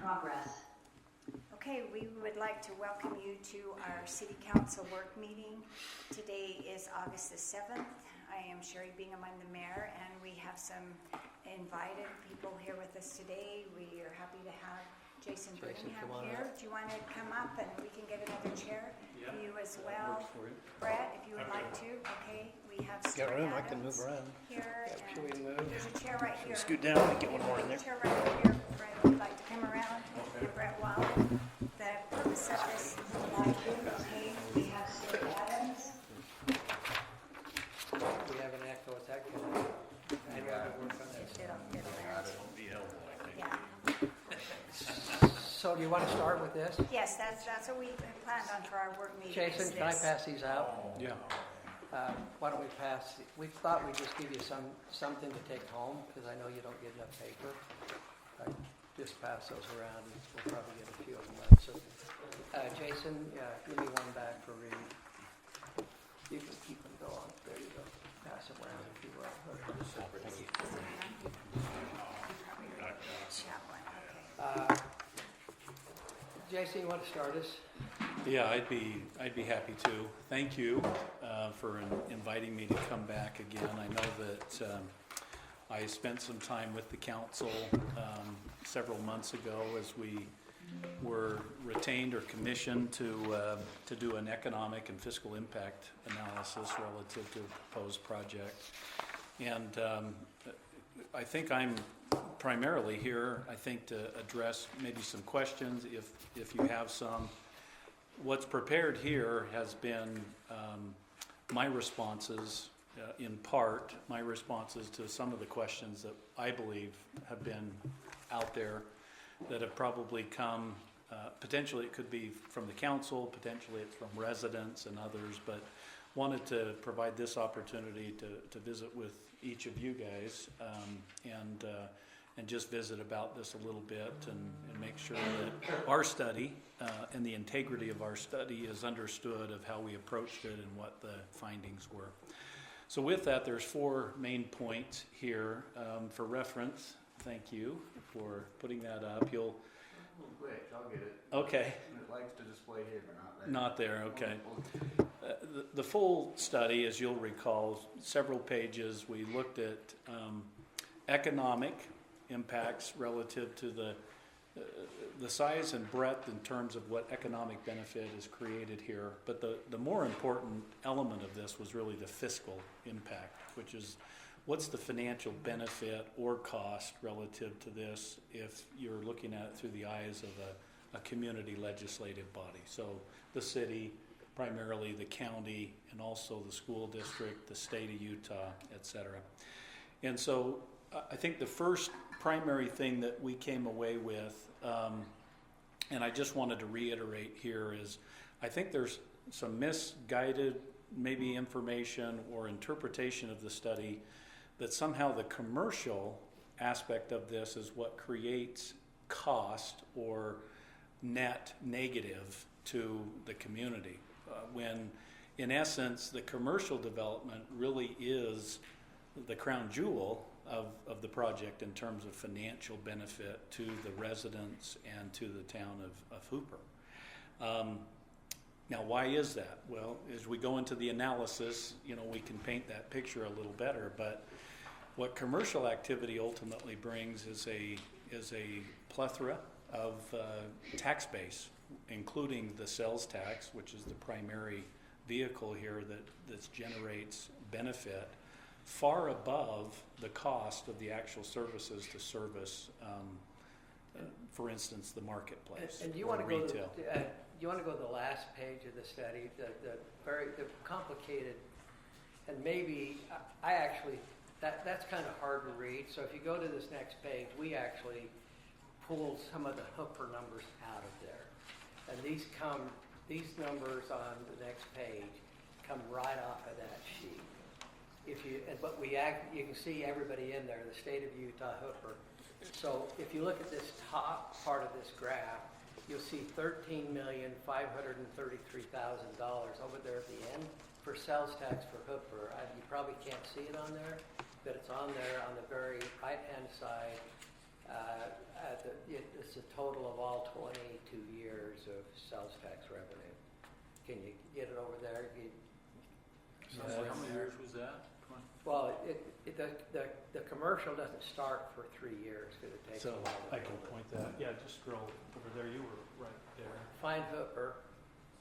progress. Okay, we would like to welcome you to our City Council work meeting. Today is August the 7th. I am Sherry Bingham, I'm the mayor, and we have some invited people here with us today. We are happy to have Jason Birmingham here. Do you want to come up and we can get another chair for you as well? Brett, if you would like to. Okay, we have Got room, I can move around. Here. Should we move? There's a chair right here. Scoot down and get one more in there. Chair right here. Brett, if you'd like to come around. And Brett Wilder. The purpose of this meeting, okay, we have Stuart Adams. We have an echo, is that good? I know how to work on that. Yeah. So do you want to start with this? Yes, that's what we planned on for our work meeting. Jason, can I pass these out? Yeah. Why don't we pass, we thought we'd just give you something to take home, because I know you don't get enough paper. Just pass those around, and we'll probably get a few of them left. So, Jason, give me one back for Reed. You can keep them going. There you go. Pass them around if you will. Thank you. Jason, you want to start us? Yeah, I'd be happy to. Thank you for inviting me to come back again. I know that I spent some time with the council several months ago as we were retained or commissioned to do an economic and fiscal impact analysis relative to a proposed project. And I think I'm primarily here, I think, to address maybe some questions if you have some. What's prepared here has been my responses, in part, my responses to some of the questions that I believe have been out there that have probably come, potentially it could be from the council, potentially it's from residents and others, but wanted to provide this opportunity to visit with each of you guys and just visit about this a little bit and make sure that our study and the integrity of our study is understood of how we approached it and what the findings were. So with that, there's 4 main points here for reference. Thank you for putting that up. You'll Quick, I'll get it. Okay. It likes to display here, but Not there, okay. The full study, as you'll recall, several pages, we looked at economic impacts relative to the size and breadth in terms of what economic benefit is created here. But the more important element of this was really the fiscal impact, which is what's the financial benefit or cost relative to this if you're looking at it through the eyes of a community legislative body. So the city, primarily the county, and also the school district, the state of Utah, et cetera. And so I think the first primary thing that we came away with, and I just wanted to reiterate here, is I think there's some misguided maybe information or interpretation of the study that somehow the commercial aspect of this is what creates cost or net negative to the community, when in essence the commercial development really is the crown jewel of the project in terms of financial benefit to the residents and to the town of Hooper. Now, why is that? Well, as we go into the analysis, we can paint that picture a little better, but what commercial activity ultimately brings is a plethora of tax base, including the sales tax, which is the primary vehicle here that generates benefit far above the cost of the actual services to service, for instance, the marketplace. And you want to go to the last page of the study, the complicated, and maybe I actually that's kind of hard to read. So if you go to this next page, we actually pulled some of the Hooper numbers out of there, and these numbers on the next page come right off of that sheet. You can see everybody in there, the state of Utah, Hooper. So if you look at this top part of this graph, you'll see $13,533,000 over there at the end for sales tax for Hooper. You probably can't see it on there, but it's on there on the very right-hand side It's a total of all 22 years of sales tax revenue. Can you get it over there? So how many years was that? Well, the commercial doesn't start for 3 years because it takes a So while to I can build it. point that, yeah, just scroll over there, you were right there. Find Hooper,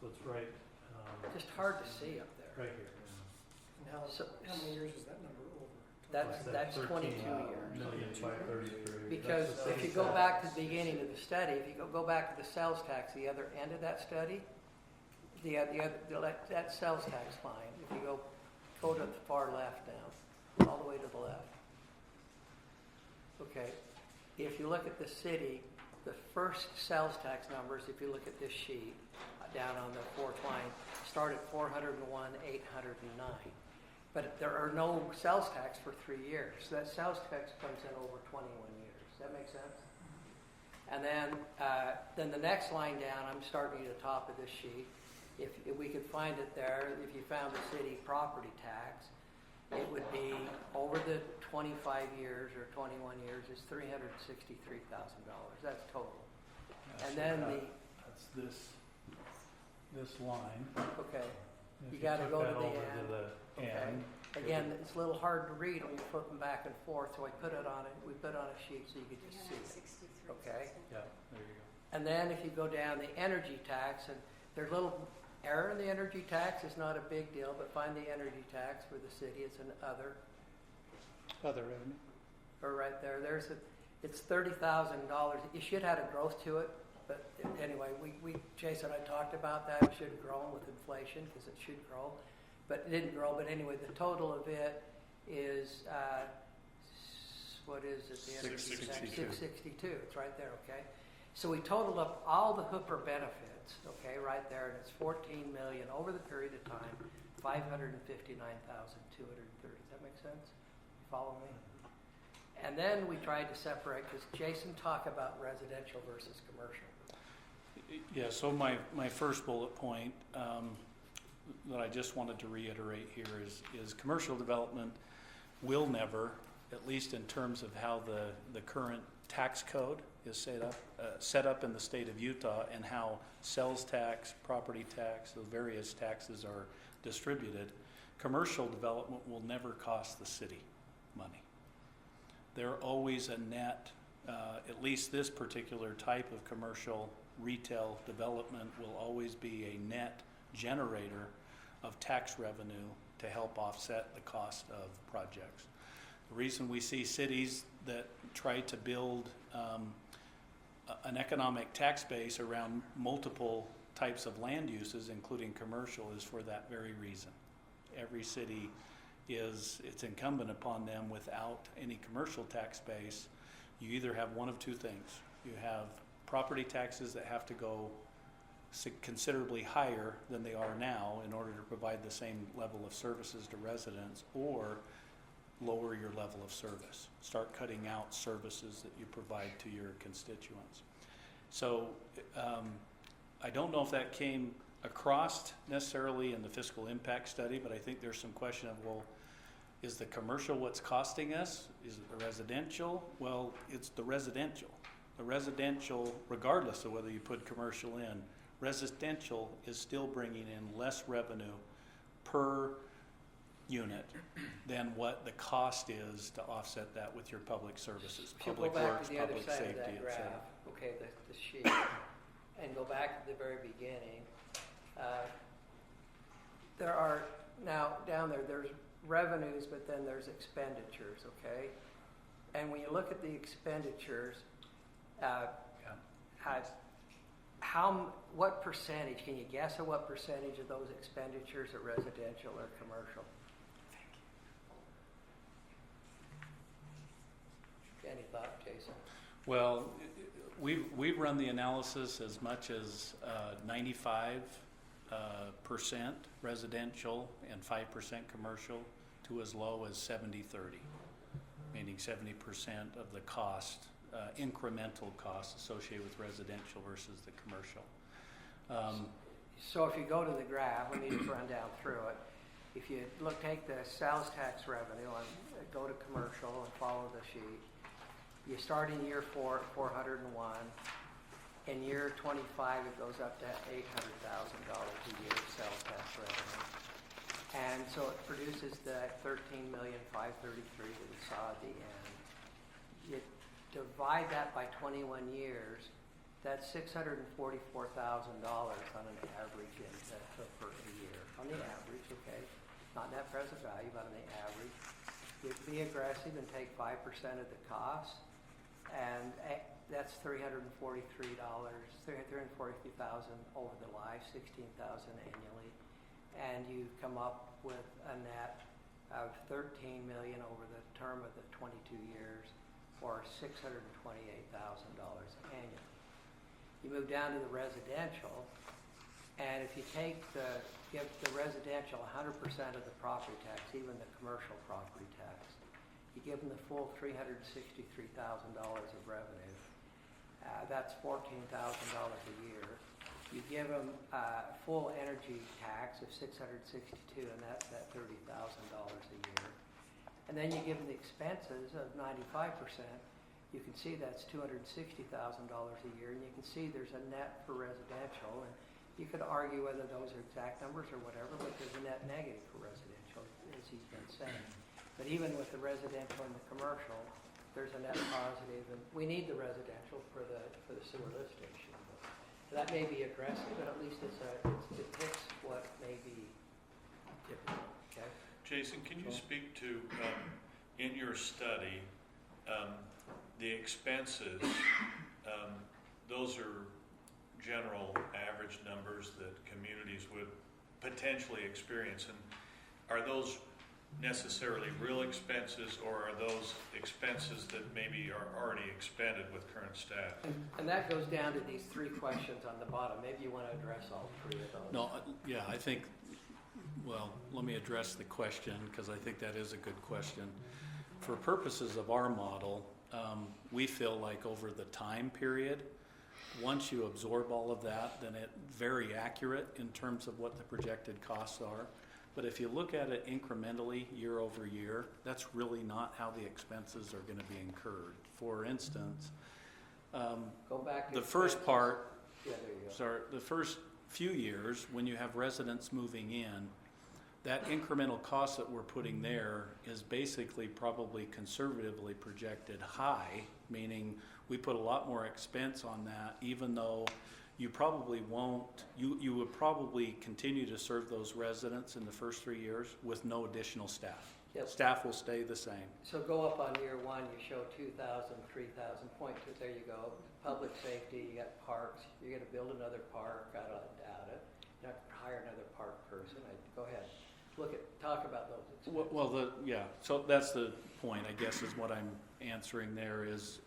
So it's right, just hard to see up there. right here. Now, So- how many years is that number over? That's 22 years. Million 533. Because That's the if you same go size. back to the beginning of the study, if you go back to the sales tax, the other end of that study, that sales tax line, if you go to the far left now, all the way to the left. Okay, if you look at the city, the first sales tax numbers, if you look at this sheet, down on the fourth line, start at 401, 809. But there are no sales tax for 3 years. So that sales tax comes in over 21 years. Does that make sense? And then the next line down, I'm starting at the top of this sheet. If we could find it there, if you found the city property tax, it would be over the 25 years or 21 years is $363,000. That's total. Yeah, And so then that's this line. okay. If You gotta took go to that the over end. to the Okay. end. Again, it's a little hard to read when you're flipping back and forth, so we put it on a sheet so you could just see it. 363. Okay. Yeah, there you go. And then if you go down the energy tax, and there's a little error in the energy tax, it's not a big deal, but find the energy tax for the city, it's an other, Other revenue. or right there, it's $30,000. You should have a growth to it, but anyway, Jason and I talked about that, it should have grown with inflation, because it should grow, but it didn't grow, but anyway, the total of it is, what is it, the energy tax? 662. 662, it's right there, okay? So we totaled up all the Hooper benefits, okay, right there, and it's $14 million over the period of time, $559,230. Does that make sense? Follow me? And then we tried to separate, because Jason talked about residential versus commercial. Yeah, so my first bullet point that I just wanted to reiterate here is commercial development will never, at least in terms of how the current tax code is set up in the state of Utah, and how sales tax, property tax, the various taxes are distributed, commercial development will never cost the city money. They're always a net, at least this particular type of commercial retail development will always be a net generator of tax revenue to help offset the cost of projects. The reason we see cities that try to build an economic tax base around multiple types of land uses, including commercial, is for that very reason. Every city it's incumbent upon them, without any commercial tax base, you either have one of two things. You have property taxes that have to go considerably higher than they are now in order to provide the same level of services to residents, or lower your level of service. Start cutting out services that you provide to your constituents. So I don't know if that came across necessarily in the fiscal impact study, but I think there's some question of, well, is the commercial what's costing us? Is it the residential? Well, it's the residential. The residential, regardless of whether you put commercial in, residential is still bringing in less revenue per unit than what the cost is to offset that with your public services, If you public go back works, to the other public side of safety, that et graph, cetera. okay, the sheet, and go back to the very beginning, there are, now down there's revenues, but then there's expenditures, okay? And when you look at the expenditures, what percentage, can you guess at what percentage of those expenditures are residential or commercial? Any thought, Jason? Well, we've run the analysis as much as 95% residential and 5% commercial, to as low as 70-30, meaning 70% of the cost, incremental cost associated with residential versus the commercial. So if you go to the graph, we need to run down through it. If you take the sales tax revenue and go to commercial and follow the sheet, You start in year 4 at 401. In year 25, it goes up to $800,000 a year of sales tax revenue. And so it produces that $13,533,000 that we saw at the end. You divide that by 21 years, that's $644,000 on an average per year. On the average, okay? Not net present value, but on the average. You be aggressive and take 5% of the cost, and that's $343,000 over the life, $16,000 annually, and you come up with a net of $13 million over the term of the 22 years, or $628,000 annually. You move down to the residential, and if you give the residential 100% of the property tax, even the commercial property tax, you give them the full $363,000 of revenue. That's $14,000 a year. You give them full energy tax of $662, and that's at $30,000 a year. And then you give them the expenses of 95%. You can see that's $260,000 a year, and you can see there's a net for residential. And you could argue whether those are exact numbers or whatever, but there's a net negative for residential, as he's been saying. But even with the residential and the commercial, there's a net positive, and we need the residential for the sewer lift station. But that may be aggressive, but at least it depicts what may be typical. Okay. Jason, can you speak to, in your study, the expenses, those are general average numbers that communities would potentially experience, and are those necessarily real expenses, or are those expenses that maybe are already expended with current staff? And that goes down to these 3 questions on the bottom. Maybe you want to address all 3 of those. No, yeah, I think, well, let me address the question, because I think that is a good question. For purposes of our model, we feel like over the time period, once you absorb all of that, then it's very accurate in terms of what the projected costs are. But if you look at it incrementally year over year, that's really not how the expenses are going to be incurred. For instance, Go back to the first expenses. part, Yeah, there you go. sorry, the first few years, when you have residents moving in, that incremental cost that we're putting there is basically probably conservatively projected high, meaning we put a lot more expense on that, even though you probably won't, you would probably continue to serve those residents in the first 3 years with no additional staff. Yep. Staff will stay the same. So go up on year 1, you show 2,000, 3,000, point to, there you go. Public safety, you got parks, you're going to build another park, I don't doubt it. You're not going to hire another park person. Go ahead. Talk about those expenses. Well, so that's the point, I guess, is what I'm answering there is,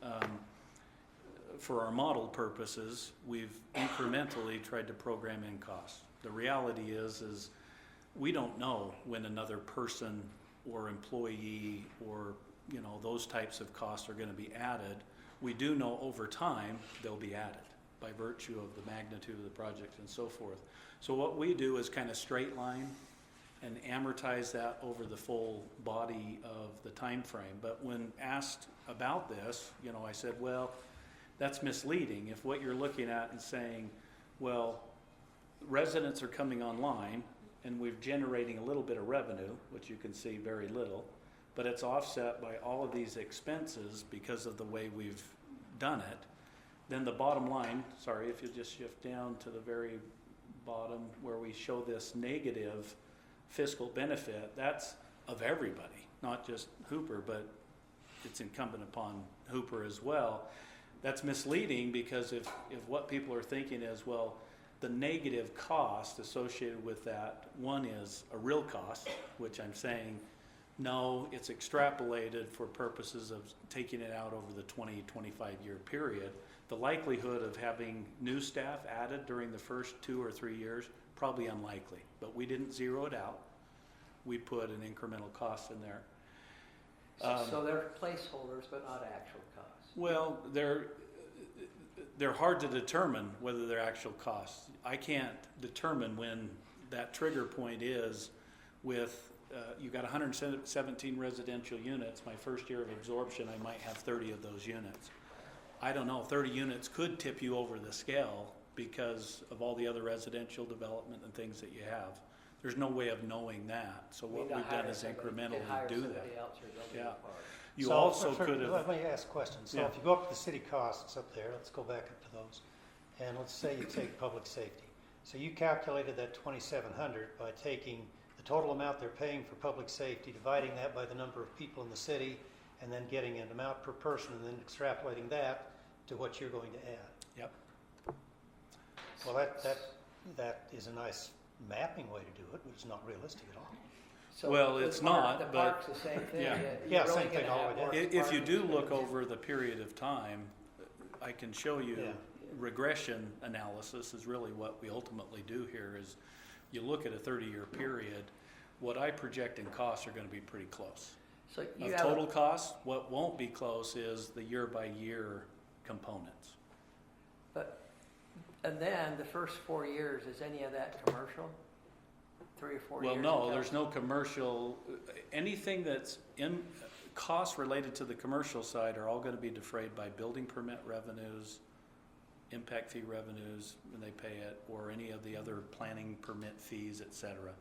for our model purposes, we've incrementally tried to program in costs. The reality is we don't know when another person or employee or, those types of costs are going to be added. We do know over time they'll be added by virtue of the magnitude of the project and so forth. So what we do is kind of straight line and amortize that over the full body of the time frame. But when asked about this, I said, well, that's misleading. If what you're looking at and saying, well, residents are coming online and we're generating a little bit of revenue, which you can see very little, but it's offset by all of these expenses because of the way we've done it, then the bottom line, sorry, if you just shift down to the very bottom where we show this negative fiscal benefit, that's of everybody, not just Hooper, but it's incumbent upon Hooper as well. That's misleading because if what people are thinking is, well, the negative cost associated with that, one is a real cost, which I'm saying, no, it's extrapolated for purposes of taking it out over the 20-25 year period. The likelihood of having new staff added during the first 2 or 3 years, probably unlikely, but we didn't zero it out. We put an incremental cost in there. So they're placeholders, but not actual costs. Well, they're hard to determine whether they're actual costs. I can't determine when that trigger point is with you got 117 residential units. My first year of absorption, I might have 30 of those units. I don't know, 30 units could tip you over the scale because of all the other residential development and things that you have. There's no way of knowing that. So We what need to we've done hire is somebody- incrementally hire do somebody that. else or they'll be Yeah. apart. You So, also for- could Let have, me ask a question. So Yeah. if you go up to the city costs up there, let's go back up to those. And let's say you take public safety. So you calculated that 2,700 by taking the total amount they're paying for public safety, dividing that by the number of people in the city, and then getting an amount per person, and then extrapolating that to what you're going to add. yep. Well, that is a nice mapping way to do it, but it's not realistic at all. So Well, the it's park- not, The but- park's the same thing. Yeah. You're Yeah, only same thing gonna all have the way more down. If you parking do look spaces. over the period of time, I can show you Yeah. regression analysis is really what we ultimately do here is you look at a 30-year period, what I project in costs are going to be pretty close. So you Of have, total cost, what won't be close is the year-by-year components. and then the first 4 years, is any of that commercial? 3 or 4 years? Well, no, until- there's no commercial, anything that's in, costs related to the commercial side are all going to be defrayed by building permit revenues, impact fee revenues when they pay it, or any of the other planning permit fees, et cetera.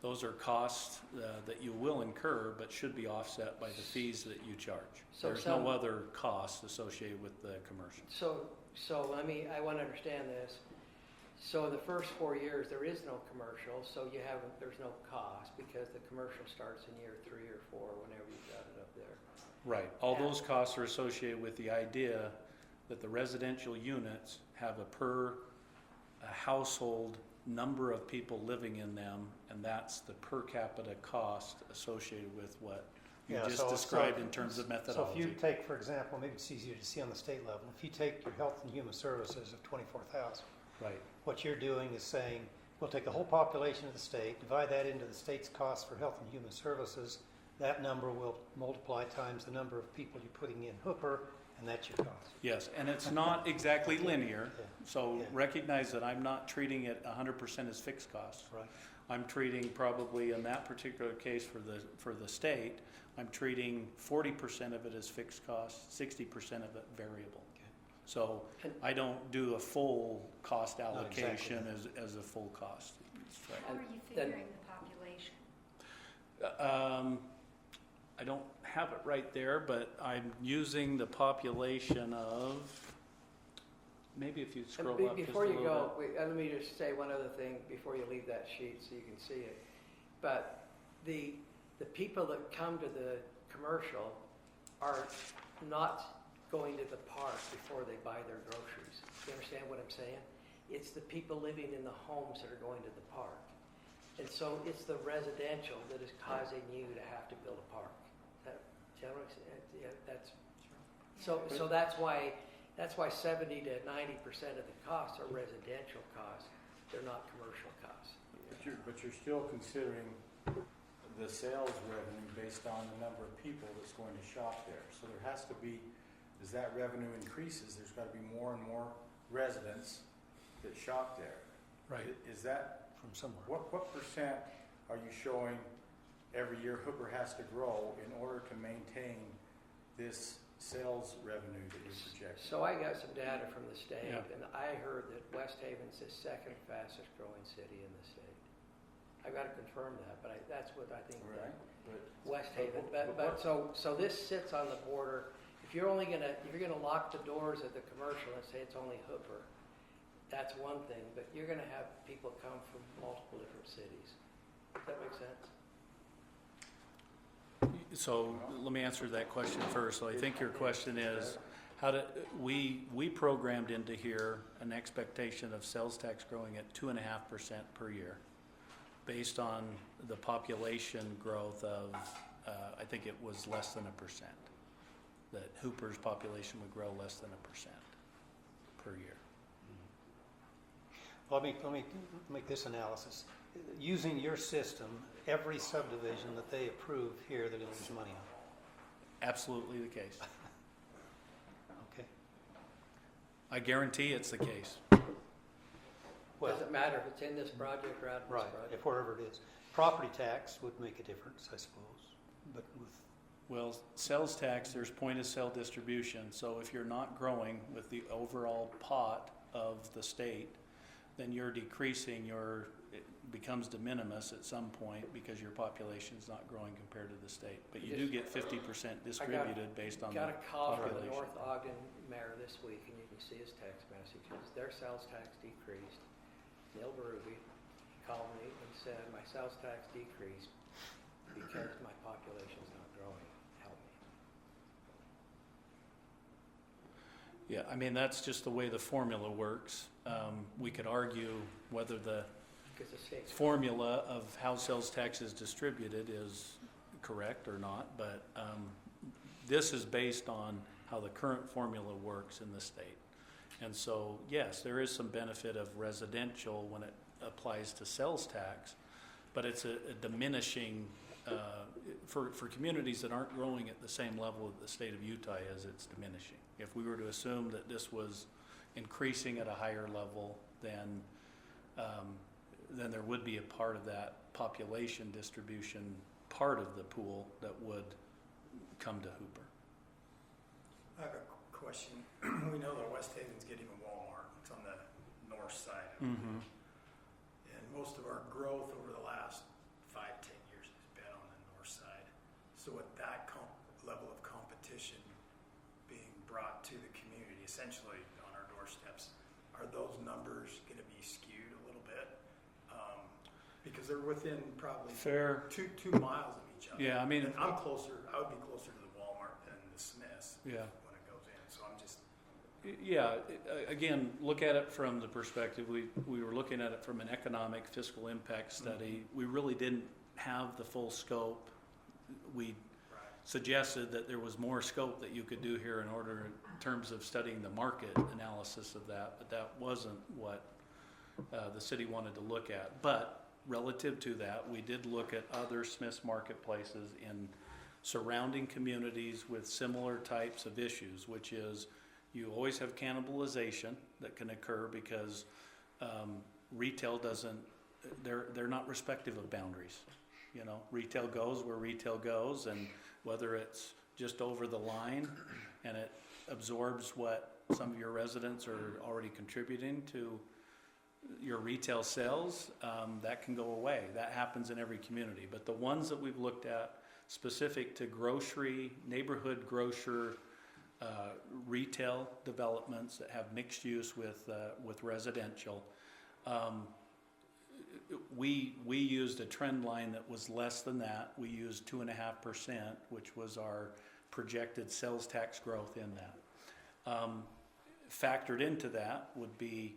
Those are costs that you will incur, but should be offset by the fees that you charge. So There's some- no other costs associated with the commercial. So I want to understand this. So the first 4 years, there is no commercial, so there's no cost because the commercial starts in year 3 or 4, whenever you've got it up there. Right, all Yeah. those costs are associated with the idea that the residential units have a per household number of people living in them, and that's the per capita cost associated with what you Yeah, just so- described so- in terms of So if methodology. you take, for example, maybe it's easier to see on the state level, if you take your health and human services of 24,000, Right, what you're doing is saying, we'll take the whole population of the state, divide that into the state's cost for health and human services. That number will multiply times the number of people you're putting in Hooper, and that's your cost. yes, and it's not exactly linear, Yeah. so Yeah. recognize that I'm not treating it 100% as fixed costs. Right. I'm treating probably in that particular case for the state, I'm treating 40% of it as fixed costs, 60% of it variable. Okay. So And- I don't do a full cost Not exactly allocation that. as a full cost. How are you figuring the population? I don't have it right there, but I'm using the population of, maybe if you And scroll up just a before you little go, let me just say one other thing before you leave that sheet so you can see it. But the people that come to the commercial are not going to the park before they buy their groceries. You understand what I'm saying? It's the people living in the homes that are going to the park. And so it's the residential that is causing you to have to build a park. So that's why 70 to 90% of the costs are residential costs. They're not commercial costs. But you're still considering the sales revenue based on the number of people that's going to shop there. So there has to be, as that revenue increases, there's got to be more and more residents that shop there. Right. Is that, From somewhere. what percent are you showing every year Hooper has to grow in order to maintain this sales revenue that you're projecting? So I got some data from the state, Yeah. and I heard that West Haven's the second fastest growing city in the state. I've got to confirm that, but that's what I think. Right, but West Haven, But but so this sits on the border. If you're gonna lock the doors of the commercial and say it's only Hooper, that's one thing, but you're gonna have people come from multiple different cities. Does that make sense? So let me answer that question first. So I think your question is, we programmed into here an expectation of sales tax growing at 2.5% per year, based on the population growth of, I think it was less than 1%. That Hooper's population would grow less than 1% per year. Let me make this analysis. Using your system, every subdivision that they approve here, they're going to lose money on. Absolutely the case. Okay. I guarantee it's the case. Well, Does it matter if it's in this project or out of this right, project? if wherever it is. Property tax would make a difference, I suppose, but with, Well, sales tax, there's point of sale distribution, so if you're not growing with the overall pot of the state, then you're decreasing it becomes de minimis at some point because your population's not growing compared to the state. But you do get 50% distributed based on the Got a call from the population. North Ogden mayor this week, and you can see his text messages. Their sales tax decreased. Neil Berube called me and said, my sales tax decreased because my population's not growing. Help me. Yeah, I mean, that's just the way the formula works. We could argue whether the Because the state's formula of how sales tax is distributed is correct or not, but this is based on how the current formula works in the state. And so, yes, there is some benefit of residential when it applies to sales tax, but it's a diminishing, for communities that aren't growing at the same level that the state of Utah is, it's diminishing. If we were to assume that this was increasing at a higher level, then there would be a part of that population distribution part of the pool that would come to Hooper. I have a question. We know that West Haven's getting a Walmart. It's on the north side. Mm-hmm. And most of our growth over the last 5-10 years has been on the north side. So with that level of competition being brought to the community, essentially on our doorsteps, are those numbers going to be skewed a little bit? Because they're within probably Fair. two miles of each other. Yeah, I mean, And I'm closer. I would be closer to the Walmart than the Smiths yeah. when it goes in. So I'm just. Yeah, again, look at it from the perspective, we were looking at it from an economic fiscal impact study. We really didn't have the full scope. We Right. suggested that there was more scope that you could do here in order in terms of studying the market analysis of that, but that wasn't what the city wanted to look at. But relative to that, we did look at other Smith's marketplaces in surrounding communities with similar types of issues, which is you always have cannibalization that can occur because retail doesn't, they're not respective of boundaries. You know, retail goes where retail goes, and whether it's just over the line and it absorbs what some of your residents are already contributing to your retail sales, that can go away. That happens in every community. But the ones that we've looked at specific to grocery, neighborhood grocer, retail developments that have mixed use with residential, we used a trend line that was less than that. We used 2.5%, which was our projected sales tax growth in that. Factored into that would be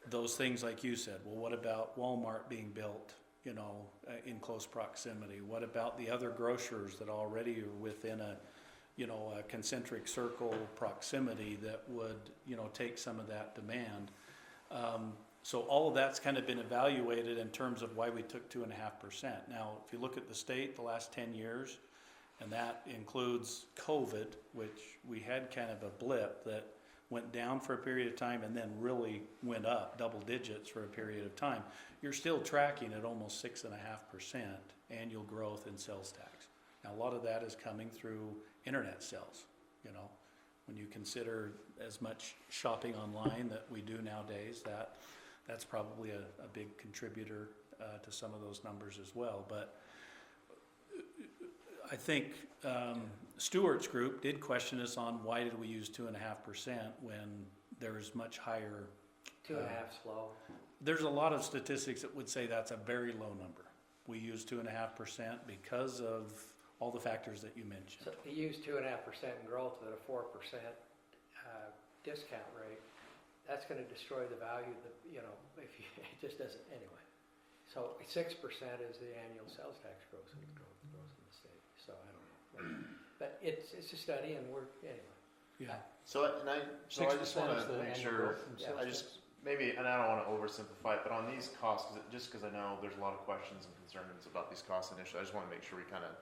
those things like you said. Well, what about Walmart being built, you know, in close proximity? What about the other grocers that already are within a concentric circle proximity that would, take some of that demand? So all of that's kind of been evaluated in terms of why we took 2.5%. Now, if you look at the state the last 10 years, and that includes COVID, which we had kind of a blip that went down for a period of time and then really went up double digits for a period of time, you're still tracking at almost 6.5% annual growth in sales tax. Now, a lot of that is coming through internet sales. When you consider as much shopping online that we do nowadays, that's probably a big contributor to some of those numbers as well. But I think Stewart's group did question us on why did we use 2.5% when there's much higher. 2.5 slow. There's a lot of statistics that would say that's a very low number. We use 2.5% because of all the factors that you mentioned. So you use 2.5% in growth at a 4% discount rate. That's going to destroy the value that, if you, it just doesn't, anyway. So 6% is the annual sales tax growth in the state. So I don't know. But it's a study and we're, anyway. Yeah. So I just want is to the make annual sure, growth in Yeah, sales I just, tax. maybe, and I don't want to oversimplify it, but on these costs, because I know there's a lot of questions and concerns about these costs initially, I just want to make sure we kind of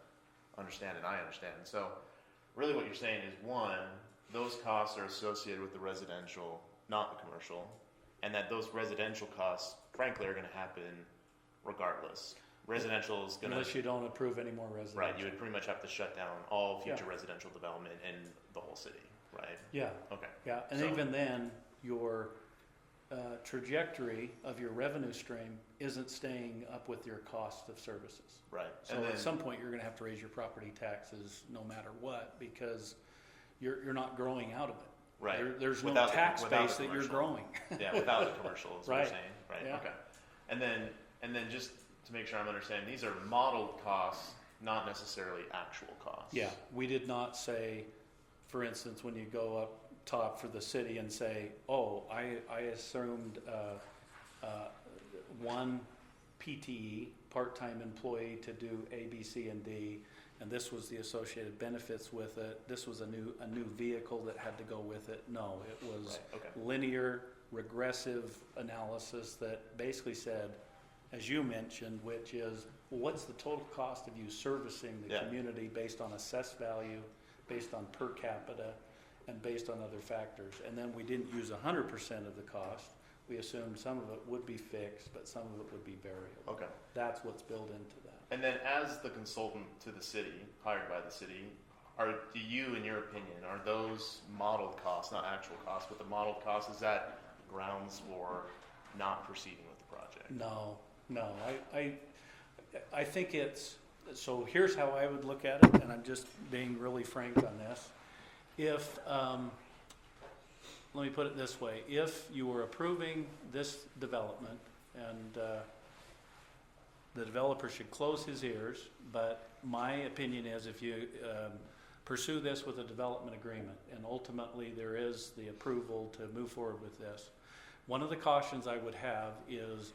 understand and I understand. So really what you're saying is, one, those costs are associated with the residential, not the commercial, and that those residential costs, frankly, are going to happen regardless. Residential is going to, Unless you don't approve any more residential. right, you would pretty much have to shut down all future residential development in the whole city, right? Yeah, Okay. yeah, and So- even then, your trajectory of your revenue stream isn't staying up with your cost of services. Right. So And at then, some point, you're gonna have to raise your property taxes no matter what, because you're not growing out of it. right. There's no Without the- tax without the base that you're commercial. growing. Yeah, without the commercial is what Right. you're saying, right? Yeah. Okay. And then just to make sure I'm understanding, these are modeled costs, not necessarily actual costs. Yeah, we did not say, for instance, when you go up top for the city and say, oh, I assumed one PTE, part-time employee, to do A, B, C, and D, and this was the associated benefits with it. This was a new vehicle that had to go with it. No, it was Right. Okay. linear, regressive analysis that basically said, as you mentioned, which is, well, what's the total cost of you servicing the Yeah. community based on assessed value, based on per capita, and based on other factors? And then we didn't use 100% of the cost. We assumed some of it would be fixed, but some of it would be variable. Okay. That's what's built into that. And then as the consultant to the city, hired by the city, do you, in your opinion, are those modeled costs, not actual costs, but the modeled costs, is that grounds for not proceeding with the project? No, I think it's, so here's how I would look at it, and I'm just being really frank on this. If, let me put it this way, if you were approving this development, and the developer should close his ears, but my opinion is if you pursue this with a development agreement, and ultimately there is the approval to move forward with this, one of the cautions I would have is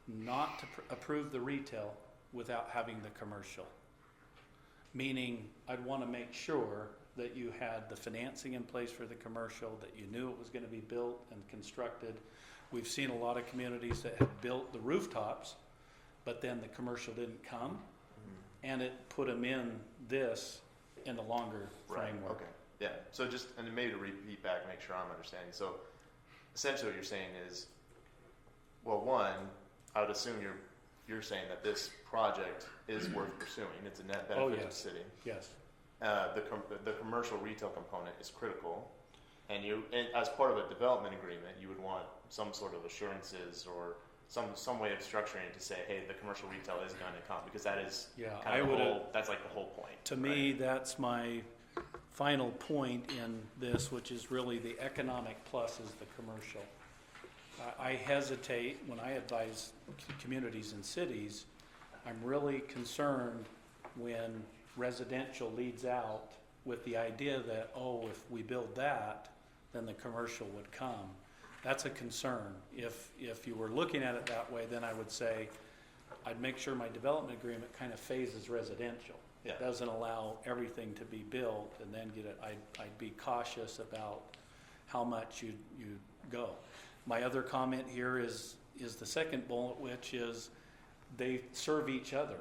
not to approve the retail without having the commercial. Meaning, I'd want to make sure that you had the financing in place for the commercial, that you knew it was going to be built and constructed. We've seen a lot of communities that have built the rooftops, but then the commercial didn't come, and it put them in this in the longer Right. framework. Okay. Yeah. So just, and maybe to repeat back, make sure I'm understanding. So essentially what you're saying is, well, one, I would assume you're saying that this project is worth pursuing. It's a net benefit to the yes. city. Yes. The commercial retail component is critical, and as part of a development agreement, you would want some sort of assurances or some way of structuring it to say, hey, the commercial retail is going to come, because that is kind of that's like the whole point. To me, that's my final point in this, which is really the economic plus is the commercial. I hesitate when I advise communities and cities. I'm really concerned when residential leads out with the idea that, oh, if we build that, then the commercial would come. That's a concern. If you were looking at it that way, then I would say I'd make sure my development agreement kind of phases residential. Yeah. It doesn't allow everything to be built and then get it. I'd be cautious about how much you go. My other comment here is the second bullet, which is they serve each other.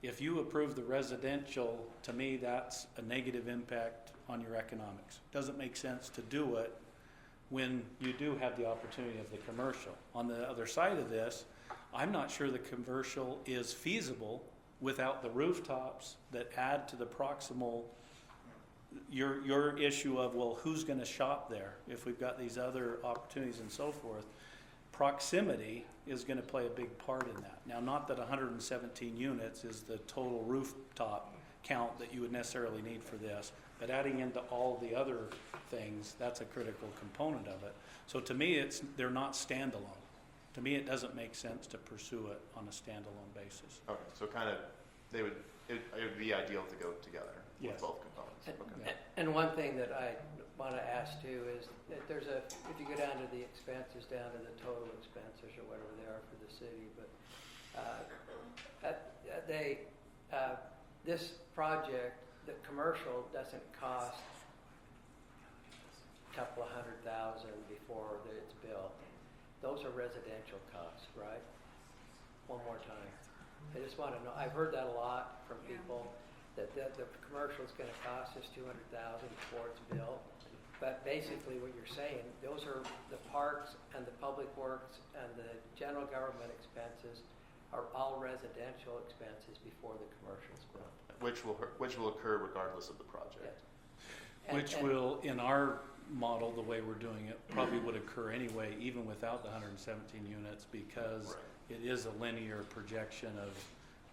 If you approve the residential, to me, that's a negative impact on your economics. Doesn't make sense to do it when you do have the opportunity of the commercial. On the other side of this, I'm not sure the commercial is feasible without the rooftops that add to the proximal, your issue of, well, who's going to shop there if we've got these other opportunities and so forth. Proximity is going to play a big part in that. Now, not that 117 units is the total rooftop count that you would necessarily need for this, but adding into all the other things, that's a critical component of it. So to me, they're not standalone. To me, it doesn't make sense to pursue it on a standalone basis. Okay. So kind of, it would be ideal to go together Yes. with both components. Okay. And one thing that I want to ask too is that if you go down to the expenses, down to the total expenses or whatever they are for the city, but this project, the commercial doesn't cost a couple of $100,000 before it's built. Those are residential costs, right? One more time. I just want to know, I've heard that a lot from people, that the commercial is going to cost us $200,000 before it's built. But basically what you're saying, those are the parks and the public works and the general government expenses are all residential expenses before the commercial's built. Which will occur regardless of the project. Yeah. Which will, in our model, the way we're doing it, probably would occur anyway, even without the 117 units, because Right. it is a linear projection of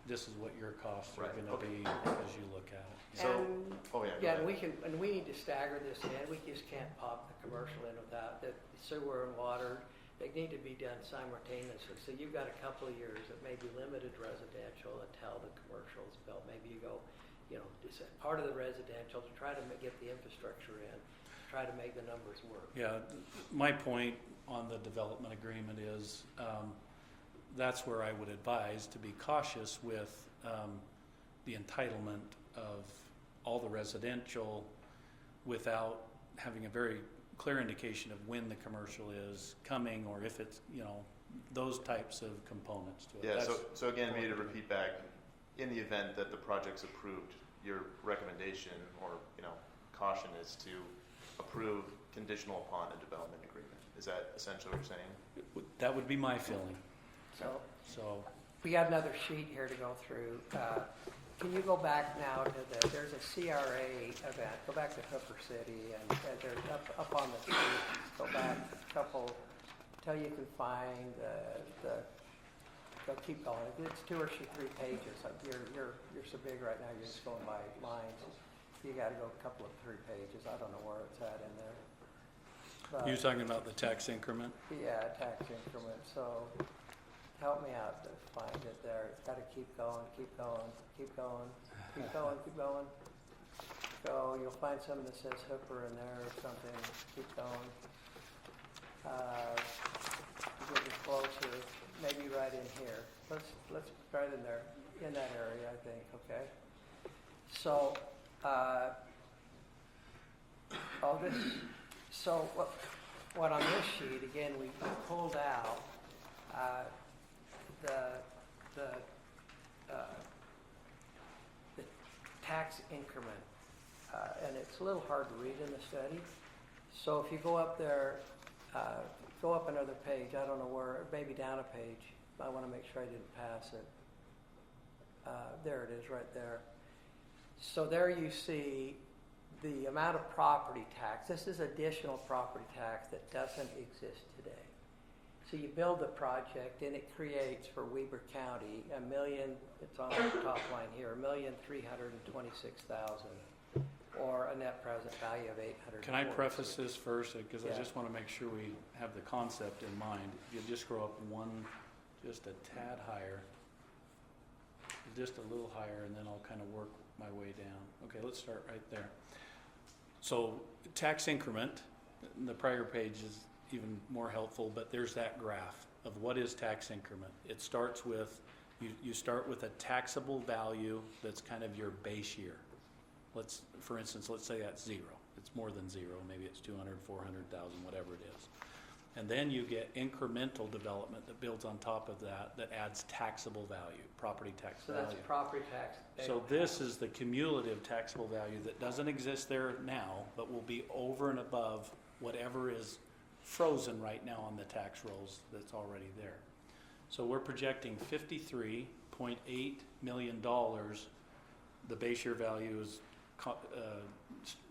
this is what your costs are Right, gonna okay. be as you look at it. So, And- oh yeah, go Yeah, ahead. and we need to stagger this in. We just can't pop the commercial in without the sewer and water. They need to be done simultaneously. So you've got a couple of years that may be limited residential until the commercial is built. Maybe you go, it's a part of the residential to try to get the infrastructure in, try to make the numbers work. Yeah, my point on the development agreement is, that's where I would advise to be cautious with, the entitlement of all the residential without having a very clear indication of when the commercial is coming, or if it's, those types of components to it. Yeah, That's- so again, maybe to repeat back, in the event that the project's approved, your recommendation or, caution is to approve conditional upon a development agreement. Is that essentially what you're saying? That would be my feeling, So so. we got another sheet here to go through. Can you go back now to there's a CRA event. Go back to Hooper City and there's up on the sheet. Go back a couple till you can find go keep going. It's 2 or 3 pages. Like you're so big right now. You're just going by lines. You got to go a couple of 3 pages. I don't know where it's at in there. But, You're talking about the tax increment? yeah, tax increment. So help me out to find it there. It's got to keep going, keep going, keep going, keep going, keep going. So you'll find something that says Hooper in there or something. Keep going. Getting closer. Maybe right in here. Let's right in there, in that area, I think. Okay. So, So what on this sheet again we pulled out the tax increment, and it's a little hard to read in the study. So if you go up there, go up another page. I don't know where, maybe down a page. I want to make sure I didn't pass it. There it is, right there. So there you see the amount of property tax. This is additional property tax that doesn't exist today. So you build the project and it creates for Weber County it's on the top line here, $1,326,000 or a net present value of $800. Can I preface this first, because I Yeah. just want to make sure we have the concept in mind. If you just scroll up just a tad higher, just a little higher, and then I'll kind of work my way down. Okay, let's start right there. So tax increment, the prior page is even more helpful, but there's that graph of what is tax increment. It starts with, you start with a taxable value that's kind of your base year. For instance, let's say that's 0. It's more than 0. Maybe it's 200, 400,000, whatever it is. And then you get incremental development that builds on top of that adds taxable value, property tax So value. that's property tax. So this is the cumulative taxable value that doesn't exist there now, but will be over and above whatever is frozen right now on the tax rolls that's already there. So we're projecting $53.8 million. The base year value is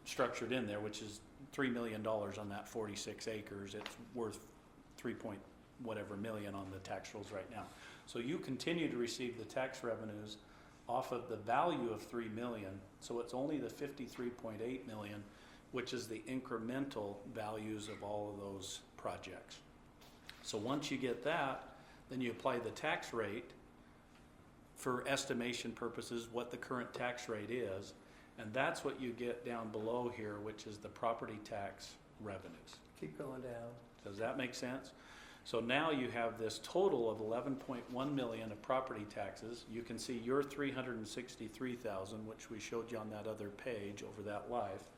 structured in there, which is $3 million on that 46 acres. It's worth 3 point whatever million on the tax rolls right now. So you continue to receive the tax revenues off of the value of 3 million. So it's only the 53.8 million, which is the incremental values of all of those projects. So once you get that, then you apply the tax rate for estimation purposes, what the current tax rate is, and that's what you get down below here, which is the property tax revenues. Keep going down. Does that make sense? So now you have this total of 11.1 million of property taxes. You can see your 363,000, which we showed you on that other page over that life.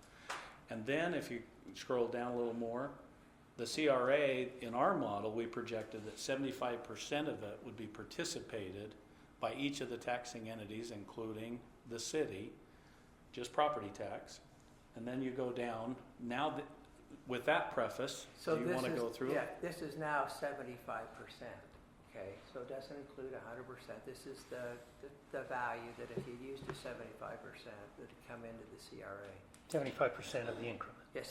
And then if you scroll down a little more, the CRA, in our model, we projected that 75% of it would be participated by each of the taxing entities, including the city, just property tax. And then you go down, now with that preface, So do you this want to is- go through Yeah, it? this is now 75%, okay? So it doesn't include 100%. This is the value that if you used the 75%, that would come into the CRA. 75% of the increment. Yeah,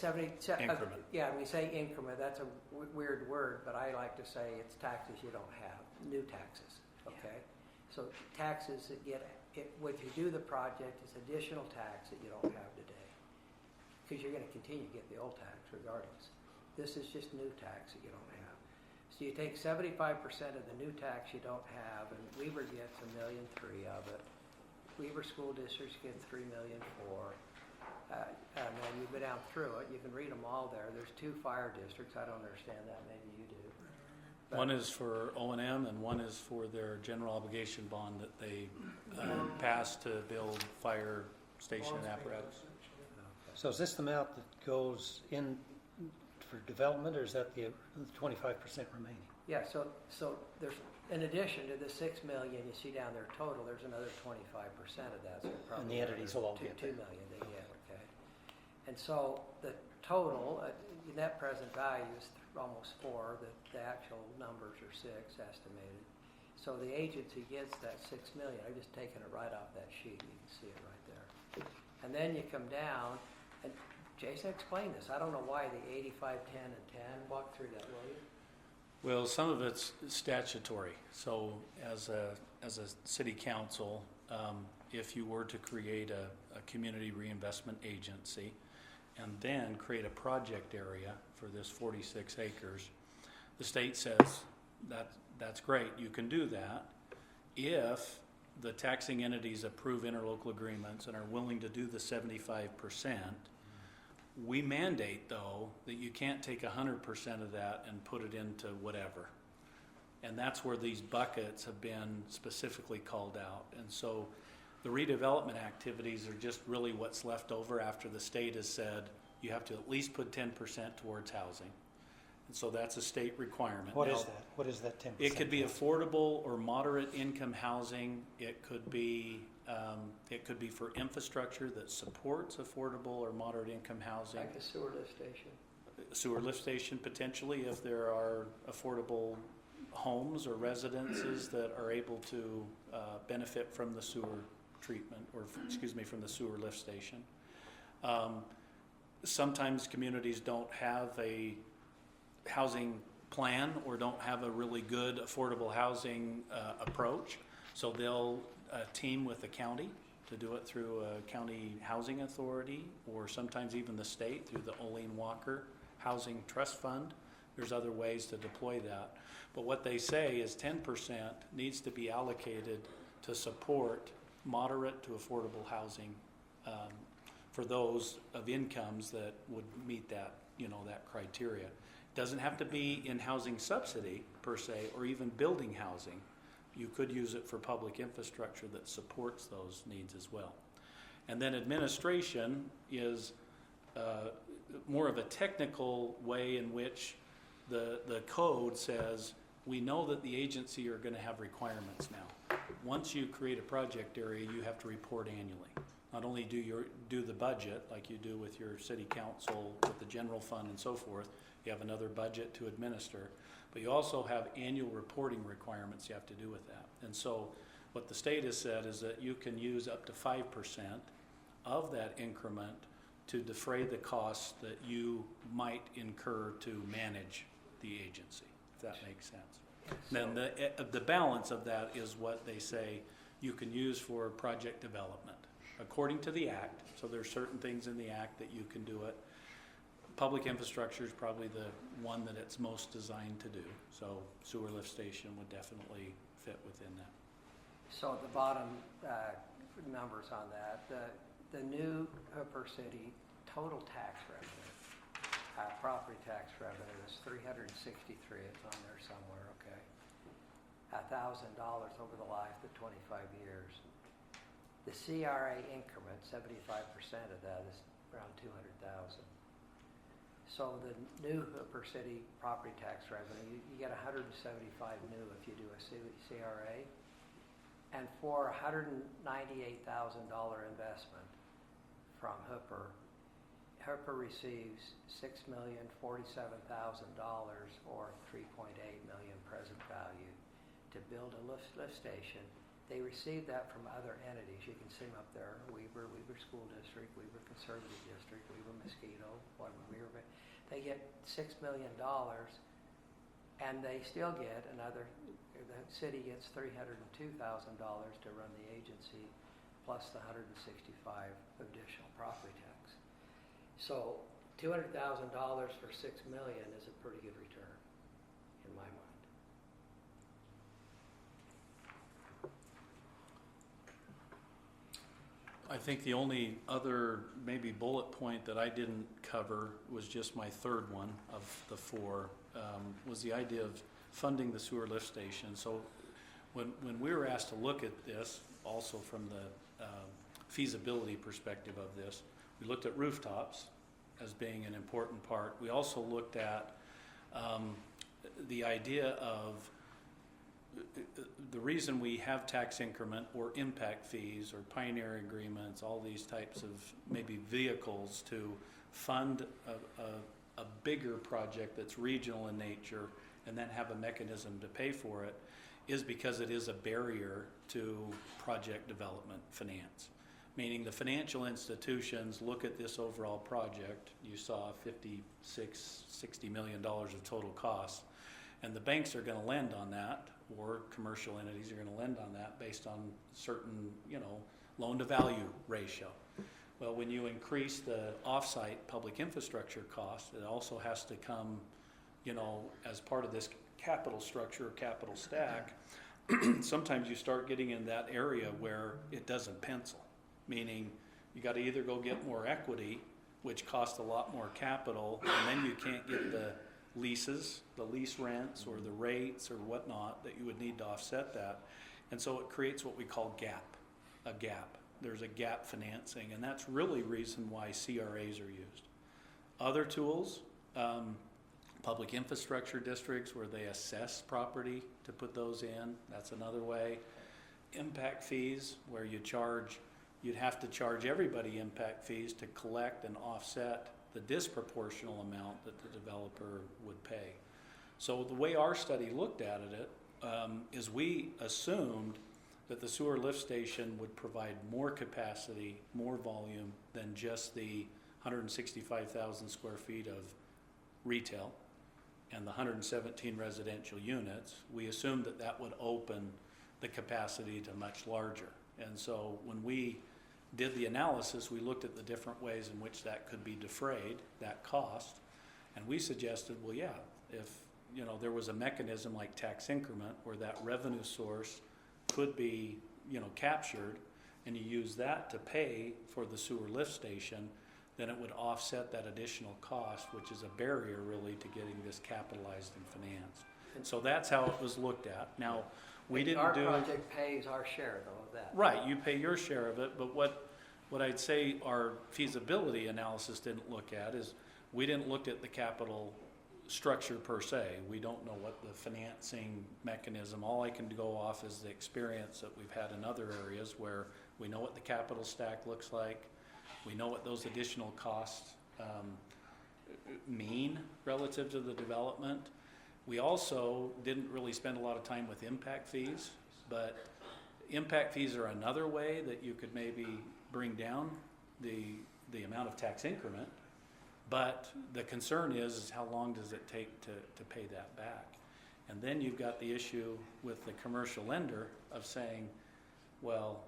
Increment. yeah, when you say increment, that's a weird word, but I like to say it's taxes you don't have, new taxes, okay? So taxes that when you do the project, it's additional tax that you don't have today. Because you're gonna continue to get the old tax regardless. This is just new tax that you don't have. So you take 75% of the new tax you don't have, and Weaver gets $1.3 million of it. Weaver School Districts get $3.4 million. And then you go down through it, you can read them all there. There's 2 fire districts, I don't understand that, maybe you do. But- One is for O&M and one is for their general obligation bond that they passed to build fire station apparatus. So is this the amount that goes in for development, or is that the 25% remaining? Yeah, so there's, in addition to the 6 million you see down there total, there's another 25% of that, so probably. And the entities will all two- get 2 that. million they get, okay? And so the total, net present value is almost 4, the actual numbers are 6 estimated. So the agency gets that 6 million, I've just taken it right off that sheet, you can see it right there. And then you come down, and Jason explained this, I don't know why the 85, 10, and 10, walk through that, will you? Well, some of it's statutory. So as a city council, if you were to create a community reinvestment agency and then create a project area for this 46 acres, the state says that's great, you can do that if the taxing entities approve interlocal agreements and are willing to do the 75%. We mandate, though, that you can't take 100% of that and put it into whatever. And that's where these buckets have been specifically called out. And so the redevelopment activities are just really what's left over after the state has said you have to at least put 10% towards housing. And so that's a state requirement. What Now, is that? What is that 10%? it could be affordable or moderate income housing. It could be for infrastructure that supports affordable or moderate income housing. Like a sewer lift station. Sewer lift station potentially, if there are affordable homes or residences that are able to benefit from the sewer treatment, or from the sewer lift station. Sometimes communities don't have a housing plan or don't have a really good affordable housing approach, so they'll team with the county to do it through a county housing authority, or sometimes even the state through the Olene Walker Housing Trust Fund. There's other ways to deploy that. But what they say is 10% needs to be allocated to support moderate to affordable housing for those of incomes that would meet that, that criteria. Doesn't have to be in housing subsidy per se, or even building housing. You could use it for public infrastructure that supports those needs as well. And then administration is more of a technical way in which the code says we know that the agency are going to have requirements now. Once you create a project area, you have to report annually. Not only do the budget like you do with your city council, with the general fund and so forth, you have another budget to administer, but you also have annual reporting requirements you have to do with that. And so what the state has said is that you can use up to 5% of that increment to defray the costs that you might incur to manage the agency, if that makes sense. Then the balance of that is what they say you can use for project development according to the act. So there's certain things in the act that you can do it. Public infrastructure is probably the one that it's most designed to do. So sewer lift station would definitely fit within that. So at the bottom numbers on that, the new Hooper City total tax revenue, property tax revenue is $363. It's on there somewhere, okay? $1,000 over the life of 25 years. The CRA increment, 75% of that is around 200,000. So the new Hooper City property tax revenue, you get 175 new if you do a CRA, and for $198,000 investment from Hooper, HERPA receives $6,047,000 or 3.8 million present value to build a lift station. They receive that from other entities. You can see them up there: Weber School District, Weber Conservative District, Weber Mosquito, Weber. They get $6 million, and they still get another. The city gets $302,000 to run the agency, plus the $165 additional property tax. So $200,000 for $6 million is a pretty good return, in my mind. I think the only other maybe bullet point that I didn't cover was just my third one of the four, was the idea of funding the sewer lift station. So when we were asked to look at this, also from the feasibility perspective of this, we looked at rooftops as being an important part. We also looked at the idea of the reason we have tax increment or impact fees or pioneer agreements, all these types of maybe vehicles to fund a bigger project that's regional in nature and then have a mechanism to pay for it, is because it is a barrier to project development finance. Meaning the financial institutions look at this overall project, you saw $60 million of total costs, and the banks are going to lend on that, or commercial entities are going to lend on that based on certain, loan to value ratio. Well, when you increase the offsite public infrastructure cost, it also has to come, as part of this capital structure, capital stack. Sometimes you start getting in that area where it doesn't pencil, meaning you got to either go get more equity, which costs a lot more capital, and then you can't get the leases, the lease rents, or the rates or whatnot that you would need to offset that. And so it creates what we call a gap. There's a gap financing, and that's really reason why CRAs are used. Other tools, public infrastructure districts where they assess property to put those in, that's another way. Impact fees, where you'd have to charge everybody impact fees to collect and offset the disproportional amount that the developer would pay. So the way our study looked at it is we assumed that the sewer lift station would provide more capacity, more volume than just the 165,000 square feet of retail and the 117 residential units. We assumed that that would open the capacity to much larger. And so when we did the analysis, we looked at the different ways in which that could be defrayed, that cost, and we suggested, well, yeah, if there was a mechanism like tax increment where that revenue source could be captured, and you use that to pay for the sewer lift station, then it would offset that additional cost, which is a barrier really to getting this capitalized and financed. And so that's how it was looked at. Now, we didn't Our project pays our share, though, of that. Right, you pay your share of it, but what I'd say our feasibility analysis didn't look at is we didn't look at the capital structure per se. We don't know what the financing mechanism, all I can go off is the experience that we've had in other areas where we know what the capital stack looks like, we know what those additional costs mean relative to the development. We also didn't really spend a lot of time with impact fees, but impact fees are another way that you could maybe bring down the amount of tax increment, but the concern is how long does it take to pay that back? And then you've got the issue with the commercial lender of saying, well,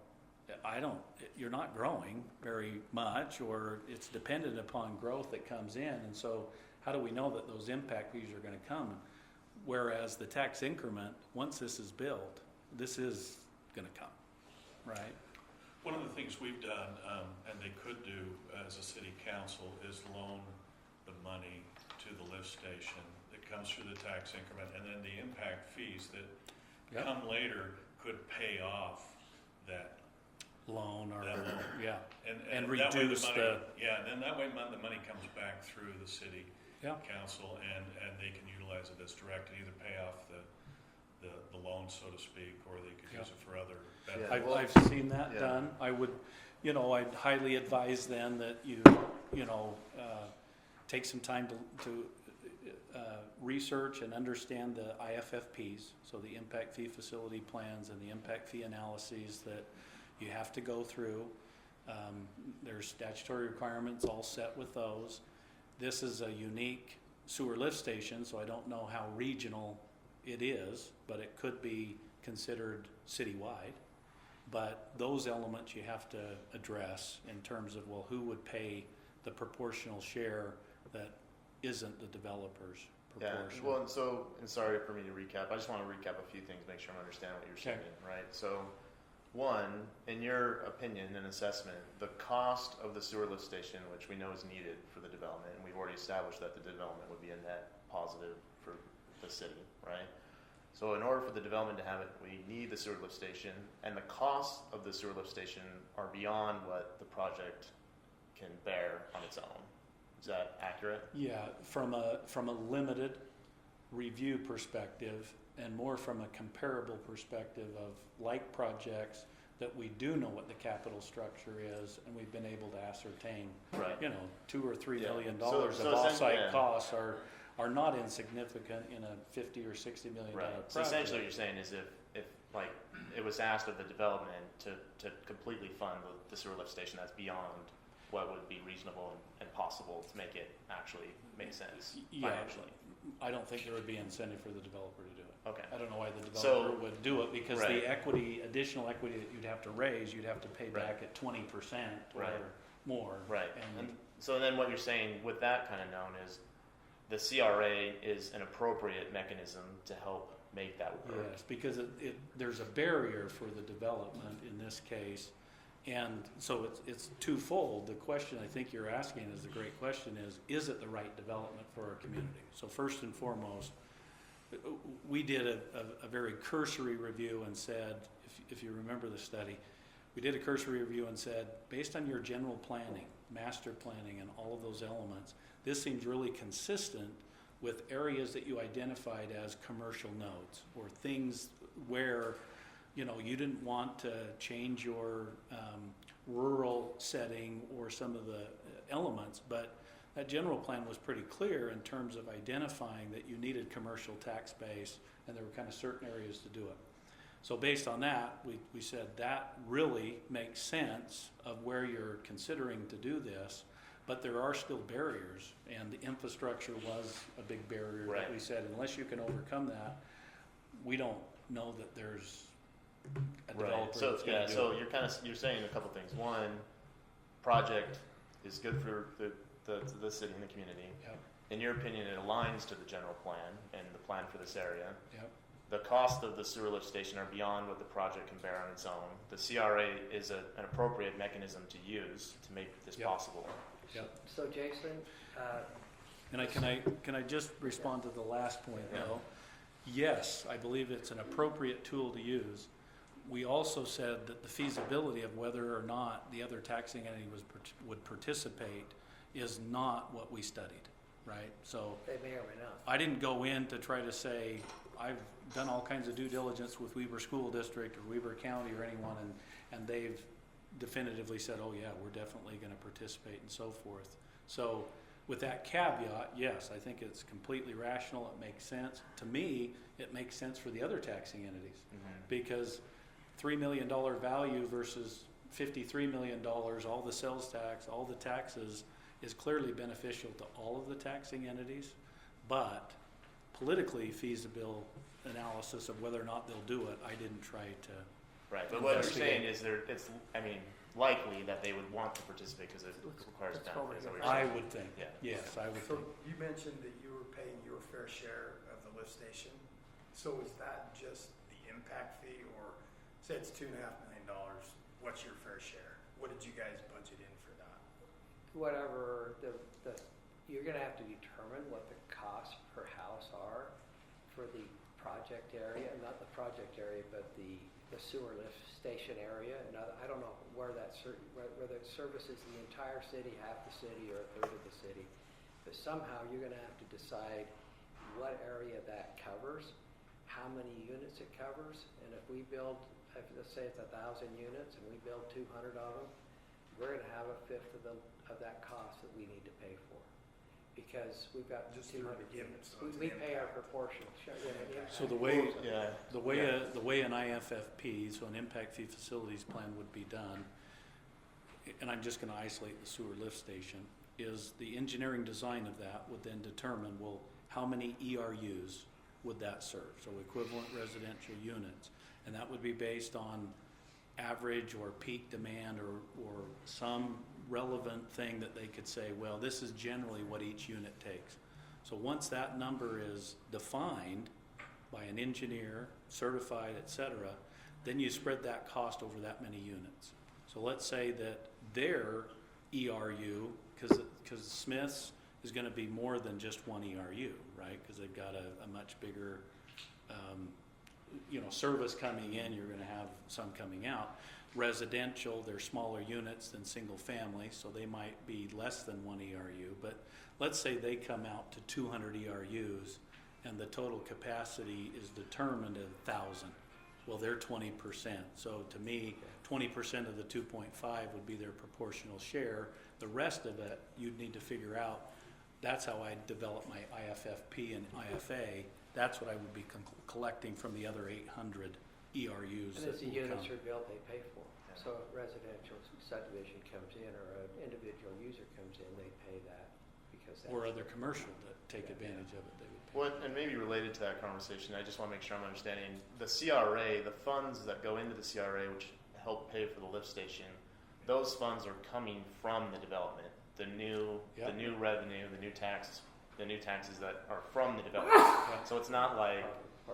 you're not growing very much, or it's dependent upon growth that comes in, and so how do we know that those impact fees are going to come? Whereas the tax increment, once this is built, this is going to come, right? One of the things we've done, and they could do as a city council, is loan the money to the lift station that comes through the tax increment, and then the impact fees that come later could pay off that loan or loan. yeah, and that way reduce and then that way the money comes back through the city Yeah. council, and they can utilize it as direct and either pay off the the loan, so to speak, or they could use Yeah. it for other Yeah. benefits. Well, I've seen that yeah. done. I would, I'd highly advise then that you take some time to research and understand the IFFPs, so the impact fee facility plans and the impact fee analyses that you have to go through. There's statutory requirements all set with those. This is a unique sewer lift station, so I don't know how regional it is, but it could be considered citywide. But those elements you have to address in terms of, well, who would pay the proportional share that isn't the developer's proportion? Yeah, well, and sorry for me to recap. I just want to recap a few things, make sure I understand what you're Okay. saying, right? So, one, in your opinion and assessment, the cost of the sewer lift station, which we know is needed for the development, and we've already established that the development would be a net positive for the city, right? So in order for the development to happen, we need the sewer lift station, and the costs of the sewer lift station are beyond what the project can bear on its own. Is that accurate? Yeah, from a limited review perspective and more from a comparable perspective of like projects that we do know what the capital structure is and we've been able to ascertain, Right. $2 or $3 Yeah. million So of essentially, off-site yeah. costs are not insignificant in a $50 or $60 million Right. project. So essentially, what you're saying is if like it was asked of the development to completely fund the sewer lift station, that's beyond what would be reasonable and possible to make it actually make sense Yeah. financially. I don't think there would be incentive for the developer to do it. Okay. I don't know why the So- developer would do it, because Right. the additional equity that you'd have to raise, you'd have to pay Right. back at 20% or Right. more. Right. And And so then what you're saying with that kind of known is the CRA is an appropriate mechanism to help make that work. yes, because there's a barrier for the development in this case. And so it's twofold. The question I think you're asking is the great question is it the right development for our community? So first and foremost, we did a very cursory review and said, if you remember the study, we did a cursory review and said, based on your general planning, master planning, and all of those elements, this seems really consistent with areas that you identified as commercial nodes or things where you didn't want to change your rural setting or some of the elements, but that general plan was pretty clear in terms of identifying that you needed commercial tax base and there were kind of certain areas to do it. So based on that, we said that really makes sense of where you're considering to do this, but there are still barriers, and the infrastructure was a big barrier Right. that we said, unless you can overcome that, we don't know that there's a developer Right. So that's gonna yeah. do So it. you're saying a couple things. One, project is good for the city and the community. Yep, In your opinion, it aligns to the general plan and the plan for this area. yep, The cost of the sewer lift station are beyond what the project can bear on its own. The CRA is an appropriate mechanism to use to make this Yep. possible. yep. So Jason, And can I just respond to the last point Yeah. though? Yes, I believe it's an appropriate tool to use. We also said that the feasibility of whether or not the other taxing entity would participate is not what we studied, right? So they may or may not. I didn't go in to try to say, I've done all kinds of due diligence with Weber School District or Weber County or anyone, and they've definitively said, oh yeah, we're definitely gonna participate and so forth. So with that caveat, yes, I think it's completely rational, it makes sense. To me, it makes sense for the other taxing entities, because $3 million value versus $53 million, all the sales tax, all the taxes, is clearly beneficial to all of the taxing entities, but politically feasible analysis of whether or not they'll do it, I didn't try to. Right. But what you're Investigate. saying is it's likely that they would want to participate because it requires let's go benefits. Is that what over you're I saying? would think, Yeah. yes, I would So think. you mentioned that you were paying your fair share of the lift station. So is that just the impact fee, or say it's $2.5 million? What's your fair share? What did you guys budget in for that? Whatever you're gonna have to determine what the costs per house are for the project area, not the project area, but the sewer lift station area. And I don't know whether it services the entire city, half the city, or a third of the city. But somehow you're gonna have to decide what area that covers, how many units it covers. And if we build, let's say it's 1,000 units and we build 200 of them, we're gonna have a fifth of that cost that we need to pay for. Because we've got Just 200 through the units. so it's We an pay our impact. proportional share. So the way- Yeah. The way an IFFP, so an impact fee facilities plan would be done, and I'm just gonna isolate the sewer lift station, is the engineering design of that would then determine, well, how many ERUs would that serve? So equivalent residential units. And that would be based on average or peak demand or some relevant thing that they could say, well, this is generally what each unit takes. So once that number is defined by an engineer, certified, et cetera, then you spread that cost over that many units. So let's say that their ERU, because Smith's is gonna be more than just one ERU, right? Because they've got a much bigger, service coming in, you're gonna have some coming out. Residential, they're smaller units than single family, so they might be less than one ERU. But let's say they come out to 200 ERUs and the total capacity is determined at 1,000. Well, they're 20%. So to me, 20% of the 2.5 would be their proportional share. The rest of it, you'd need to figure out. That's how I develop my IFFP and IFA. That's what I would be collecting from the other 800 ERUs. And that as the will units come. are built, they pay for. So a residential subdivision comes in or an individual user comes in, they pay that because that's. Or other commercial that take Yeah. advantage of it, they would pay. What, and maybe related to that conversation, I just want to make sure I'm understanding the CRA, the funds that go into the CRA, which help pay for the lift station, those funds are coming from the development. The new revenue, the new taxes that are from the development. So it's not like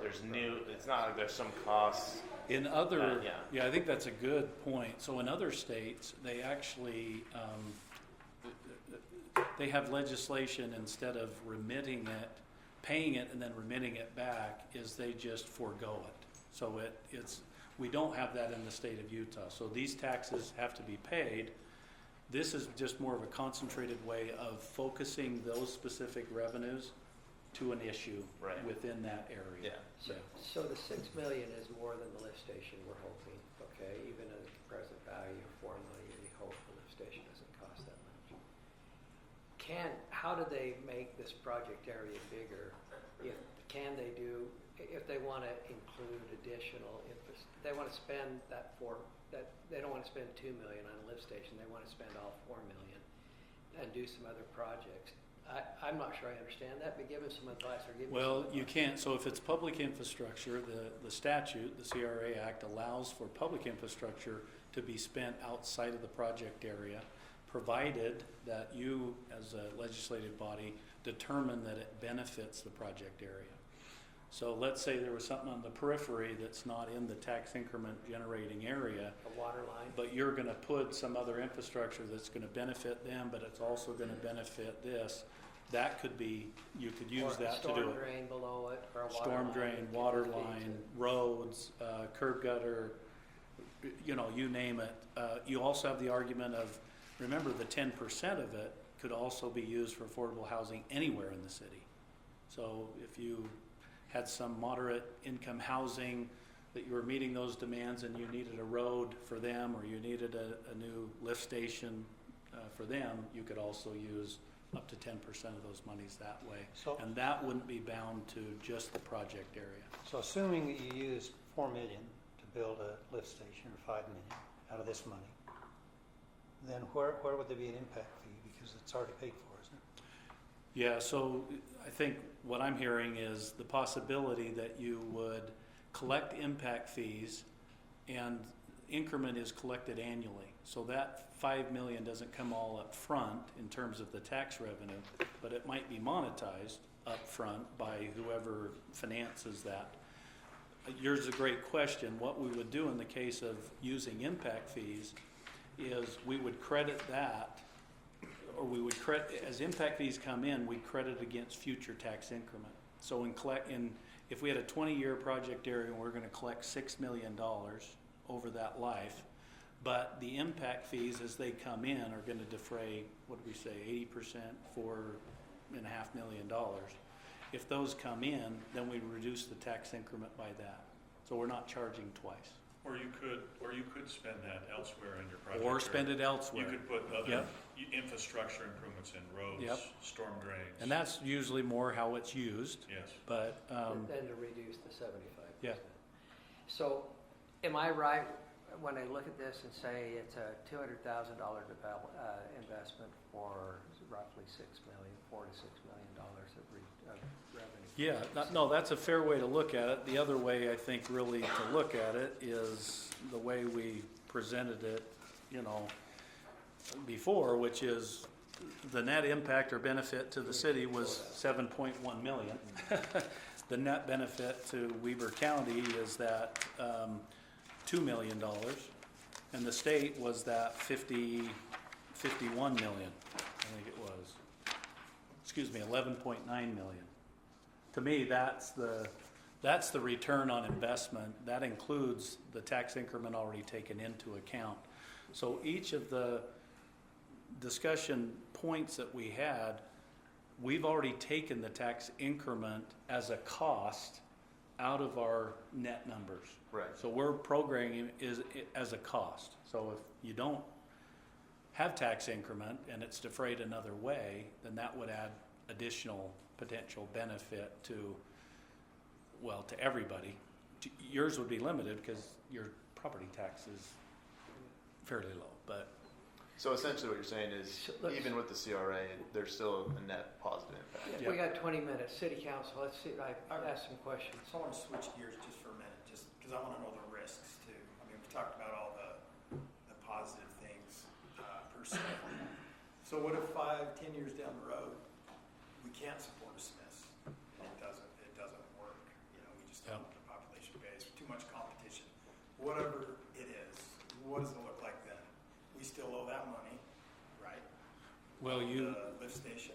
it's not like there's some costs. In other, yeah. I think that's a good point. So in other states, they actually, they have legislation, instead of remitting it, paying it and then remitting it back, is they just forego it. So we don't have that in the state of Utah. So these taxes have to be paid. This is just more of a concentrated way of focusing those specific revenues to an issue Right. within that area. Yeah. So the 6 million is more than the lift station, we're hoping, okay? Even at the present value of 4 million, we hope the lift station doesn't cost that much. How do they make this project area bigger? If they want to include additional they want to spend they don't want to spend 2 million on a lift station, they want to spend all 4 million and do some other projects. I'm not sure I understand that, but give us some advice or give me some Well, advice. you can't, so if it's public infrastructure, the statute, the CRA Act allows for public infrastructure to be spent outside of the project area, provided that you, as a legislative body, determine that it benefits the project area. So let's say there was something on the periphery that's not in the tax increment generating area, A water line. but you're gonna put some other infrastructure that's gonna benefit them, but it's also gonna benefit this. That could be, you could use Or a that to do storm it. drain below it, or a water Storm line drain, that water feeds line, it. roads, curb gutter, you name it. You also have the argument of, remember, the 10% of it could also be used for affordable housing anywhere in the city. So if you had some moderate income housing that you were meeting those demands and you needed a road for them, or you needed a new lift station for them, you could also use up to 10% of those monies that way. So, And that wouldn't be bound to just the project area. so assuming that you use 4 million to build a lift station, or 5 million out of this money, then where would there be an impact fee? Because it's already paid for, isn't it? Yeah, so I think what I'm hearing is the possibility that you would collect impact fees, and increment is collected annually. So that 5 million doesn't come all up front in terms of the tax revenue, but it might be monetized up front by whoever finances that. Yours is a great question. What we would do in the case of using impact fees is we would credit that, or we would credit, as impact fees come in, we credit against future tax increment. So if we had a 20-year project area and we're gonna collect $6 million over that life, but the impact fees as they come in are gonna defray, what do we say, 80%, $4.5 million. If those come in, then we reduce the tax increment by that. So we're not charging twice. Or you could spend that elsewhere in your project. Or spend area. it elsewhere. You could put other Yep. infrastructure improvements in roads, Yep. storm drains. And that's usually more how it's used, Yes. but, Then to reduce the 75%. Yeah. So, am I right when I look at this and say it's a $200,000 investment for roughly $4 to $6 million of revenue? yeah, no, that's a fair way to look at it. The other way, I think, really to look at it is the way we presented it, before, which is the net impact or benefit to the city was 7.1 million. The net benefit to Weber County is that $2 million, and the state was that 51 million, I think it was. Excuse me, 11.9 million. To me, that's the return on investment. That includes the tax increment already taken into account. So each of the discussion points that we had, we've already taken the tax increment as a cost out of our net numbers. Right. So we're programming it as a cost. So if you don't have tax increment and it's defrayed another way, then that would add additional potential benefit to everybody. Yours would be limited because your property tax is fairly low, but So essentially what you're saying is, even with the CRA, there's still a net positive impact. Yeah. We got 20 minutes. City Council, let's see, I've asked some questions. So I want to switch gears just for a minute, just because I want to know the risks too. I mean, we've talked about all the positive things per se. So what if 5-10 years down the road, we can't support a Smith's and it doesn't work? We just don't have the population base, too much competition. Whatever it is, what does it look like then? We still owe that money, right? The lift station.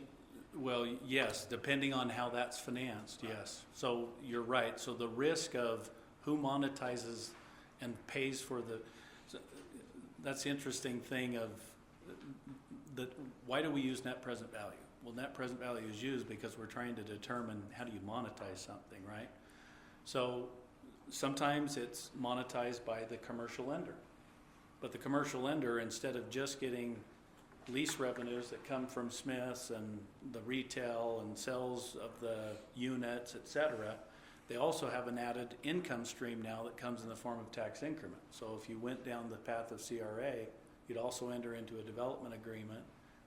Well, yes, depending on how that's financed, yes. So you're right. So the risk of who monetizes and pays for that's the interesting thing of why do we use net present value? Well, net present value is used because we're trying to determine how do you monetize something, right? So sometimes it's monetized by the commercial lender. But the commercial lender, instead of just getting lease revenues that come from Smith's and the retail and sales of the units, et cetera, they also have an added income stream now that comes in the form of tax increment. So if you went down the path of CRA, you'd also enter into a development agreement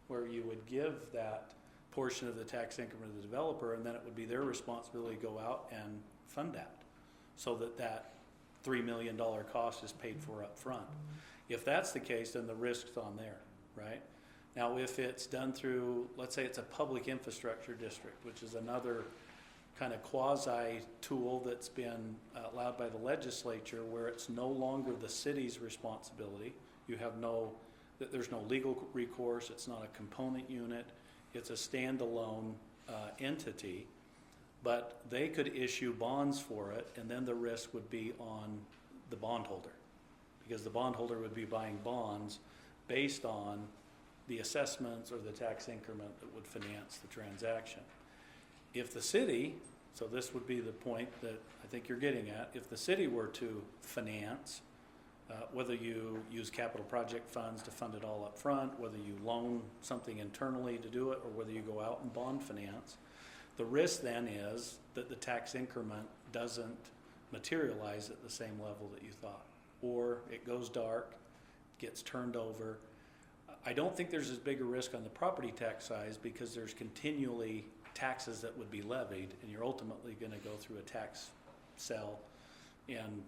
where you would give that portion of the tax increment to the developer, and then it would be their responsibility to go out and fund that so that $3 million cost is paid for up front. If that's the case, then the risk's on there, right? Now, if it's done through, let's say it's a public infrastructure district, which is another kind of quasi tool that's been allowed by the legislature where it's no longer the city's responsibility. There's no legal recourse, it's not a component unit, it's a standalone entity, but they could issue bonds for it, and then the risk would be on the bondholder, because the bondholder would be buying bonds based on the assessments or the tax increment that would finance the transaction. If the city, so this would be the point that I think you're getting at, if the city were to finance, whether you use capital project funds to fund it all up front, whether you loan something internally to do it, or whether you go out and bond finance, the risk then is that the tax increment doesn't materialize at the same level that you thought, or it goes dark, gets turned over. I don't think there's as big a risk on the property tax side because there's continually taxes that would be levied, and you're ultimately going to go through a tax sale. And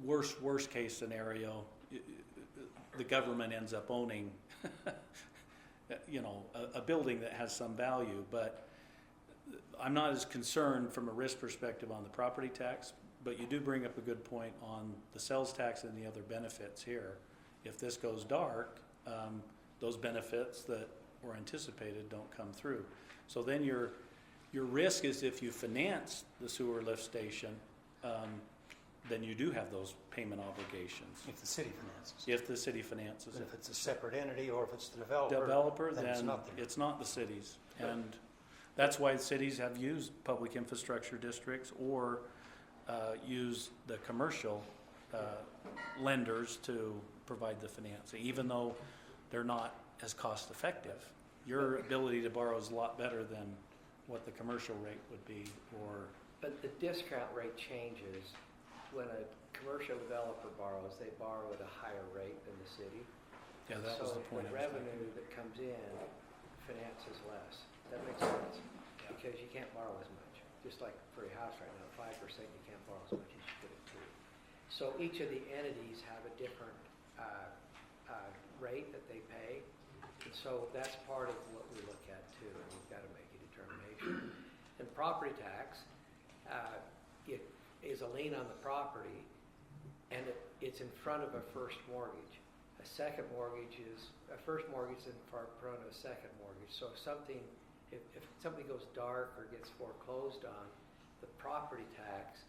worst case scenario, the government ends up owning, a building that has some value. But I'm not as concerned from a risk perspective on the property tax. But you do bring up a good point on the sales tax and the other benefits here. If this goes dark, those benefits that were anticipated don't come through. So then your risk is if you finance the sewer lift station, then you do have those payment obligations. If the city finances. If the city finances But it. if it's a separate entity or if it's the developer, Developer, then then it's not there. it's not the city's. And That's why cities have used public infrastructure districts or use the commercial lenders to provide the financing, even though they're not as cost effective. Your ability to borrow is a lot better than what the commercial rate would be, or But the discount rate changes when a commercial developer borrows, they borrow at a higher rate than the city. yeah, that was the point. So the I was making. revenue that comes in finances less. That makes sense, because you can't borrow as much. Just like for your house right now, 5% you can't borrow as much as you could at 2. So each of the entities have a different rate that they pay. And so that's part of what we look at too, and we've got to make a determination. And property tax, it is a lien on the property, and it's in front of a first mortgage. A first mortgage is in front of a second mortgage. So if something goes dark or gets foreclosed on, the property tax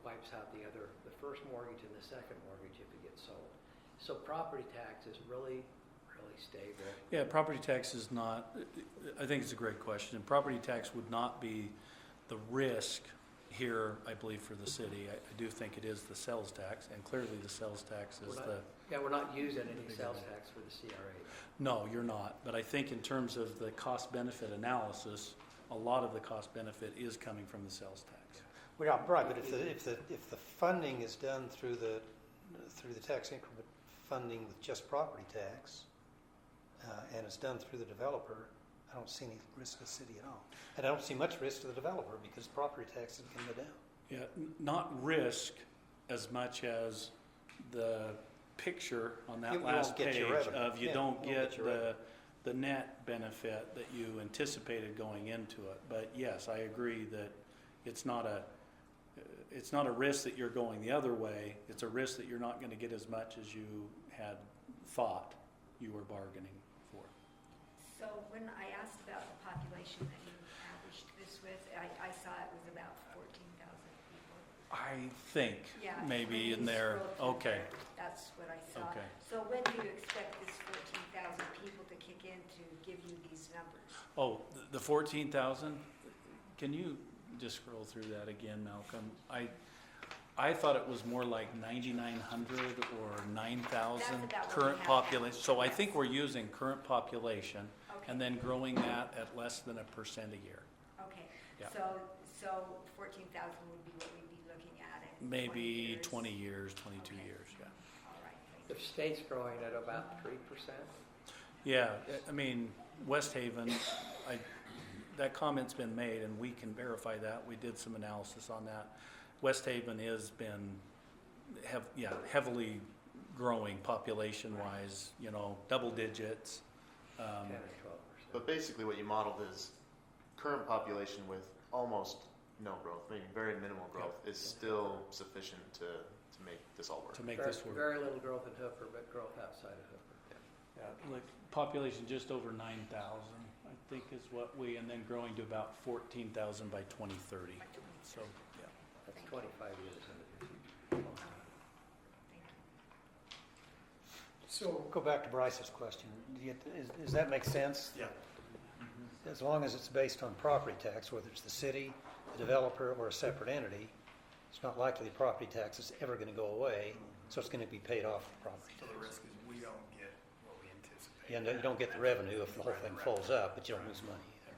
wipes out the first mortgage and the second mortgage if it gets sold. So property tax is really stable. Yeah, property tax is not, I think it's a great question. Property tax would not be the risk here, I believe, for the city. I do think it is the sales tax, and clearly the sales tax is We're not using any sales tax for the CRA. No, you're not. But I think in terms of the cost-benefit analysis, a lot of the cost-benefit is coming from the sales tax. Well, yeah, right, but if the funding is done through the tax increment funding with just property tax, and it's done through the developer, I don't see any risk to the city at all. And I don't see much risk to the developer because property taxes can go down. Yeah, not risk as much as the picture on that You won't last get page your revenue. of you Yeah, don't you won't get get your the net benefit that you anticipated going into it. But yes, I agree that it's not a risk that you're going the other way. It's a risk that you're not going to get as much as you had thought you were bargaining for. So when I asked about the population that you averaged this with, I saw it was about 14,000 people. I think Yeah, maybe when in you there. scroll through Okay. there, that's what I saw. Okay. So when do you expect this 14,000 people to kick in to give you these numbers? Oh, the 14,000? Can you just scroll through that again, Malcolm? I thought it was more like 9,900 or 9,000 That's about what we current have population. now. So I Yes. think we're using current population Okay. and then growing that at less than 1% a year. Okay, Yeah. so 14,000 would be what we'd be looking at in Maybe 20 20 years, 22 Okay. years, yeah. All right, thank The you. state's growing at about 3%. Yeah, I mean, West Haven, that comment's been made and we can verify that. We did some analysis on that. West Haven has been heavily growing population-wise, double digits. 10 or 12%. But basically, what you modeled is current population with almost no growth, maybe very minimal growth, is still sufficient to make this all work. To make Very, this work. very little growth in Hooper, but growth outside of Hooper. Yeah, like population just over 9,000, I think is what and then growing to about 14,000 by 2030. So, yeah. That's 25 years into the future. So go back to Bryce's question. Does that make sense? Yeah. As long as it's based on property tax, whether it's the city, the developer, or a separate entity, it's not likely the property tax is ever going to go away, so it's going to be paid off with property So the tax. risk is we don't get what we anticipate. And you don't get the revenue if the whole thing folds up, but you don't lose money either.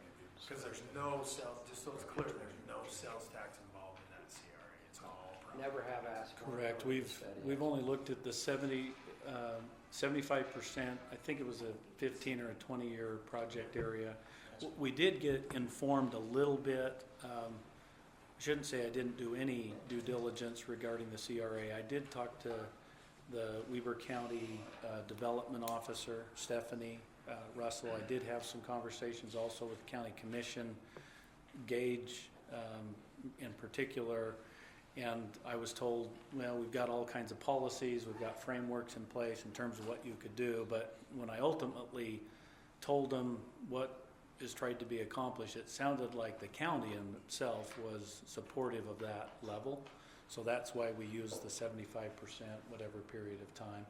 Because there's no sales, just so it's clear, there's no sales tax involved in that CRA. It's all property. Never have asked for it. Correct. Never We've said yes. only looked at the 75%. I think it was a 15 or a 20-year project area. We did get informed a little bit. I shouldn't say I didn't do any due diligence regarding the CRA. I did talk to the Weber County Development Officer, Stephanie Russell. I did have some conversations also with the County Commission, Gage in particular. And I was told, well, we've got all kinds of policies, we've got frameworks in place in terms of what you could do. But when I ultimately told them what is tried to be accomplished, it sounded like the county in itself was supportive of that level. So that's why we use the 75%, whatever period of time.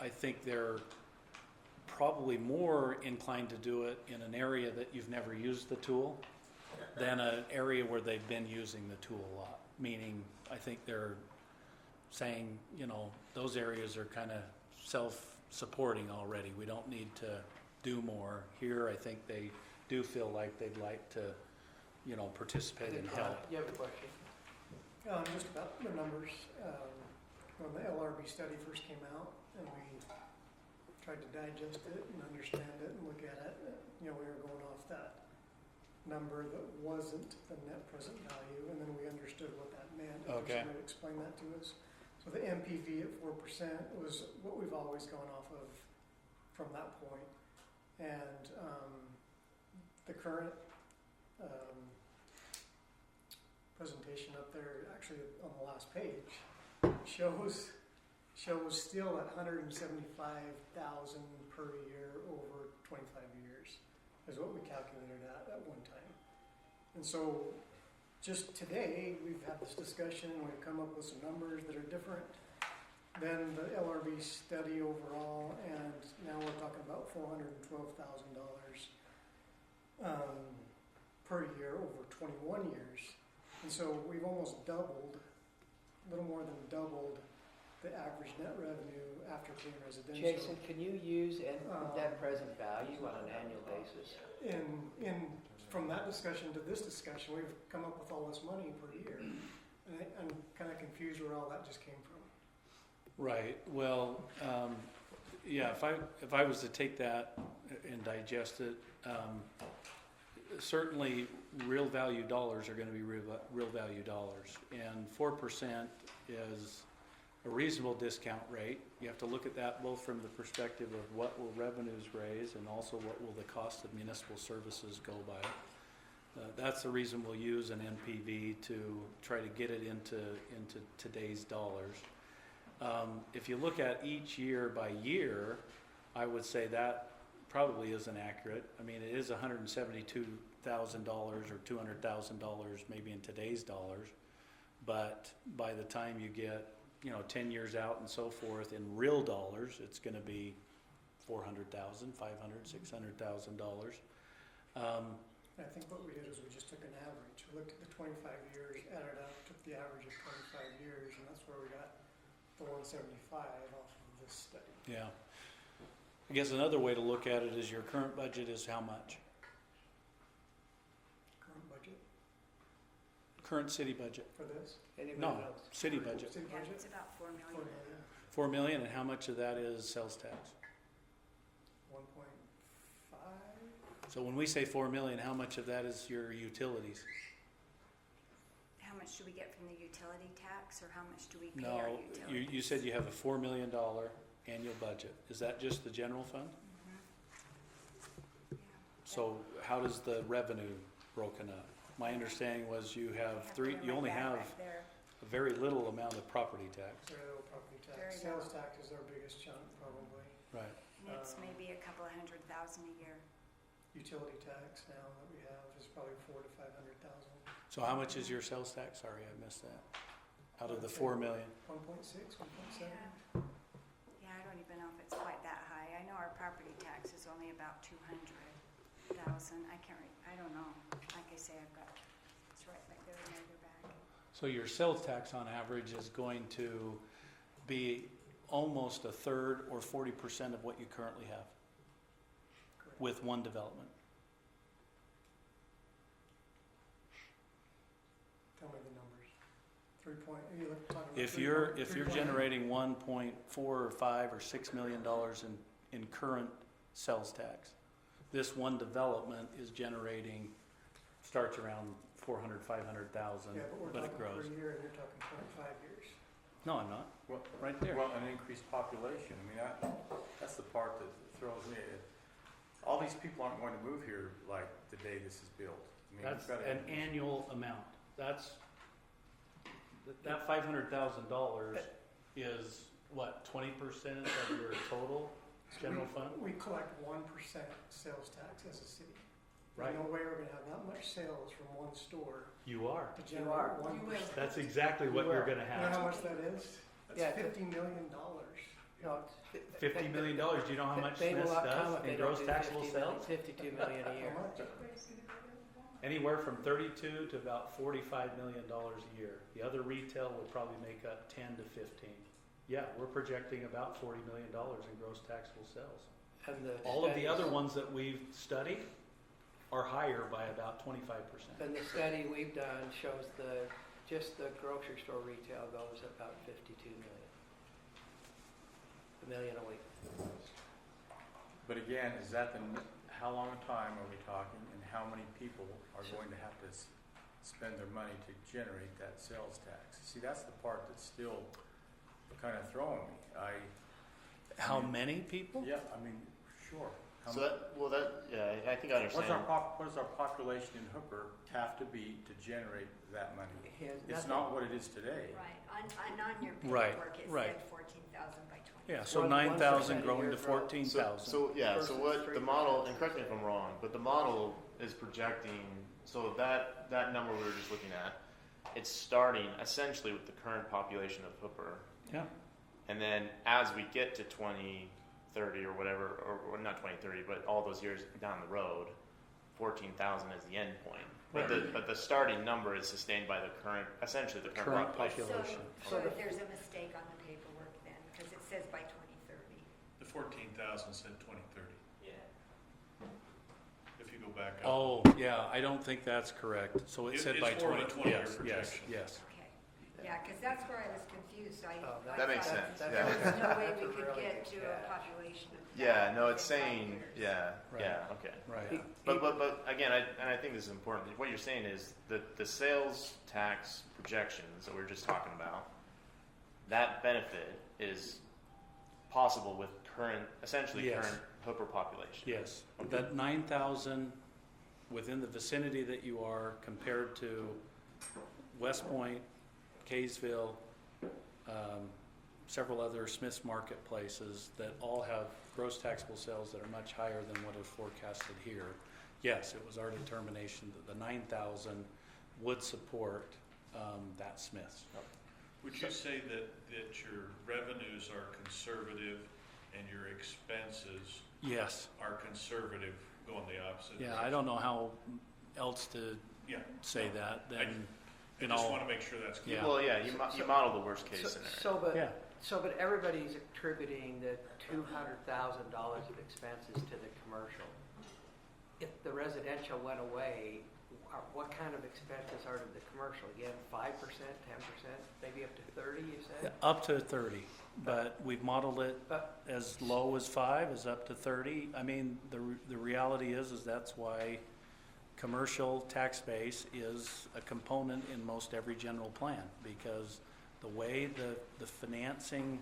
I think they're probably more inclined to do it in an area that you've never used the tool than an area where they've been using the tool a lot. Meaning, I think they're saying, you know, those areas are kind of self-supporting already. We don't need to do more. Here, I think they do feel like they'd like to, you know, participate and help. You have a question? Just about the numbers. When the LRB study first came out and we tried to digest it and understand it and look at it, you know, we were going off that number that wasn't the net present value, and then we understood what that meant. Okay. Somebody explain that to us. So the MPV at 4% was what we've always gone off of from that point. And the current presentation up there, actually on the last page, shows still at 175,000 per year over 25 years is what we calculated at one time. And so just today we've had this discussion and we've come up with some numbers that are different than the LRB study overall, and now we're talking about $412,000 per year over 21 years. And so we've almost doubled, a little more than doubled the average net revenue after paying residential. Jason, can you use net present value on an annual basis? From that discussion to this discussion, we've come up with all this money per year. And I'm kind of confused where all that just came from. Right. Well, yeah. If I was to take that and digest it, certainly real value dollars are going to be real value dollars, and 4% is a reasonable discount rate. You have to look at that both from the perspective of what will revenues raise and also what will the cost of municipal services go by. That's the reason we'll use an NPV to try to get it into today's dollars. If you look at each year by year, I would say that probably isn't accurate. I mean, it is $172,000 or $200,000 maybe in today's dollars, but by the time you get 10 years out and so forth in real dollars, it's going to be $400,000, $500,000, $600,000. I think what we did is we just took an average. We looked at the 25 years, added up, took the average of 25 years, and that's where we got the 175 off of this study. Yeah. I guess another way to look at it is your current budget is how much? Current budget Current city budget. for this? Anybody No, else? city budget. City Yeah, budget? it's about 4 4 million. million. 4 million, and how much of that is sales tax? 1.5. So when we say 4 million, how much of that is your utilities? How much do we get from the utility tax, or how much do we pay our No, utilities? you said you have a $4 million annual budget. Is that just the general fund? Yeah. So how does the revenue broken up? My understanding was you have you only have Right there. a very little amount of property tax. Very little property Very tax. Sales little. tax is our biggest chunk, probably. Right. And it's maybe a couple of $100,000 a year. Utility tax now that we have is probably 400,000 to 500,000. So how much is your sales tax? Sorry, I missed that. Out of the 4 million? 1.6, 1.7. Yeah, I don't even know if it's quite that high. I know our property tax is only about 200,000. I don't know. Like I say, it's right back there in your bag. So your sales tax on average is going to be almost a third or 40% of what you currently have Correct. with one development. Tell me the numbers. 3 point, are you talking about If 3 you're point- if 3 you're point- generating 1.4 or 5 or 6 million dollars in current sales tax, this one development is generating starts around 400, 500,000, Yeah, but we're but it talking grows. per year, and you're talking 25 years. No, I'm not. Well, Right there. Well, an increased population. I mean, that's the part that throws me. All these people aren't going to move here like the day this is built. I mean, That's we've got an annual amount. That's that $500,000 is what, 20% of your total general fund? We collect 1% sales tax as a city. Right. There's no way we're gonna have that much sales from one store You are. to are. generate 1%. That's exactly what You you're are. going to You know how have. much that is? Yeah, That's $50 million. No, $50 million, do you know how much They will Smith's not come does if they in don't gross do taxable 50 million, sales? 52 million a year. Anywhere from 32 to about $45 million a year. The other retail would probably make up 10 to 15. Yeah, we're projecting about $40 million in gross taxable sales. And the All of the studies- other ones that we've studied are higher by about 25%. And the study we've done shows just the grocery store retail goes about 52 million. $1 million a week. But again, is that how long a time are we talking, and how many people are going to have to spend their money to generate that sales tax? See, that's the part that's still kind of throwing me. How many people? Yeah, I mean, sure. How So many- I think I understand. what does our population in Hooper have to be to generate that money? He has It's nothing. not what it is today. Right, on your Right, paperwork, it right. said 14,000 by 20. Yeah, so One- 9,000 1% growing to a year growth. 14,000. So Versus what the 3%. model, and correct me if I'm wrong, but the model is projecting, so that number we were just looking at, it's starting essentially with the current population of Hooper, Yeah, and then as we get to 2030 or whatever, or not 2030, but all those years down the road, 14,000 is the end point. But the starting number is sustained by the current, essentially the current Current population. population. So there's a mistake on the paperwork then, because it says by 2030. The 14,000 said 2030. Yeah. If you go back up. oh, yeah, I don't think that's correct. So it said It's by more of a 20, 20-year yes, yes, projection. yes. Okay, yeah, because that's where I was confused, Oh, I That makes thought sense, There yeah. was no way we could Really get good to a catch. population of. Yeah, no, it's in 5 saying, years. yeah, okay. Right. But again, I think this is important. What you're saying is that the sales tax projections that we were just talking about, that benefit is possible with essentially Yes. current Hooper population. Yes, that 9,000 within the vicinity that you are compared to West Point, Kaysville, several other Smith's marketplaces that all have gross taxable sales that are much higher than what is forecasted here. Yes, it was our determination that the 9,000 would support that Smith's. Would you say that your revenues are conservative and your expenses Yes, are conservative, going the opposite? yeah, I don't know how else to Yeah, say that than, I you just know, want to make sure that's clear. Yeah. Well, yeah, you model the worst case scenario. yeah. But everybody's attributing the $200,000 of expenses to the commercial. If the residential went away, what kind of expenses are to the commercial? Again, 5%, 10%, maybe up to 30, you said? Up to 30, but we've modeled it But as low as 5, is up to 30. I mean, the reality is that's why commercial tax base is a component in most every general plan, because the way the financing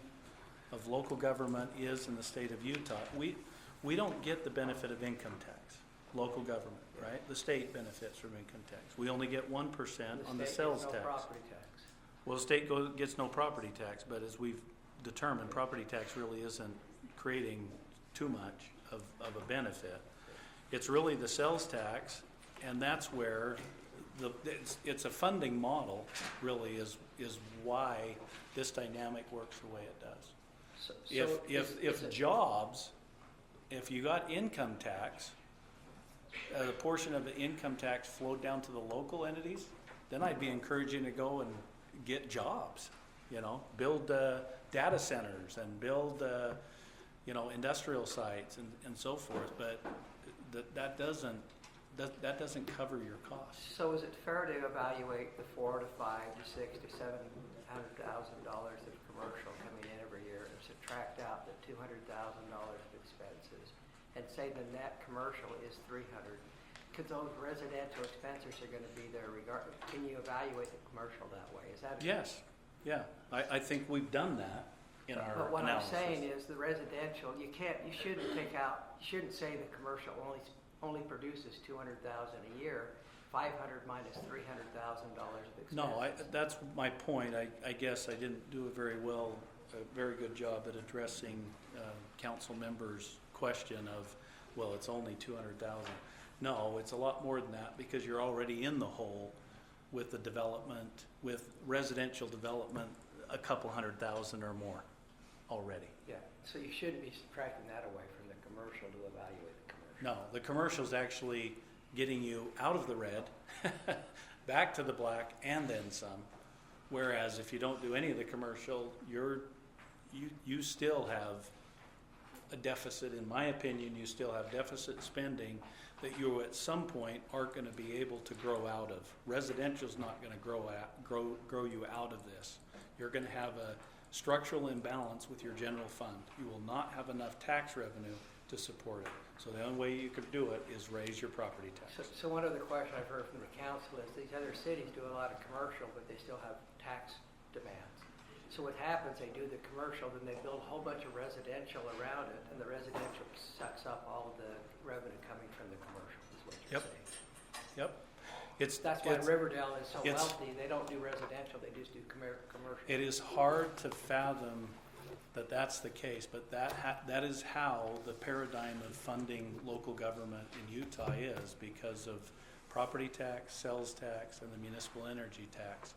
of local government is in the state of Utah, we don't get the benefit of income tax, local government, right? The state benefits from income tax. We only get 1% on the state sales gets no tax. property tax. Well, the state gets no property tax, but as we've determined, property tax really isn't creating too much of a benefit. It's really the sales tax, and that's where it's a funding model, really, is why this dynamic works the way it does. If jobs, if you got income tax, a portion of the income tax flowed down to the local entities, then I'd be encouraging to go and get jobs, build data centers and build, industrial sites and so forth. But that doesn't cover your costs. So is it fair to evaluate the $400,000 to $500,000 to $600,000 to $700,000 of commercial coming in every year and subtract out the $200,000 of expenses and say the net commercial is $300,000? Because those residential expenses are going to be there regardless. Can you evaluate the commercial that way? Is that Yes, yeah, I think we've done that in our But what analysis. I'm saying is the residential, you shouldn't say the commercial only produces $200,000 a year, 500 minus $300,000 of expenses. No, that's my point. I guess I didn't do a very good job at addressing council members' question of, well, it's only 200,000. No, it's a lot more than that, because you're already in the hole with the development, with residential development, a couple 100,000 or more. already. Yeah, so you shouldn't be subtracting that away from the commercial to evaluate the commercial. No, the commercial's actually getting you out of the red, back to the black, and then some. Whereas if you don't do any of the commercial, you still have a deficit. In my opinion, you still have deficit spending that you at some point aren't going to be able to grow out of. Residential's not going to grow you out of this. You're going to have a structural imbalance with your general fund. You will not have enough tax revenue to support it. So the only way you could do it is raise your property tax. So one other question I've heard from the council is these other cities do a lot of commercial, but they still have tax demands. So what happens, they do the commercial, then they build a whole bunch of residential around it, and the residential sucks up all of the revenue coming from the commercial, is what you're Yep. saying. Yep. That's why Riverdale is so it's- wealthy. They don't do residential, they just do commercial. It is hard to fathom that that's the case, but that is how the paradigm of funding local government in Utah is, because of property tax, sales tax, and the municipal energy tax.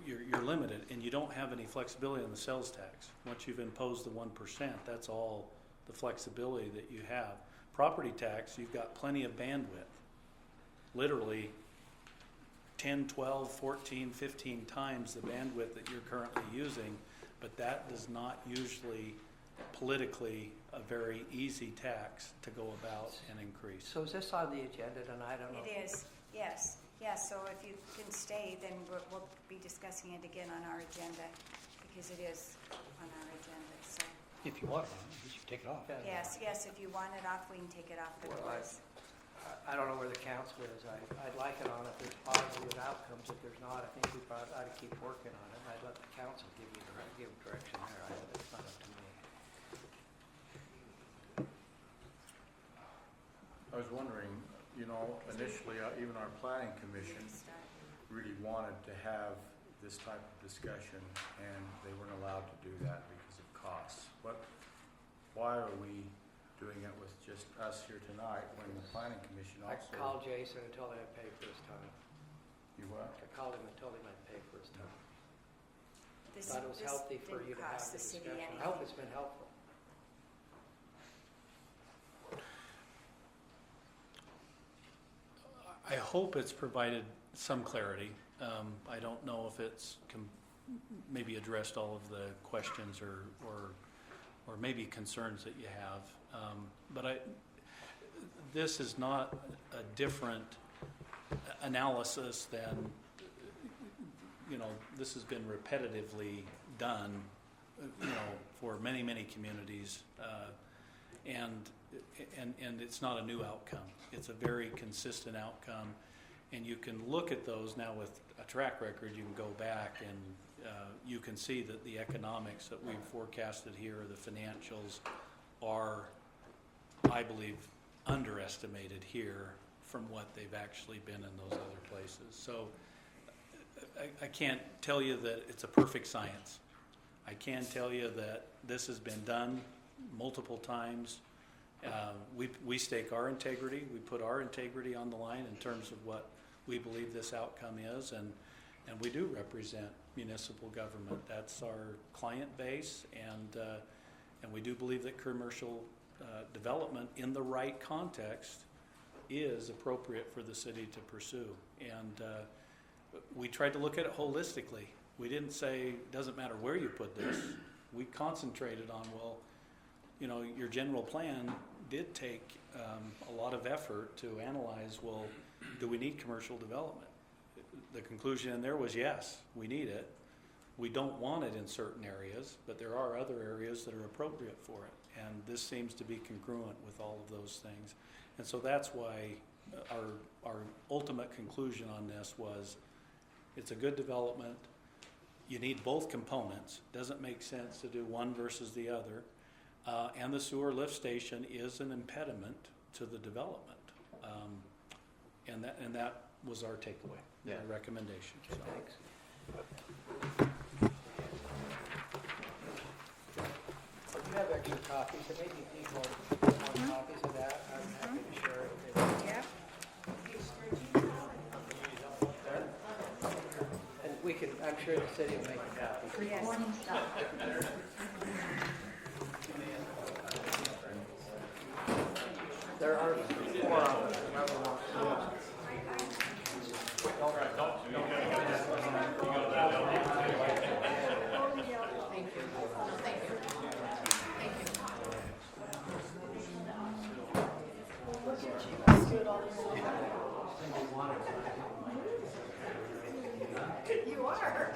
You're limited, and you don't have any flexibility on the sales tax. Once you've imposed the 1%, that's all the flexibility that you have. Property tax, you've got plenty of bandwidth. Literally 10, 12, 14, 15 times the bandwidth that you're currently using, but that does not usually politically a very easy tax to go about and increase. So is this on the agenda tonight? I don't know. It is, yes. Yes, so if you can stay, then we'll be discussing it again on our agenda, because it is on our agenda, so. If you want it on, you should take it off. Yes, if you want it off, we can take it off, but it Well, was. I don't know where the council is. I'd like it on if there's positive outcomes. If there's not, I think we probably ought to keep working on it. I'd let the council give direction there. It's not up to me. I was wondering, initially, even our planning commission really wanted to have this type of discussion, and they weren't allowed to do that because of costs. Why are we doing it with just us here tonight when the planning commission I also? called Jason and told him I'd pay for his time. You what? I called him and told him I'd pay for his time. This Thought it was healthy for you to have didn't cost the the city discussion. anything. I hope it's been helpful. I hope it's provided some clarity. I don't know if it's maybe addressed all of the questions or maybe concerns that you have. But this is not a different analysis than, this has been repetitively done, for many, many communities. And it's not a new outcome. It's a very consistent outcome. And you can look at those now with a track record. You can go back and you can see that the economics that we've forecasted here, the financials, are, I believe, underestimated here from what they've actually been in those other places. So I can't tell you that it's a perfect science. I can tell you that this has been done multiple times. We stake our integrity. We put our integrity on the line in terms of what we believe this outcome is, and we do represent municipal government. That's our client base, and we do believe that commercial development in the right context is appropriate for the city to pursue. And we tried to look at it holistically. We didn't say it doesn't matter where you put this. We concentrated on, your general plan did take a lot of effort to analyze, do we need commercial development? The conclusion in there was yes, we need it. We don't want it in certain areas, but there are other areas that are appropriate for it. And this seems to be congruent with all of those things. And so that's why our ultimate conclusion on this was it's a good development. You need both components. Doesn't make sense to do one versus the other. And the sewer lift station is an impediment to the development. And that was our takeaway, our recommendation. Okay, So. thanks. You have extra copies, and maybe you need more copies of that. I'm happy to share it with you. Yep. And we can, I'm sure the city will make it happen. Yes. There are 4 of them, whoever wants to. You are.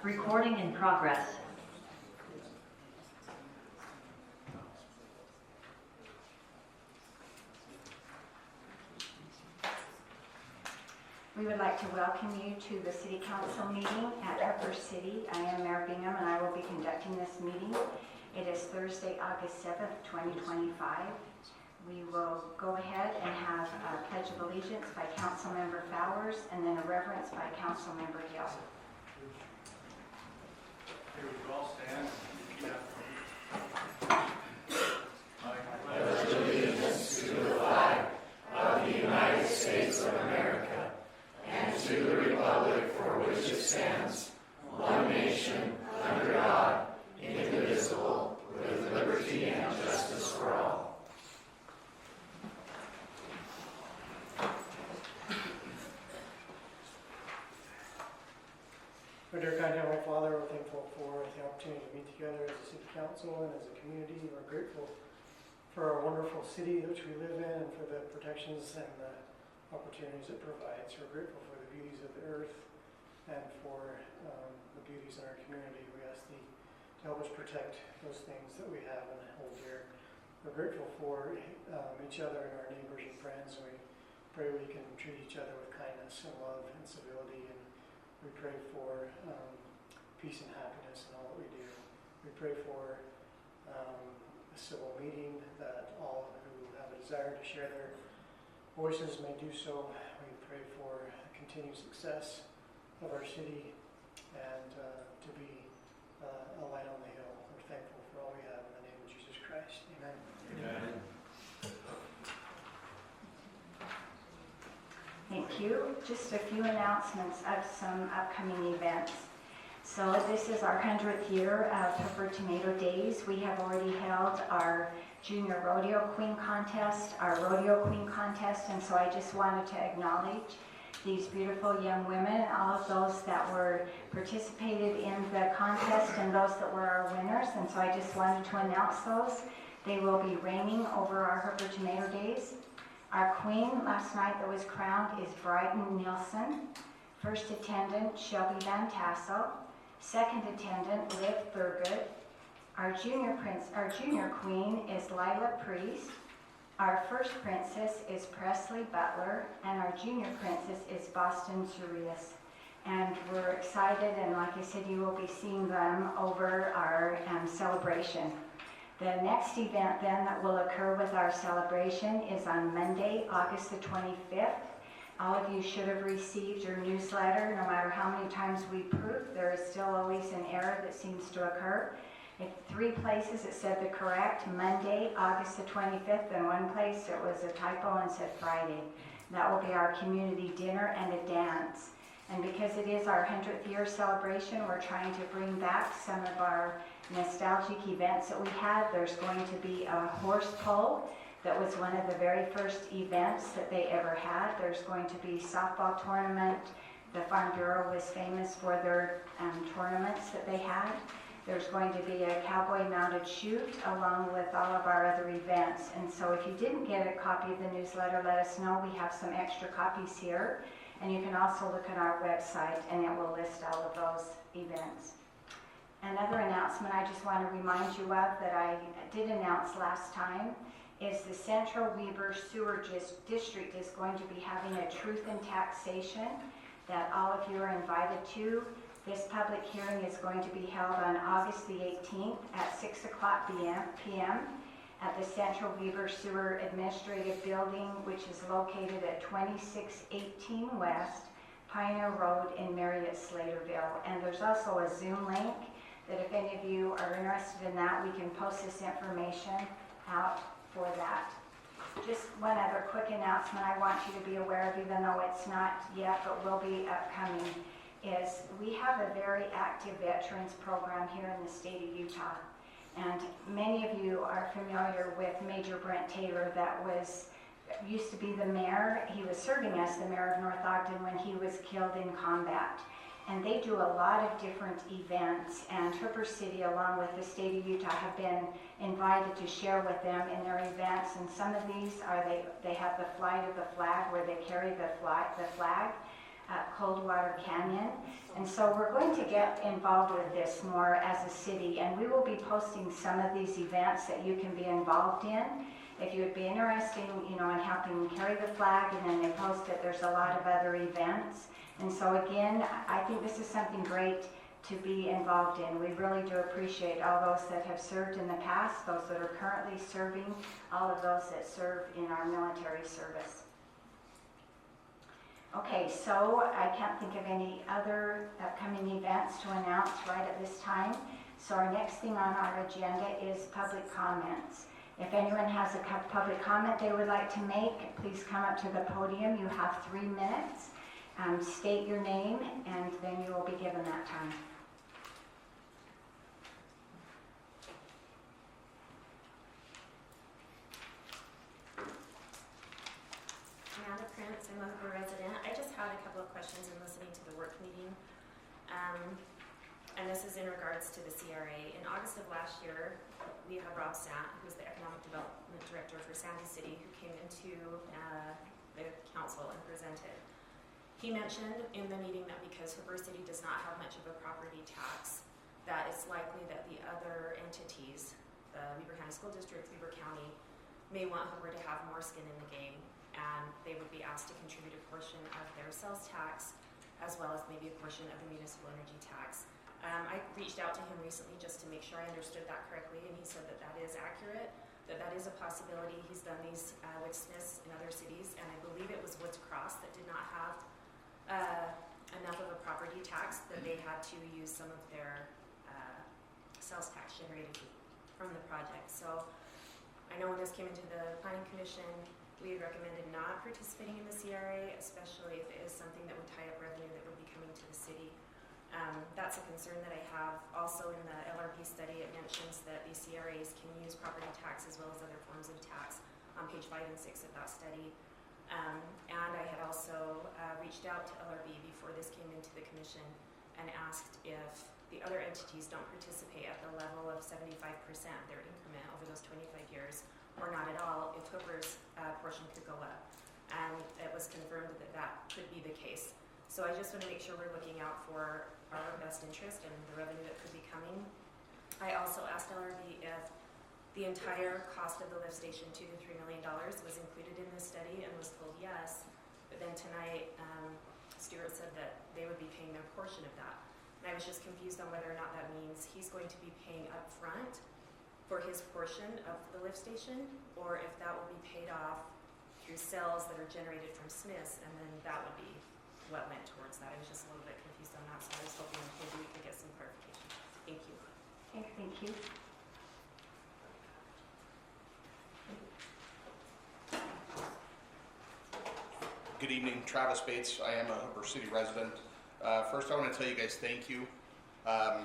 Recording in progress. We would like to welcome you to the City Council meeting at Upper City. I am Mayor Bingham and I will be conducting this meeting. It is Thursday, August 7th, 2025. We will go ahead and have a Pledge of Allegiance by Councilmember Fowers and then a reverence by Councilmember Gill. Here we all stand. Our dear kind Heavenly Father, we're thankful for the opportunity to meet together as a city council and as a community. We're grateful for our wonderful city which we live in and for the protections and the opportunities it provides. We're grateful for the beauties of the earth and for the beauties in our community. We ask Thee to help us protect those things that we have and hold dear. We're grateful for each other and our neighbors and friends. We pray we can treat each other with kindness and love and civility, and we pray for peace and happiness in all that we do. We pray for a civil meeting that all who have a desire to share their voices may do so. We pray for continued success of our city and to be a light on the hill. We're thankful for all we have in the name of Jesus Christ. Amen. Amen. Thank you. Just a few announcements of some upcoming events. So this is our 100th year of Hooper Tomato Days. We have already held our Junior Rodeo Queen Contest, our Rodeo Queen Contest, and so I just wanted to acknowledge these beautiful young women, all of those that were participated in the contest and those that were our winners, and so I just wanted to announce those. They will be reigning over our Hooper Tomato Days. Our queen last night that was crowned is Bryden Nielsen. First attendant, Shelby Van Tassel. Second attendant, Liv Thurgood. Our junior queen is Lila Priest. Our first princess is Presley Butler, and our junior princess is Boston Surius. And we're excited, and like I said, you will be seeing them over our celebration. The next event then that will occur with our celebration is on Monday, August the 25th. All of you should have received your newsletter. No matter how many times we proof, there is still always an error that seems to occur. In 3 places it said the correct Monday, August the 25th, and 1 place it was a typo and said Friday. That will be our community dinner and a dance. And because it is our 100th year celebration, we're trying to bring back some of our nostalgic events that we had. There's going to be a horse pull. That was one of the very first events that they ever had. There's going to be softball tournament. The Farm Bureau was famous for their tournaments that they had. There's going to be a cowboy mounted chute along with all of our other events. And so if you didn't get a copy of the newsletter, let us know. We have some extra copies here. And you can also look at our website and it will list all of those events. Another announcement I just want to remind you of that I did announce last time is the Central Weber Sewer District is going to be having a truth in taxation that all of you are invited to. This public hearing is going to be held on August the 18th at 6 o'clock p.m. at the Central Weber Sewer Administrative Building, which is located at 2618 West Pioneer Road in Marriott, Slaterville. And there's also a Zoom link that if any of you are interested in that, we can post this information out for that. Just one other quick announcement I want you to be aware of, even though it's not yet, but will be upcoming, is we have a very active veterans program here in the state of Utah. And many of you are familiar with Major Brent Taylor that used to be the mayor. He was serving as the mayor of North Ogden when he was killed in combat. And they do a lot of different events, and Hooper City, along with the state of Utah, have been invited to share with them in their events. And some of these are, they have the Flight of the Flag, where they carry the flag at Coldwater Canyon. And so we're going to get involved with this more as a city, and we will be posting some of these events that you can be involved in. If you would be interested in helping carry the flag, and then they post that there's a lot of other events. And so again, I think this is something great to be involved in. We really do appreciate all those that have served in the past, those that are currently serving, all of those that serve in our military service. Okay, so I can't think of any other upcoming events to announce right at this time. So our next thing on our agenda is public comments. If anyone has a public comment they would like to make, please come up to the podium. You have 3 minutes. State your name, and then you will be given that time. Amanda Prince, I'm a Hooper resident. I just had a couple of questions in listening to the work meeting. And this is in regards to the CRA. In August of last year, we had Rob Sant, who's the Economic Development Director for Sandy City, who came into the council and presented. He mentioned in the meeting that because Hooper City does not have much of a property tax, that it's likely that the other entities, the Weber County School District, Weber County, may want Hooper to have more skin in the game, and they would be asked to contribute a portion of their sales tax, as well as maybe a portion of the municipal energy tax. I reached out to him recently just to make sure I understood that correctly, and he said that that is accurate, that is a possibility. He's done these with Smiths in other cities, and I believe it was Woods Cross that did not have enough of a property tax that they had to use some of their sales tax generated from the project. So I know when this came into the Planning Commission, we recommended not participating in the CRA, especially if it is something that would tie up revenue that would be coming to the city. That's a concern that I have. Also in the LRP study, it mentions that the CRAs can use property tax as well as other forms of tax on page 5 and 6 of that study. And I had also reached out to LRB before this came into the commission and asked if the other entities don't participate at the level of 75% of their increment over those 25 years, or not at all, if Hooper's portion could go up. And it was confirmed that that could be the case. So I just want to make sure we're looking out for our best interest and the revenue that could be coming. I also asked LRB if the entire cost of the lift station, $2 to $3 million, was included in this study, and was told yes. But then tonight, Stuart said that they would be paying their portion of that. And I was just confused on whether or not that means he's going to be paying up front for his portion of the lift station, or if that will be paid off through sales that are generated from Smiths, and then that would be what went towards that. I was just a little bit confused on that, so I was hoping maybe we could get some clarification. Thank you. Okay, thank you. Good evening, Travis Bates. I am a Hooper City resident. First, I want to tell you guys thank you. Are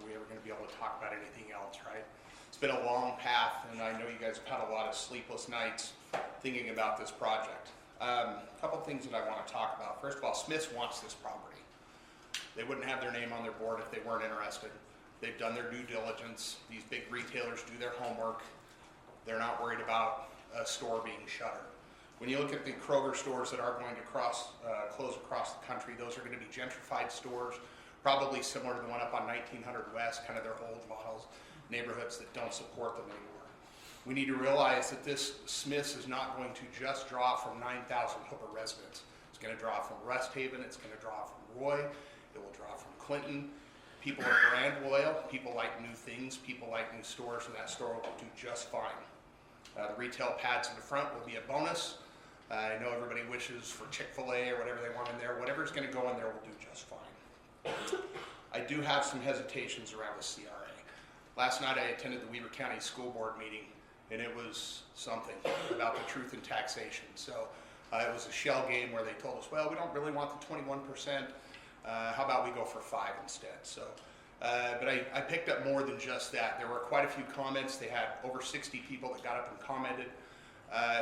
we ever going to be able to talk about anything else, right? It's been a long path, and I know you guys have had a lot of sleepless nights thinking about this project. A couple things that I want to talk about. First of all, Smiths wants this property. They wouldn't have their name on their board if they weren't interested. They've done their due diligence. These big retailers do their homework. They're not worried about a store being shuttered. When you look at the Kroger stores that are going to close across the country, those are going to be gentrified stores, probably similar to the one up on 1900 West, kind of their old models, neighborhoods that don't support them anymore. We need to realize that this Smiths is not going to just draw from 9,000 Hooper residents. It's going to draw from Rest Haven, it's going to draw from Roy, it will draw from Clinton. People are brand loyal, people like new things, people like new stores, and that store will do just fine. The retail pads in the front will be a bonus. I know everybody wishes for Chick-fil-A or whatever they want in there. Whatever's going to go in there will do just fine. I do have some hesitations around the CRA. Last night I attended the Weber County School Board meeting, and it was something about the truth in taxation. So it was a shell game where they told us, well, we don't really want the 21%. How about we go for 5 instead? So, but I picked up more than just that. There were quite a few comments. They had over 60 people that got up and commented.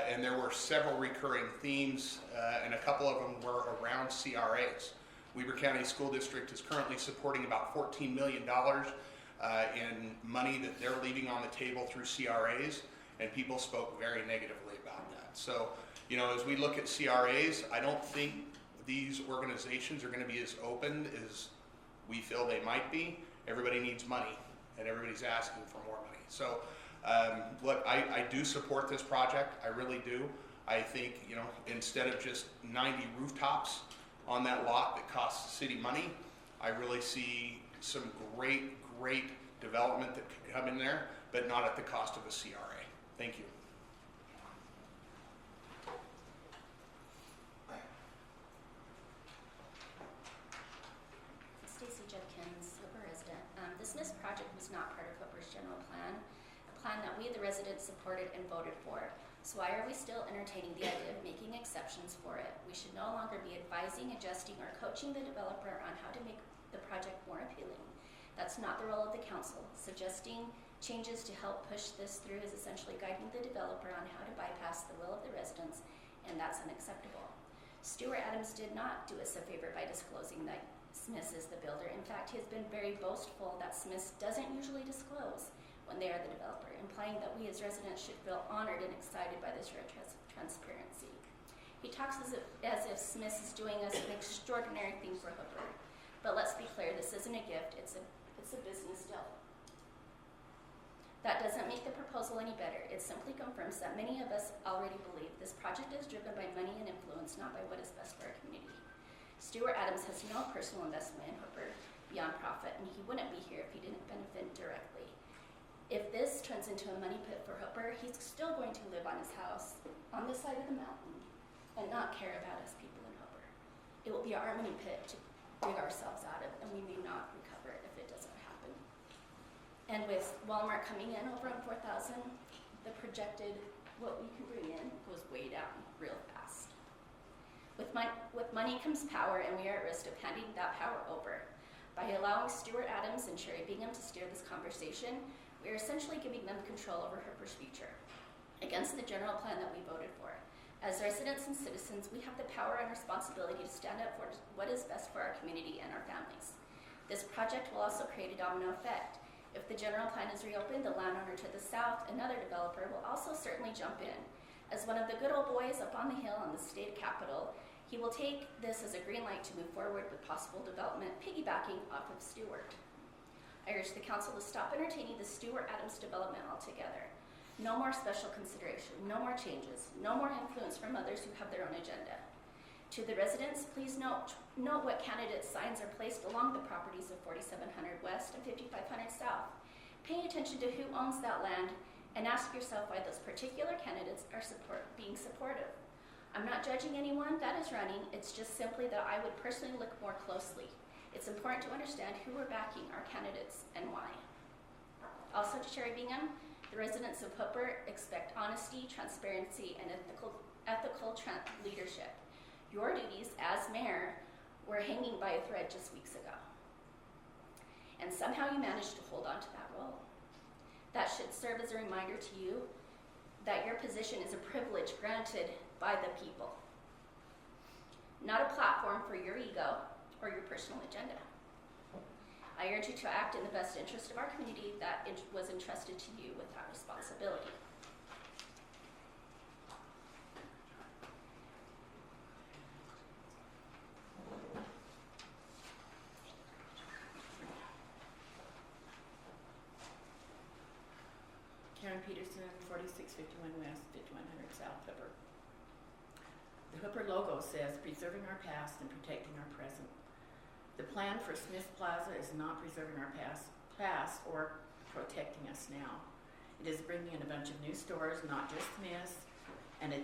And there were several recurring themes, and a couple of them were around CRAs. Weber County School District is currently supporting about $14 million in money that they're leaving on the table through CRAs, and people spoke very negatively about that. So, you know, as we look at CRAs, I don't think these organizations are going to be as open as we feel they might be. Everybody needs money, and everybody's asking for more money. So, look, I do support this project. I really do. I think, you know, instead of just 90 rooftops on that lot that costs the city money, I really see some great development that could come in there, but not at the cost of a CRA. Thank you. Stacy Judkins, Hooper resident. The Smiths project was not part of Hooper's general plan, a plan that we, the residents, supported and voted for. So why are we still entertaining the idea of making exceptions for it? We should no longer be advising, adjusting, or coaching the developer on how to make the project more appealing. That's not the role of the council. Suggesting changes to help push this through is essentially guiding the developer on how to bypass the will of the residents, and that's unacceptable. Stuart Adams did not do us a favor by disclosing that Smiths is the builder. In fact, he has been very boastful that Smiths doesn't usually disclose when they are the developer, implying that we as residents should feel honored and excited by this rare transparency. He talks as if Smiths is doing us an extraordinary thing for Hooper. But let's be clear, this isn't a gift, it's a business deal. That doesn't make the proposal any better. It simply confirms that many of us already believe this project is driven by money and influence, not by what is best for our community. Stuart Adams has no personal investment in Hooper beyond profit, and he wouldn't be here if he didn't benefit directly. If this turns into a money pit for Hooper, he's still going to live on his house on this side of the mountain and not care about us people in Hooper. It will be our money pit to dig ourselves out of, and we may not recover it if it doesn't happen. And with Walmart coming in over on 4,000, the projected what we can bring in goes way down real fast. With money comes power, and we are at risk of handing that power over. By allowing Stuart Adams and Sherry Bingham to steer this conversation, we are essentially giving them control over Hooper's future, against the general plan that we voted for. As residents and citizens, we have the power and responsibility to stand up for what is best for our community and our families. This project will also create a domino effect. If the general plan is reopened, the landowner to the south, another developer, will also certainly jump in. As one of the good old boys up on the hill in the state capitol, he will take this as a green light to move forward with possible development piggybacking off of Stuart. I urge the council to stop entertaining the Stuart Adams development altogether. No more special consideration, no more changes, no more influence from others who have their own agenda. To the residents, please note what candidate signs are placed along the properties of 4700 West and 5500 South. Pay attention to who owns that land and ask yourself why those particular candidates are being supportive. I'm not judging anyone that is running, it's just simply that I would personally look more closely. It's important to understand who we're backing our candidates and why. Also to Sherry Bingham, the residents of Hooper expect honesty, transparency, and ethical leadership. Your duties as mayor were hanging by a thread just weeks ago. And somehow you managed to hold on to that role. That should serve as a reminder to you that your position is a privilege granted by the people, not a platform for your ego or your personal agenda. I urge you to act in the best interest of our community that was entrusted to you with that responsibility. Karen Peterson, 4651 West, 5100 South Hooper. The Hooper logo says preserving our past and protecting our present. The plan for Smith Plaza is not preserving our past or protecting us now. It is bringing in a bunch of new stores, not just Smith's, and a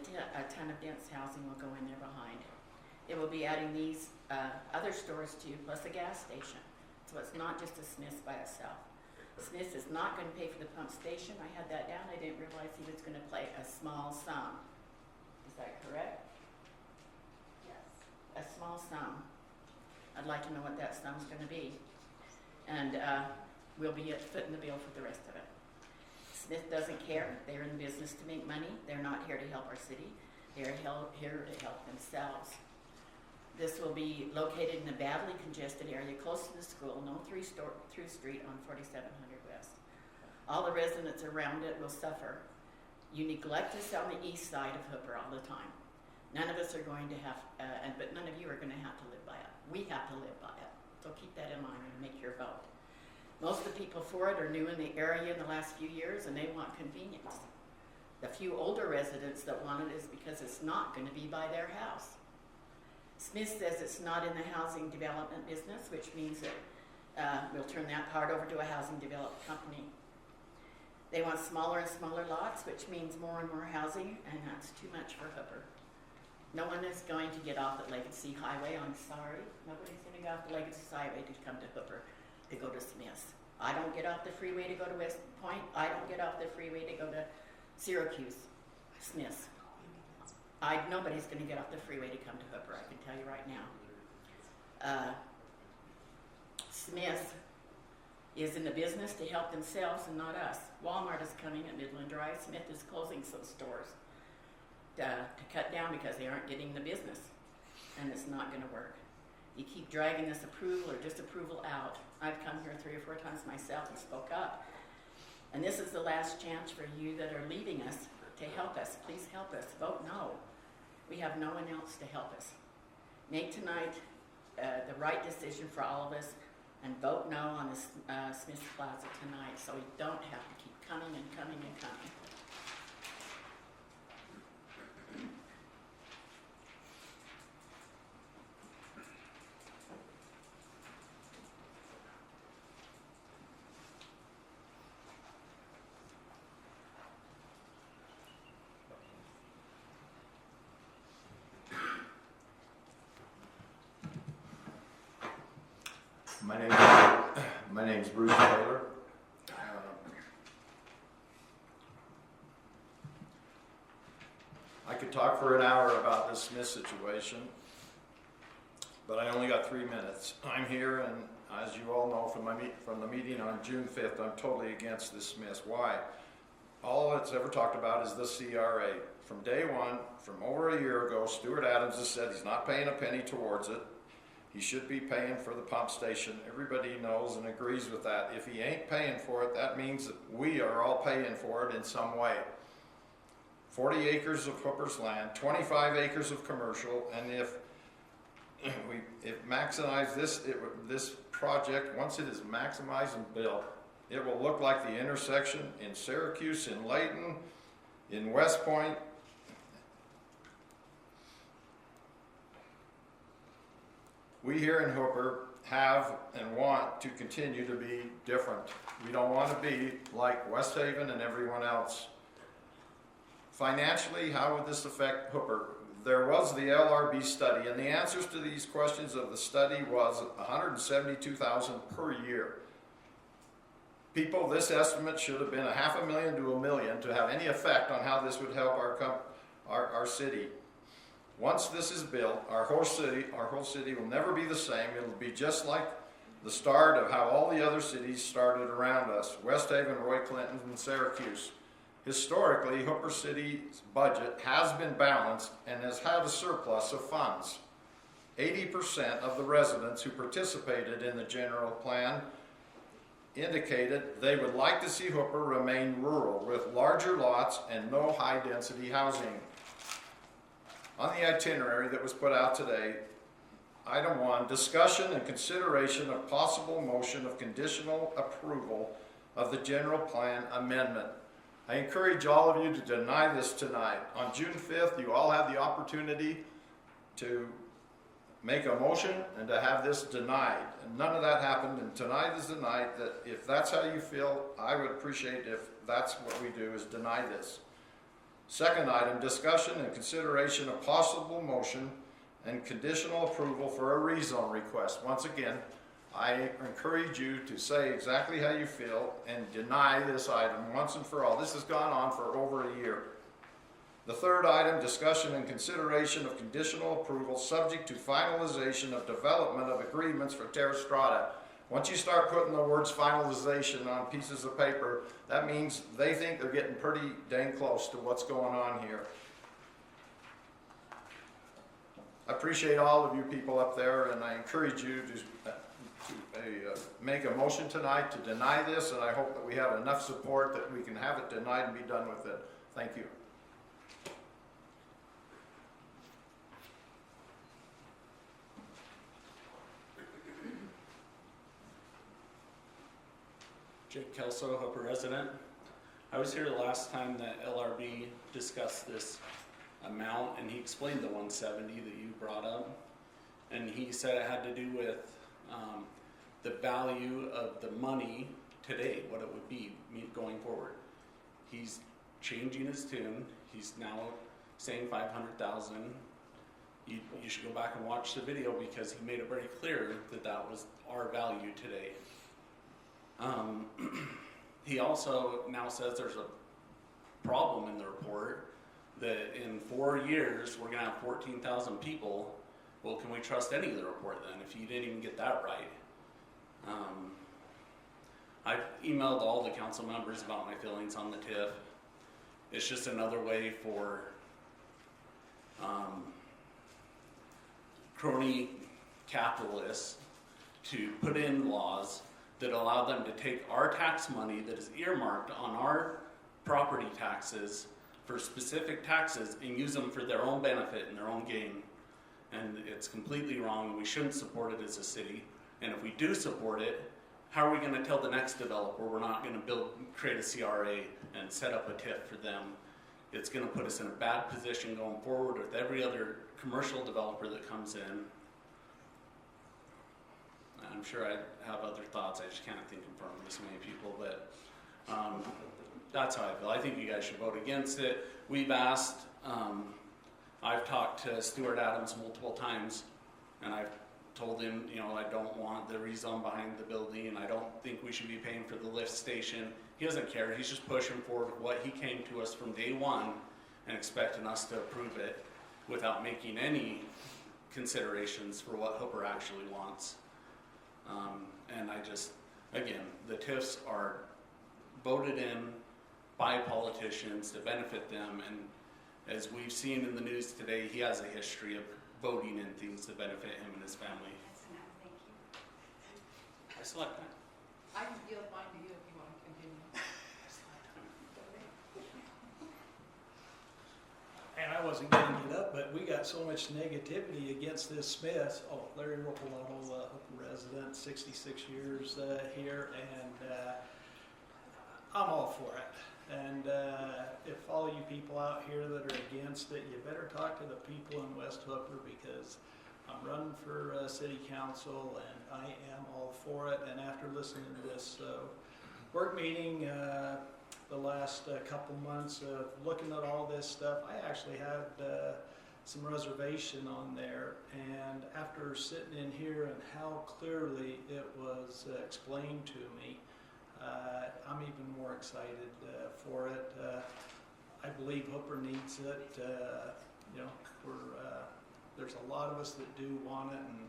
ton of dense housing will go in there behind. It will be adding these other stores too, plus a gas station. So it's not just a Smith's by itself. Smith is not going to pay for the pump station. I had that down. I didn't realize he was going to pay a small sum. Is that correct? Yes. A small sum. I'd like to know what that sum's going to be. And we'll be footing the bill for the rest of it. Smith doesn't care. They're in business to make money. They're not here to help our city. They're here to help themselves. This will be located in a badly congested area close to the school, no through street on 4700 West. All the residents around it will suffer. You neglect us on the east side of Hooper all the time. None of us are going to have, but none of you are going to have to live by it. We have to live by it. So keep that in mind when you make your vote. Most of the people for it are new in the area in the last few years, and they want convenience. The few older residents that want it is because it's not going to be by their house. Smith says it's not in the housing development business, which means that we'll turn that part over to a housing development company. They want smaller and smaller lots, which means more and more housing, and that's too much for Hooper. No one is going to get off at Legacy Highway, I'm sorry. Nobody's going to go off the Legacy Highway to come to Hooper to go to Smith's. I don't get off the freeway to go to West Point. I don't get off the freeway to go to Syracuse, Smith's. Nobody's going to get off the freeway to come to Hooper, I can tell you right now. Smith is in the business to help themselves and not us. Walmart is coming at Midland Drive. Smith is closing some stores to cut down because they aren't getting the business, and it's not going to work. You keep dragging this approval or disapproval out. I've come here 3 or 4 times myself and spoke up. And this is the last chance for you that are leaving us to help us. Please help us. Vote no. We have no one else to help us. Make tonight the right decision for all of us and vote no on this Smith Plaza tonight so we don't have to keep coming and coming and coming. My name's Bruce Taylor. I could talk for an hour about this Smith situation. but I only got 3 minutes. I'm here, and as you all know from the meeting on June 5th, I'm totally against this Smiths. Why? All it's ever talked about is the CRA. From day one, from over a year ago, Stuart Adams has said he's not paying a penny towards it. He should be paying for the pump station. Everybody knows and agrees with that. If he ain't paying for it, that means that we are all paying for it in some way. 40 acres of Hooper's land, 25 acres of commercial, and if maximize this project, once it is maximized and built, it will look like the intersection in Syracuse, in Layton, in West Point. We here in Hooper have and want to continue to be different. We don't want to be like West Haven and everyone else. Financially, how would this affect Hooper? There was the LRB study, and the answers to these questions of the study was $172,000 per year. People, this estimate should have been $500,000 to $1 million to have any effect on how this would help our city. Once this is built, our whole city will never be the same. It'll be just like the start of how all the other cities started around us: West Haven, Roy Clinton, and Syracuse. Historically, Hooper City's budget has been balanced and has had a surplus of funds. 80% of the residents who participated in the general plan indicated they would like to see Hooper remain rural with larger lots and no high-density housing. On the itinerary that was put out today, item 1, discussion and consideration of possible motion of conditional approval of the general plan amendment. I encourage all of you to deny this tonight. On June 5th, you all have the opportunity to make a motion and to have this denied. And none of that happened, and tonight is the night that if that's how you feel, I would appreciate if that's what we do, is deny this. Second item, discussion and consideration of possible motion and conditional approval for a rezone request. Once again, I encourage you to say exactly how you feel and deny this item once and for all. This has gone on for over a year. The third item, discussion and consideration of conditional approval subject to finalization of development of agreements for Terra Strata. Once you start putting the words finalization on pieces of paper, that means they think they're getting pretty dang close to what's going on here. I appreciate all of you people up there, and I encourage you to make a motion tonight to deny this, and I hope that we have enough support that we can have it denied and be done with it. Thank you. Jake Kelso, Hooper resident. I was here the last time that LRB discussed this amount, and he explained the 170 that you brought up, and he said it had to do with the value of the money today, what it would be going forward. He's changing his tune. He's now saying 500,000. You should go back and watch the video because he made it very clear that that was our value today. He also now says there's a problem in the report that in 4 years we're going to have 14,000 people. Well, can we trust any of the report then if you didn't even get that right? I've emailed all the council members about my feelings on the TIF. It's just another way for crony capitalists to put in laws that allow them to take our tax money that is earmarked on our property taxes for specific taxes and use them for their own benefit and their own gain. And it's completely wrong, and we shouldn't support it as a city. And if we do support it, how are we going to tell the next developer we're not going to create a CRA and set up a TIF for them? It's going to put us in a bad position going forward with every other commercial developer that comes in. I'm sure I have other thoughts. I just can't think in front of this many people, but that's how I feel. I think you guys should vote against it. We've asked, I've talked to Stuart Adams multiple times, and I've told him, I don't want the rezone behind the building, and I don't think we should be paying for the lift station. He doesn't care. He's just pushing forward what he came to us from day one and expecting us to approve it without making any considerations for what Hooper actually wants. And I just, again, the TIFs are voted in by politicians to benefit them, and as we've seen in the news today, he has a history of voting in things to benefit him and his family. That's enough, thank you. I select that. I can yield mine to you if you want to continue. And I wasn't going to get up, but we got so much negativity against this Smith. Oh, Larry Ropolato, Hooper resident, 66 years here, and I'm all for it. And if all you people out here that are against it, you better talk to the people in West Hooper, because I'm running for city council and I am all for it. And after listening to this work meeting, the last couple months of looking at all this stuff, I actually had some reservation on there. And after sitting in here and how clearly it was explained to me, I'm even more excited for it. I believe Hooper needs it. You know, there's a lot of us that do want it, and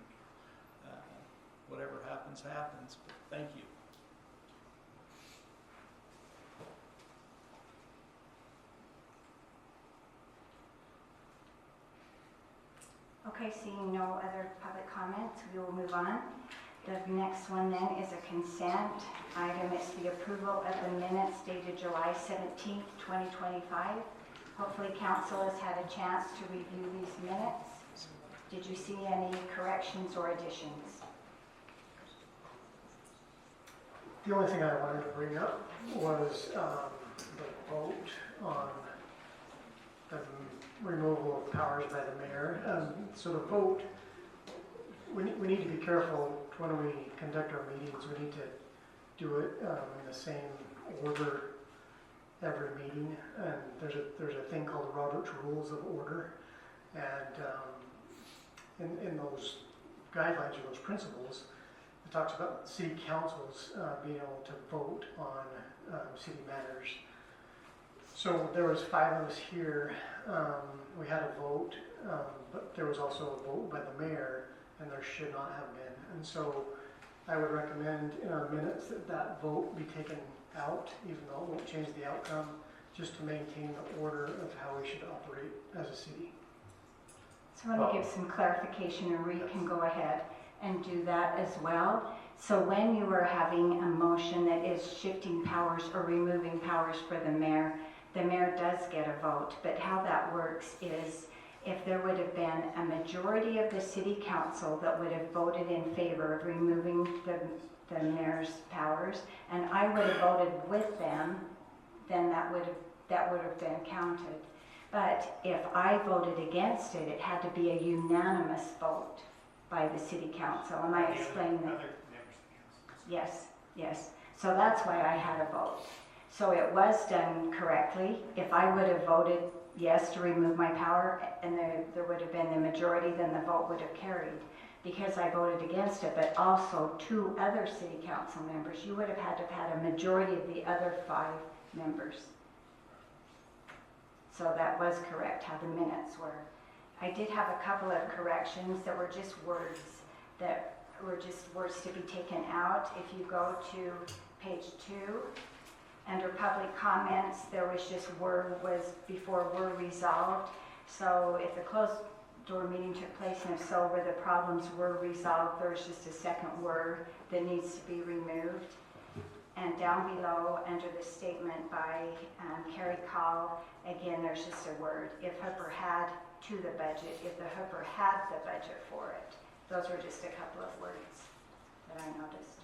whatever happens, happens. But thank you. Okay, seeing no other public comments, we will move on. The next one then is a consent item. It's the approval of the minutes dated July 17th, 2025. Hopefully council has had a chance to review these minutes. Did you see any corrections or additions? The only thing I wanted to bring up was the vote on the removal of powers by the mayor. So the vote, we need to be careful when we conduct our meetings. We need to do it in the same order every meeting. And there's a thing called the Robert's Rules of Order. And in those guidelines or those principles, it talks about city councils being able to vote on city matters. So there was 5 of us here. We had a vote, but there was also a vote by the mayor, and there should not have been. And so I would recommend in our minutes that vote be taken out, even though it won't change the outcome, just to maintain the order of how we should operate as a city. So I want to give some clarification, and Ree can go ahead and do that as well. So when you are having a motion that is shifting powers or removing powers for the mayor does get a vote. But how that works is if there would have been a majority of the city council that would have voted in favor of removing the mayor's powers, and I would have voted with them, then that would have been counted. But if I voted against it, it had to be a unanimous vote by the city council. Am I explaining that? Yes, yes. So that's why I had a vote. So it was done correctly. If I would have voted yes to remove my power and there would have been the majority, then the vote would have carried. Because I voted against it, but also 2 other city council members, you would have had to have had a majority of the other 5 members. So that was correct, how the minutes were. I did have a couple of corrections that were just words to be taken out. If you go to page 2, under public comments, there was just were resolved. So if the closed door meeting took place, and if so, where the problems were resolved, there's just a second word that needs to be removed. And down below, under the statement by Carrie Call, again, there's just a word. If Hooper had to the budget, if the Hooper had the budget for it. Those were just a couple of words that I noticed.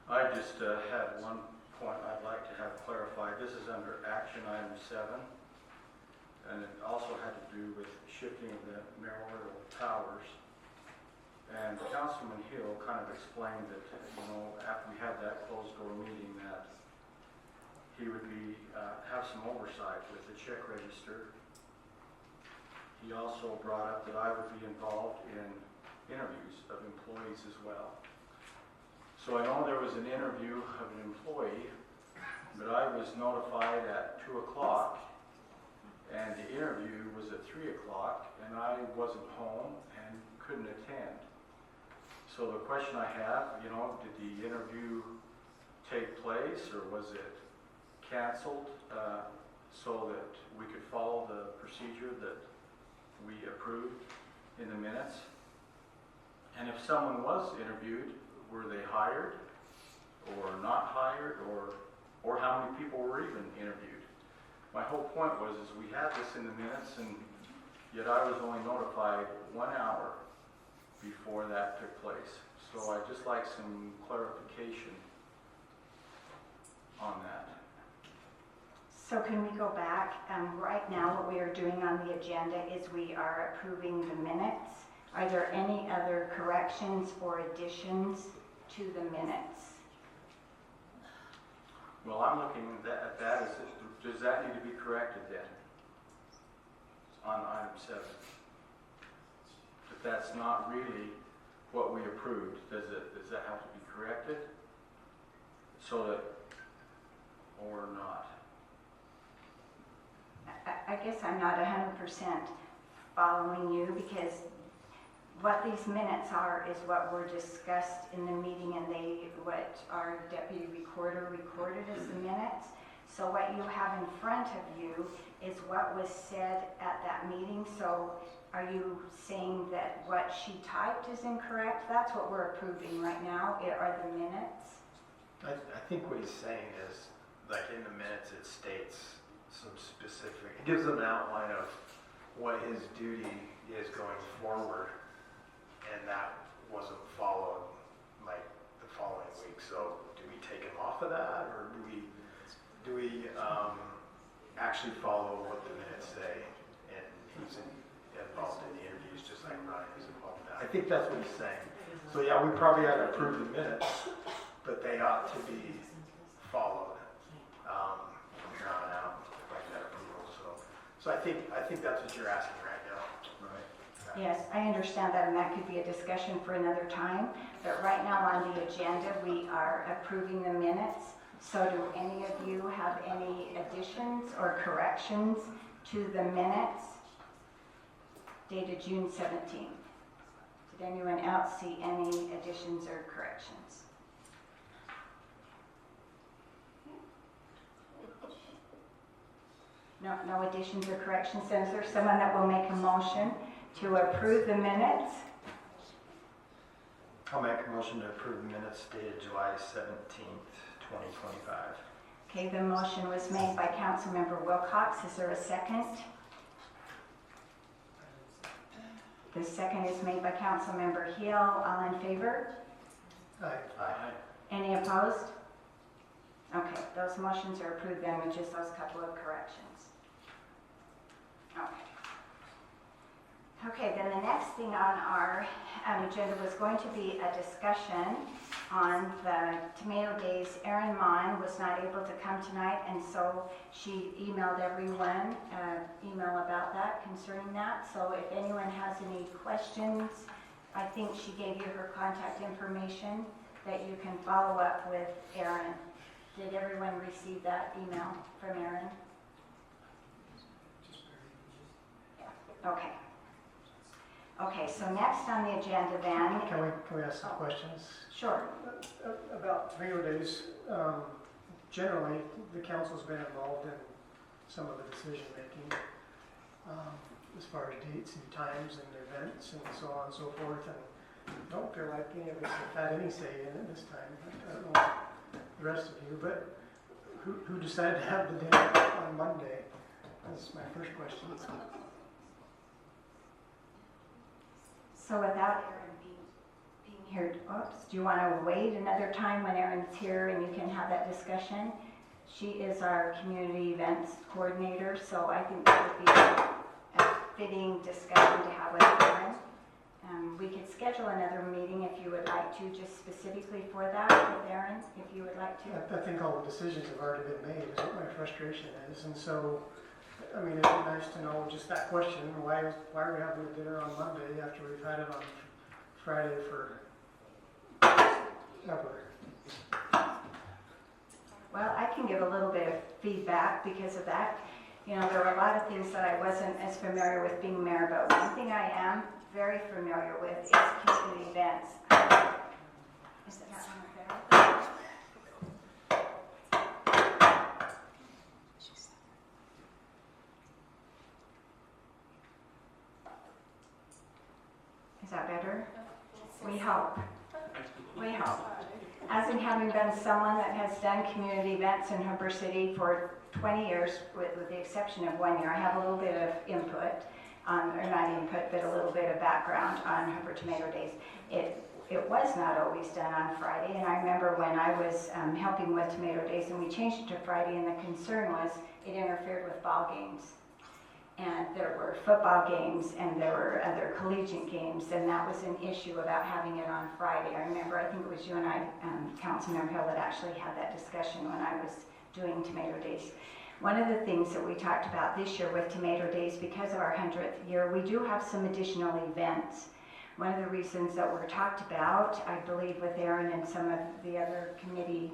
I just had one point I'd like to have clarified. This is under action item 7, and it also had to do with shifting of the mayoral powers. And Councilman Hill kind of explained that, after we had that closed door meeting, that he would have some oversight with the check register. He also brought up that I would be involved in interviews of employees as well. So I know there was an interview of an employee, but I was notified at 2 o'clock, and the interview was at 3 o'clock, and I wasn't home and couldn't attend. So the question I have, did the interview take place, or was it canceled so that we could follow the procedure that we approved in the minutes? And if someone was interviewed, were they hired or not hired, or how many people were even interviewed? My whole point was we had this in the minutes, and yet I was only notified 1 hour before that took place. So I'd just like some clarification on that. So can we go back? Right now, what we are doing on the agenda is we are approving the minutes. Are there any other corrections or additions to the minutes? Well, I'm looking at that as, does that need to be corrected then? On item 7. If that's not really what we approved, does that have to be corrected? So that, or not? I guess I'm not 100% following you, because what these minutes are is what were discussed in the meeting, and what our deputy recorder recorded as the minutes. So what you have in front of you is what was said at that meeting. So are you saying that what she typed is incorrect? That's what we're approving right now, are the minutes. I think what he's saying is, like in the minutes, it states some specific, it gives them an outline of what his duty is going forward, and that wasn't followed like the following week. So do we take him off of that, or do we actually follow what the minutes say? And he's involved in the interviews just like Ryan is involved in that. I think that's what he's saying. So yeah, we probably ought to approve the minutes, but they ought to be followed from here on out, like that approval. So I think that's what you're asking right now. Right. Yes, I understand that, and that could be a discussion for another time. But right now on the agenda, we are approving the minutes. So do any of you have any additions or corrections to the minutes dated June 17th? Did anyone else see any additions or corrections? No additions or corrections. So is there someone that will make a motion to approve the minutes? I'll make a motion to approve minutes dated July 17th, 2025. Okay, the motion was made by Councilmember Wilcox. Is there a second? The second is made by Councilmember Hill. All in favor? Aye. Aye. Any opposed? Okay, those motions are approved then with just those couple of corrections. Okay, then the next thing on our agenda was going to be a discussion on the Tomato Days. Erin Mon was not able to come tonight, and so she emailed everyone an email about that, concerning that. So if anyone has any questions, I think she gave you her contact information that you can follow up with Erin. Did everyone receive that email from Erin? Okay. Okay, so next on the agenda then. Can we ask some questions? Sure. About Tomato Days, generally, the council's been involved in some of the decision making, as far as dates and times and events and so on and so forth, and I don't feel like any of us have had any say in it this time. I don't know the rest of you, but who decided to have the dinner on Monday? That's my first question. So without Erin being here, do you want to wait another time when Erin's here and you can have that discussion? She is our community events coordinator, so I think that would be a fitting discussion to have with Erin. We could schedule another meeting if you would like to, just specifically for that with Erin, if you would like to. I think all the decisions have already been made, is what my frustration is, and so, I mean, it'd be nice to know just that question, why are we having a dinner on Monday after we've had it on Friday for ever? Well, I can give a little bit of feedback because of that. You know, there were a lot of things that I wasn't as familiar with being mayor, but one thing I am very familiar with is community events. Is that one there? Is that better? We hope. We hope. As in having been someone that has done community events in Hooper City for 20 years, with the exception of 1 year, I have a little bit of input, or not input, but a little bit of background on Hooper Tomato Days. It was not always done on Friday, and I remember when I was helping with Tomato Days, and we changed it to Friday, and the concern was it interfered with ball games. And there were football games, and there were other collegiate games, and that was an issue about having it on Friday. I remember, I think it was you and I, Councilmember Hill, that actually had that discussion when I was doing Tomato Days. One of the things that we talked about this year with Tomato Days, because of our 100th year, we do have some additional events. One of the reasons that were talked about, I believe with Aaron and some of the other committee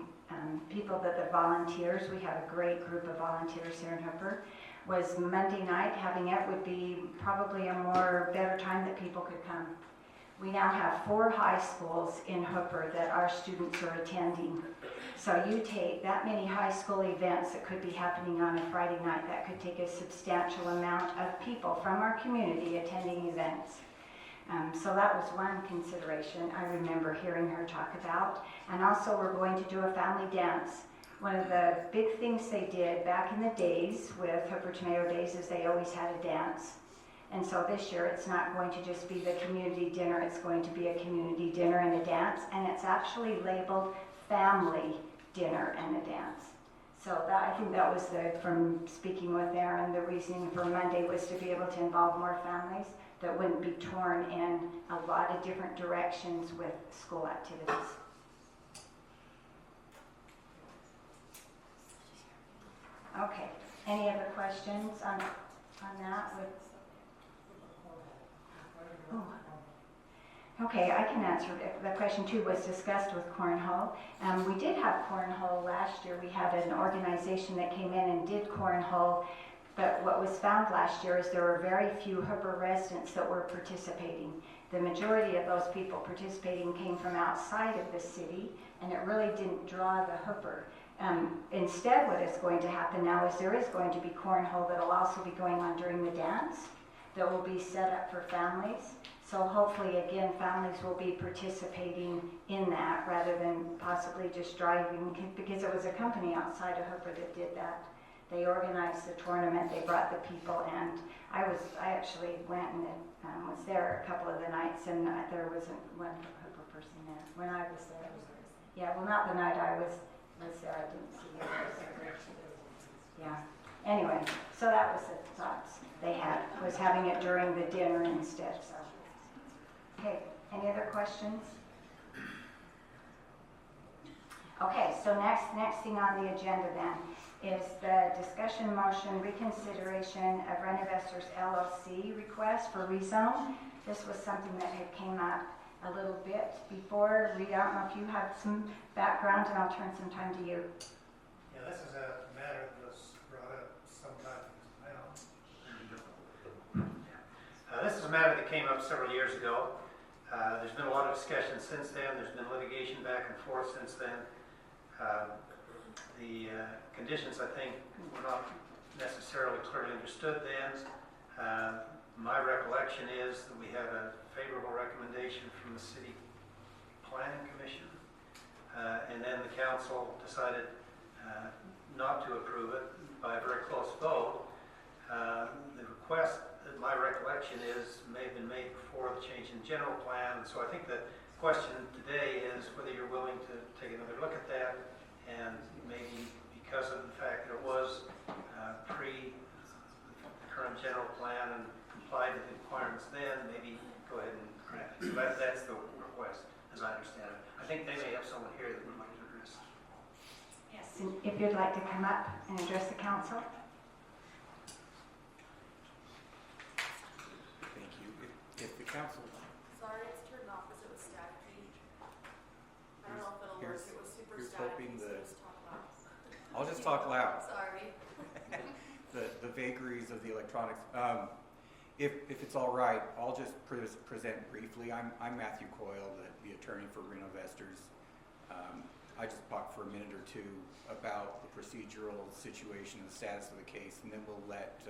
people, that the volunteers, we have a great group of volunteers here in Hooper, was Monday night. Having it would be probably a more better time that people could come. We now have 4 high schools in Hooper that our students are attending. So you take that many high school events that could be happening on a Friday night, that could take a substantial amount of people from our community attending events. So that was one consideration I remember hearing her talk about. And also we're going to do a family dance. One of the big things they did back in the days with Hooper Tomato Days is they always had a dance. And so this year it's not going to just be the community dinner, it's going to be a community dinner and a dance, and it's actually labeled family dinner and a dance. So that, I think that was from speaking with Aaron, the reasoning for Monday was to be able to involve more families that wouldn't be torn in a lot of different directions with school activities. Okay, any other questions on that? Oh. Okay, I can answer it. The question too was discussed with Cornhole. We did have Cornhole last year. We had an organization that came in and did Cornhole, but what was found last year is there were very few Hooper residents that were participating. The majority of those people participating came from outside of the city, and it really didn't draw the Hooper. Instead, what is going to happen now is there is going to be cornhole that will also be going on during the dance that will be set up for families. So hopefully, again, families will be participating in that rather than possibly just driving, because it was a company outside of Hooper that did that. They organized the tournament, they brought the people, and I actually went and was there a couple of the nights, and there wasn't one Hooper person there when I was there. Yeah, well, not the night I was there, I didn't see it. Yeah. Anyway, so that was the thoughts they had, was having it during the dinner instead. So, okay. Any other questions? Okay. So next thing on the agenda then is the discussion motion reconsideration of Renovestors LLC request for rezone. This was something that had came up a little bit before. Reed, I don't know if you have some background, and I'll turn some time to you. Yeah, this is a matter that was brought up sometime now. This is a matter that came up several years ago. There's been a lot of discussion since then. There's been litigation back and forth since then. The conditions, I think, were not necessarily clearly understood then. My recollection is that we had a favorable recommendation from the City Planning Commission, and then the council decided not to approve it by a very close vote. The request, my recollection is, may have been made before the change in general plan, so I think the question today is whether you're willing to take another look at that, and maybe because of the fact that it was pre the current general plan and complied with the requirements then, maybe go ahead and grant it. So that's the request, as I understand it. I think they may have someone here that would like to address. Yes. And if you'd like to come up and address the council. Thank you. If the council... Sorry, it's turned off because it was staticky. I don't know if it'll work. It was super here's staticky, hoping so that- just talk loud. I'll just talk loud. Sorry. The the electronics. If it's all right, I'll just present briefly. I'm Matthew Coyle, the attorney for Reno Vesters. I just talk for a minute or two about the procedural situation and the status of the case, and then we'll let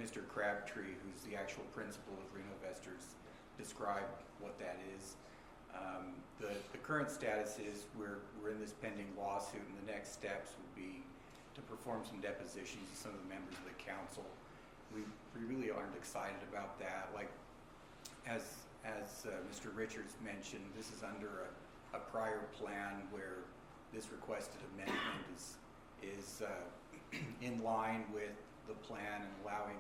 Mr. Crabtree, who's the actual principal of Reno Vesters, describe what that is. The current status is we're in this pending lawsuit, and the next steps would be to perform some depositions of some of the members of the council. We really aren't excited about that. Like, as Mr. Richards mentioned, this is under a prior plan where this requested amendment is in line with the plan, and allowing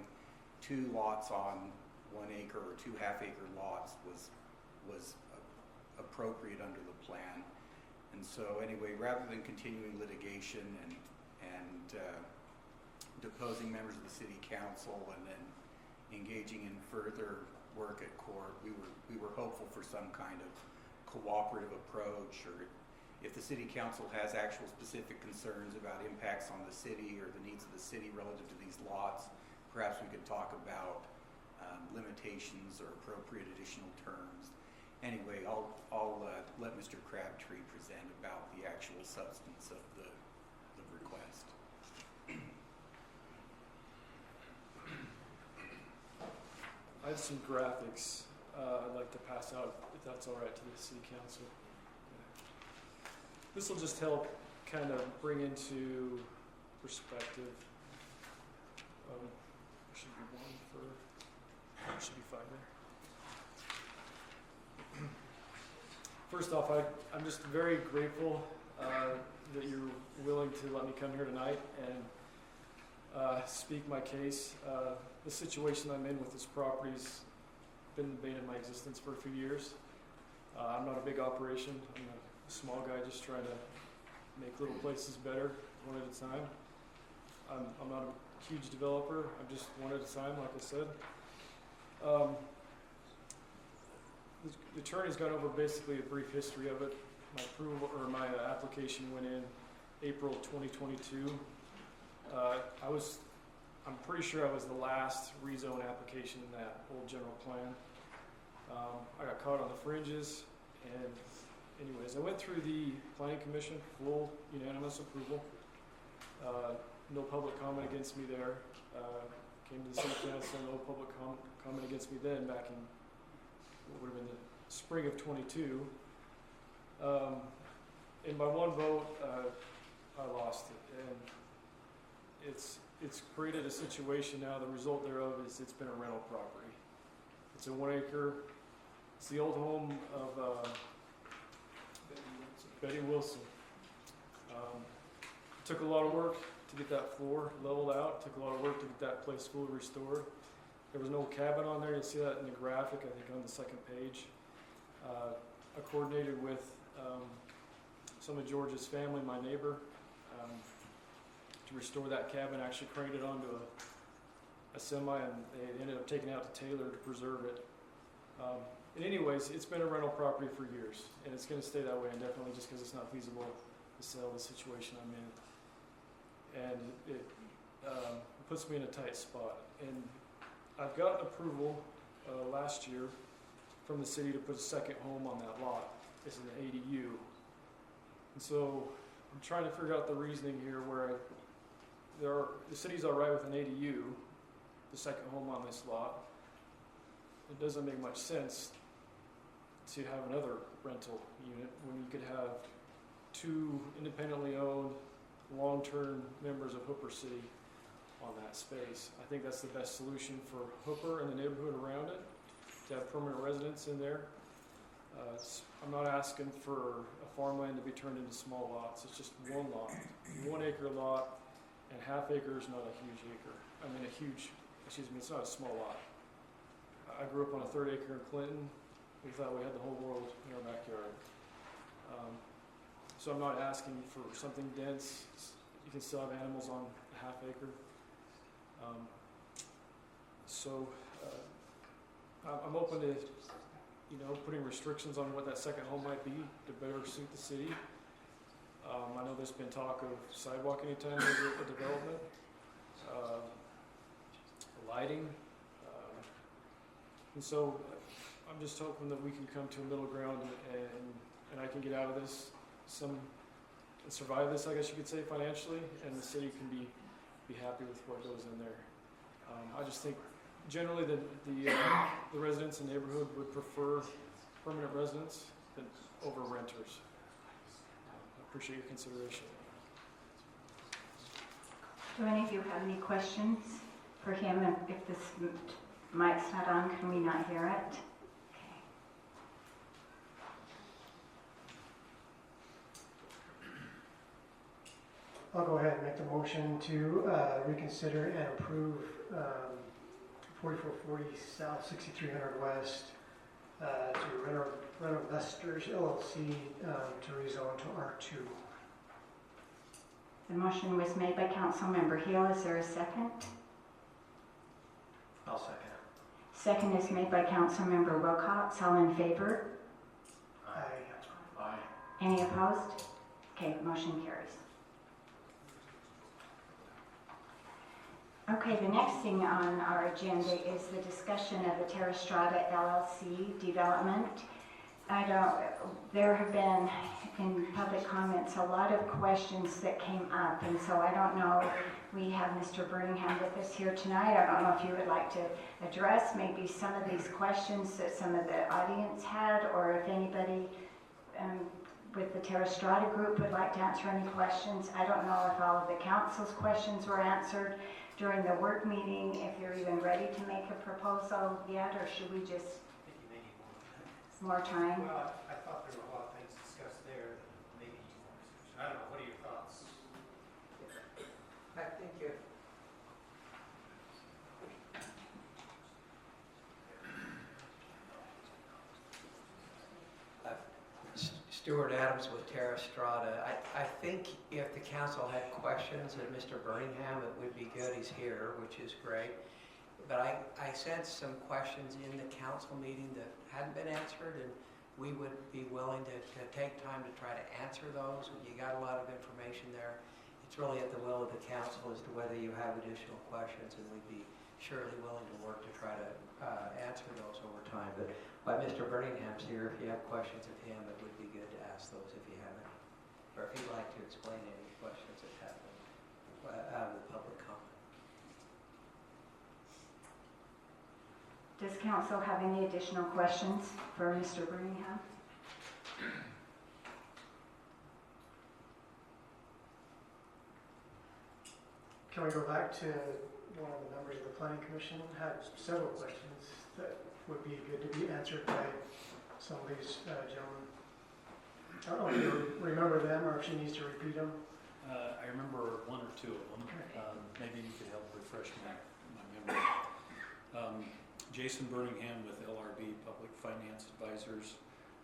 2 lots on 1 acre or 2 half-acre lots was appropriate under the plan. And so anyway, rather than continuing litigation and deposing members of the city council and then engaging in further work at court, we were hopeful for some kind of cooperative approach, or if the city council has actual specific concerns about impacts on the city or the needs of the city relative to these lots, perhaps we could talk about limitations or appropriate additional terms. Anyway, I'll let Mr. Crabtree present about the actual substance of the request. I have some graphics I'd like to pass out, if that's all right, to the city council. This will just help kind of bring into perspective. Should be 1 for, should be 5 there. First off, I'm just very grateful that you're willing to let me come here tonight and speak my case. The situation I'm in with this property's been the bane of my existence for a few years. I'm not a big operation. I'm a small guy just trying to make little places better one at a time. I'm not a huge developer. I'm just one at a time, like I said. The attorney's gone over basically a brief history of it. My approval or my application went in April 2022. I'm pretty sure I was the last rezone application in that old general plan. I got caught on the fringes, and anyways, I went through the planning commission, full unanimous approval. No public comment against me there. Came to the city council, no public comment against me then, back in what would have been the spring of 22. And by 1 vote, I lost it, and it's created a situation now. The result thereof is it's been a rental property. It's a 1 acre. It's the old home of Betty Wilson. Took a lot of work to get that floor leveled out. Took a lot of work to get that place fully restored. There was no cabin on there. You see that in the graphic, I think, on the 2nd page. I coordinated with some of George's family, my neighbor, to restore that cabin. Actually craned it onto a semi, and they ended up taking it out to Taylor to preserve it. And anyways, it's been a rental property for years, and it's going to stay that way indefinitely, just because it's not feasible to sell the situation I'm in. And it puts me in a tight spot. And I've got approval last year from the city to put a second home on that lot. It's an ADU. And so I'm trying to figure out the reasoning here where the city's all right with an ADU, the second home on this lot. It doesn't make much sense to have another rental unit when you could have 2 independently owned, long-term members of Hooper City on that space. I think that's the best solution for Hooper and the neighborhood around it, to have permanent residents in there. I'm not asking for a farmland to be turned into small lots. It's just 1 lot, 1 acre lot, and half acre is not a huge acre. I mean, it's not a small lot. I grew up on a 3rd acre in Clinton. We thought we had the whole world in our backyard. So I'm not asking for something dense. You can still have animals on a half acre. I'm open to, putting restrictions on what that second home might be to better suit the city. I know there's been talk of sidewalk anytime there's a development. And so I'm just hoping that we can come to a middle ground and I can get out of this and survive this, I guess you could say, financially, and the city can be happy with what goes in there. I just think generally the residents in the neighborhood would prefer permanent residents than over renters. I appreciate your consideration. Do any of you have any questions for him? And if this mic's not on, can we not hear it? Okay. I'll go ahead and make the motion to reconsider and approve 4440 South 6300 West to Renovestors LLC to rezone to R2. The motion was made by Councilmember Hill. Is there a second? I'll second it. Second is made by Councilmember Wilcox. All in favor? Aye. Aye. Any opposed? Okay, motion carries. Okay, the next thing on our agenda is the discussion of the Terra Strata LLC development. There have been, in public comments, a lot of questions that came up, and so I don't know, we have Mr. Birmingham with us here tonight. I don't know if you would like to address maybe some of these questions that some of the audience had, or if anybody with the Terra Strata group would like to answer any questions. I don't know if all of the council's questions were answered during the work meeting, if you're even ready to make a proposal yet, or should we just more time? Well, I thought there were a lot of things discussed there that maybe need more discussion. I don't know, what are your thoughts? I think if Stuart Adams with Terra Strata. I think if the council had questions of Mr. Birmingham, it would be good. He's here, which is great. But I sensed some questions in the council meeting that hadn't been answered, and we would be willing to take time to try to answer those. You got a lot of information there. It's really at the will of the council as to whether you have additional questions, and we'd be surely willing to work to try to answer those over time. But while Mr. Birmingham's here, if you have questions of him, it would be good to ask those if you have any. Or if you'd like to explain any questions that happened out of the public comment. Does council have any additional questions for Mr. Birmingham? Can we go back to one of the members of the planning commission? Had several questions that would be good to be answered by some of these gentlemen. I don't know if you remember them or if she needs to repeat them. I remember one or two of them. Maybe you could help refresh my memory. Jason Birmingham with LRB Public Finance Advisors.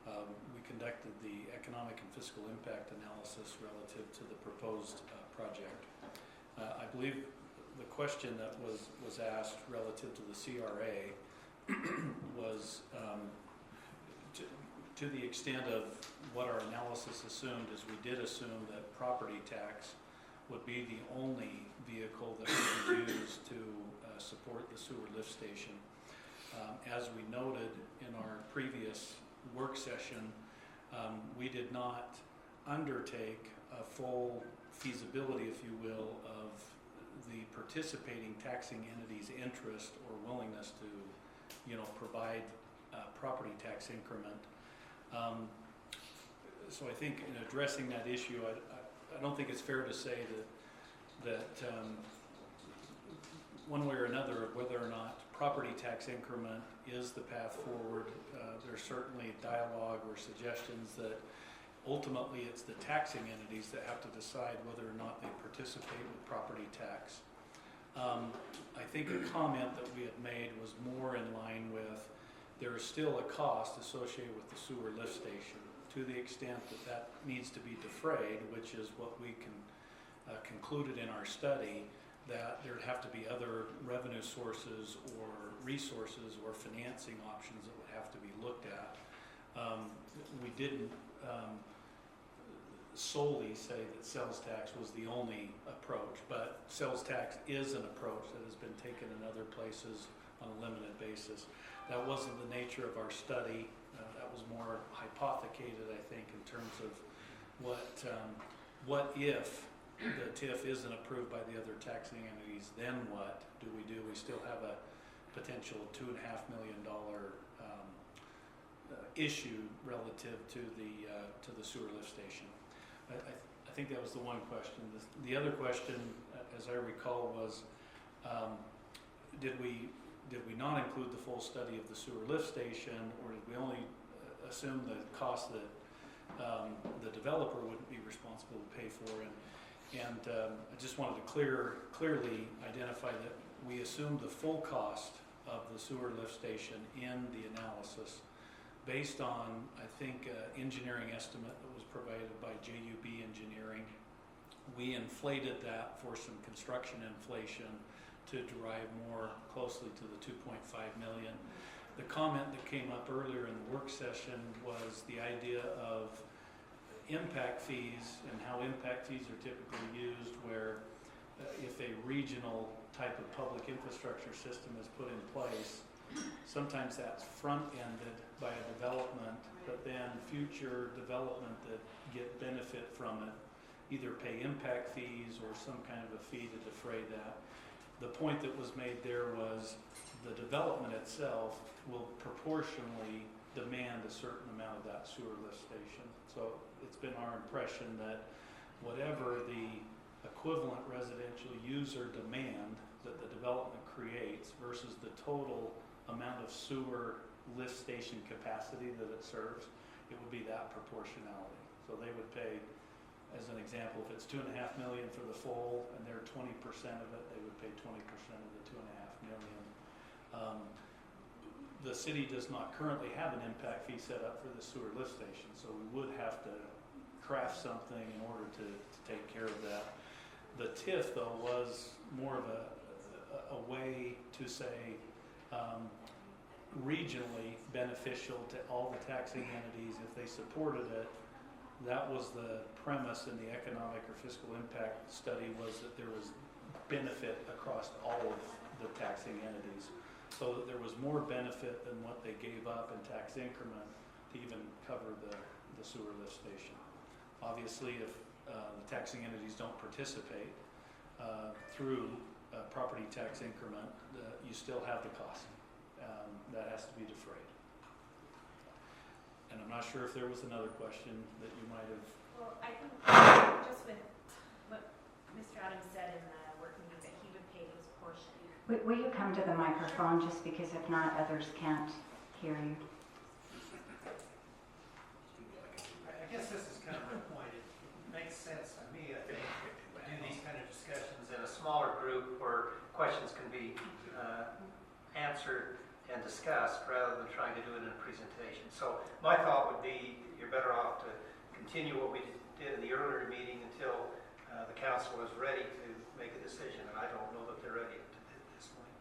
We conducted the economic and fiscal impact analysis relative to the proposed project. I believe the question that was asked relative to the CRA was to the extent of what our analysis assumed, is we did assume that property tax would be the only vehicle that would be used to support the sewer lift station. As we noted in our previous work session, we did not undertake a full feasibility, if you will, of the participating taxing entity's interest or willingness to, provide a property tax increment. So I think in addressing that issue, I don't think it's fair to say that one way or another, whether or not property tax increment is the path forward. There's certainly dialogue or suggestions that ultimately it's the taxing entities that have to decide whether or not they participate with property tax. I think a comment that we had made was more in line with there is still a cost associated with the sewer lift station. To the extent that needs to be defrayed, which is what we concluded in our study, that there'd have to be other revenue sources or resources or financing options that would have to be looked at. We didn't solely say that sales tax was the only approach, but sales tax is an approach that has been taken in other places on a limited basis. That wasn't the nature of our study. That was more hypothecated, I think, in terms of what if the TIF isn't approved by the other taxing entities, then what do? We still have a potential $2.5 million issue relative to the sewer lift station. I think that was the one question. The other question, as I recall, was did we not include the full study of the sewer lift station, or did we only assume the cost that the developer wouldn't be responsible to pay for? And I just wanted to clearly identify that we assumed the full cost of the sewer lift station in the analysis based on, I think, engineering estimate that was provided by JUB Engineering. We inflated that for some construction inflation to derive more closely to the 2.5 million. The comment that came up earlier in the work session was the idea of impact fees and how impact fees are typically used, where if a regional type of public infrastructure system is put in place, sometimes that's front-ended by a development, but then future development that get benefit from it either pay impact fees or some kind of a fee to defray that. The point that was made there was the development itself will proportionally demand a certain amount of that sewer lift station. So it's been our impression that whatever the equivalent residential user demand that the development creates versus the total amount of sewer lift station capacity that it serves, it would be that proportionality. So they would pay, as an example, if it's $2.5 million for the full and they're 20% of it, they would pay 20% of the $2.5 million. The city does not currently have an impact fee set up for the sewer lift station, so we would have to craft something in order to take care of that. The TIF, though, was more of a way to say regionally beneficial to all the taxing entities if they supported it. That was the premise in the economic or fiscal impact study, was that there was benefit across all of the taxing entities, so that there was more benefit than what they gave up in tax increment to even cover the sewer lift station. Obviously, if the taxing entities don't participate through property tax increment, you still have the cost. That has to be defrayed. And I'm not sure if there was another question that you might have. Well, I think just with what Mr. Adams said in the work meeting, that he would pay his portion. Will you come to the microphone, just because if not, others can't hear you? I guess this is kind of my point. It makes sense to me, I think, to do these kind of discussions in a smaller group where questions can be answered and discussed rather than trying to do it in a presentation. So my thought would be you're better off to continue what we did in the earlier meeting until the council is ready to make a decision, and I don't know that they're ready at this point.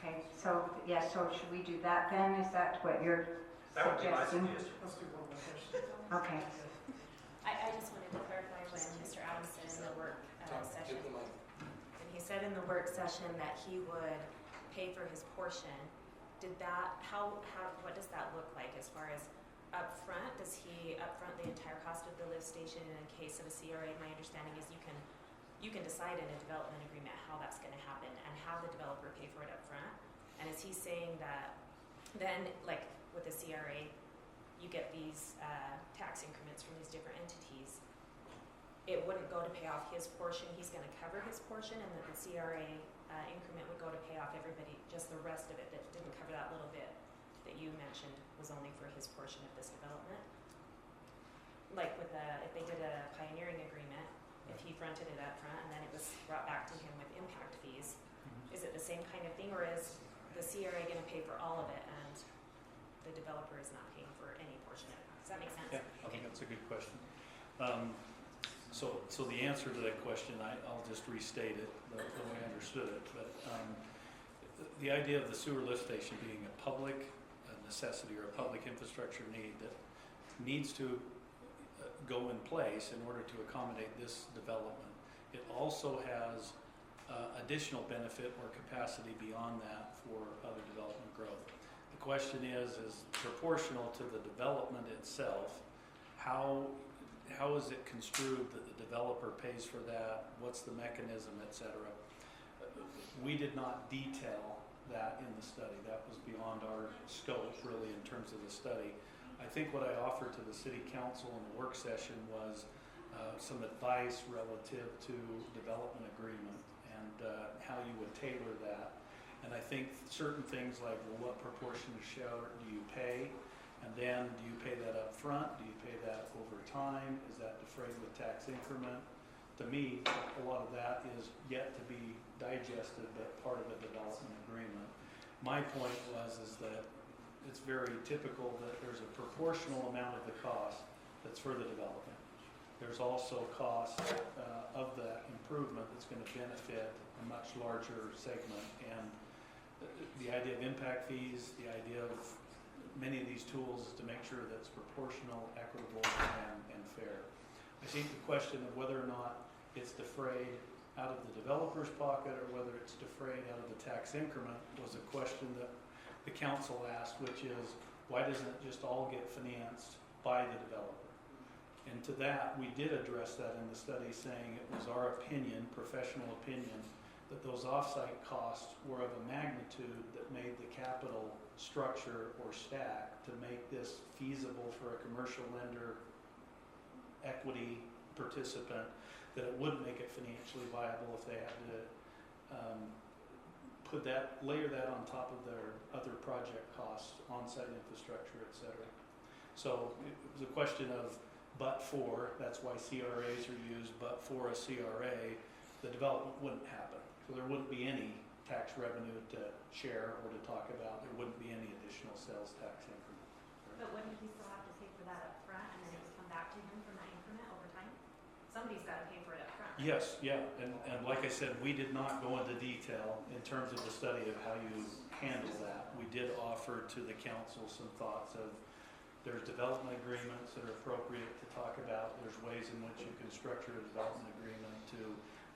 Okay, so yeah, so should we do that then? Is that what you're That would be my suggesting? suggestion. Let's do one more question. Okay. I just wanted to clarify when Mr. Adams said in the work session. And he said in the work session that he would pay for his portion. Did that, what does that look like as far as upfront? Does he upfront the entire cost of the lift station in a case of a CRA? My understanding is you can decide in a development agreement how that's going to happen and have the developer pay for it upfront. And is he saying that then, like with the CRA, you get these tax increments from these different entities? It wouldn't go to pay off his portion. He's going to cover his portion, and that the CRA increment would go to pay off everybody, just the rest of it that didn't cover that little bit that you mentioned was only for his portion of this development. Like with if they did a pioneering agreement, if he fronted it up front and then it was brought back to him with impact fees, is it the same kind of thing, or is the CRA going to pay for all of it and the developer is not paying for any portion of it? Does that make sense? Yeah, I think that's a good question. So the answer to that question, I'll just restate it the way I understood it. But the idea of the sewer lift station being a public necessity or a public infrastructure need that needs to go in place in order to accommodate this development. It also has additional benefit or capacity beyond that for other development growth. The question is proportional to the development itself. How is it construed that the developer pays for that? What's the mechanism, etc.? We did not detail that in the study. That was beyond our scope, really, in terms of the study. I think what I offered to the City Council in the work session was some advice relative to development agreement and how you would tailor that. And I think certain things like, well, what proportion of share do you pay? And then do you pay that up front? Do you pay that over time? Is that defrayed with tax increment? To me, a lot of that is yet to be digested, but part of a development agreement. My point is that it's very typical that there's a proportional amount of the cost that's for the development. There's also cost of that improvement that's going to benefit a much larger segment. And the idea of impact fees, the idea of many of these tools is to make sure that it's proportional, equitable, and fair. I think the question of whether or not it's defrayed out of the developer's pocket or whether it's defrayed out of the tax increment was a question that the council asked, which is, why doesn't it just all get financed by the developer? And to that, we did address that in the study, saying it was our opinion, professional opinion, that those offsite costs were of a magnitude that made the capital structure or stack to make this feasible for a commercial lender, equity participant, that it would make it financially viable if they had to layer that on top of their other project costs, on-site infrastructure, etc. So it was a question of but for, that's why CRAs are used, but for a CRA, the development wouldn't happen. So there wouldn't be any tax revenue to share or to talk about. There wouldn't be any additional sales tax increment. But wouldn't he still have to pay for that up front and then it would come back to him from that increment over time? Somebody's got to pay for it up front. Yes, yeah, and like I said, we did not go into detail in terms of the study of how you handle that. We did offer to the council some thoughts of there's development agreements that are appropriate to talk about. There's ways in which you can structure a development agreement to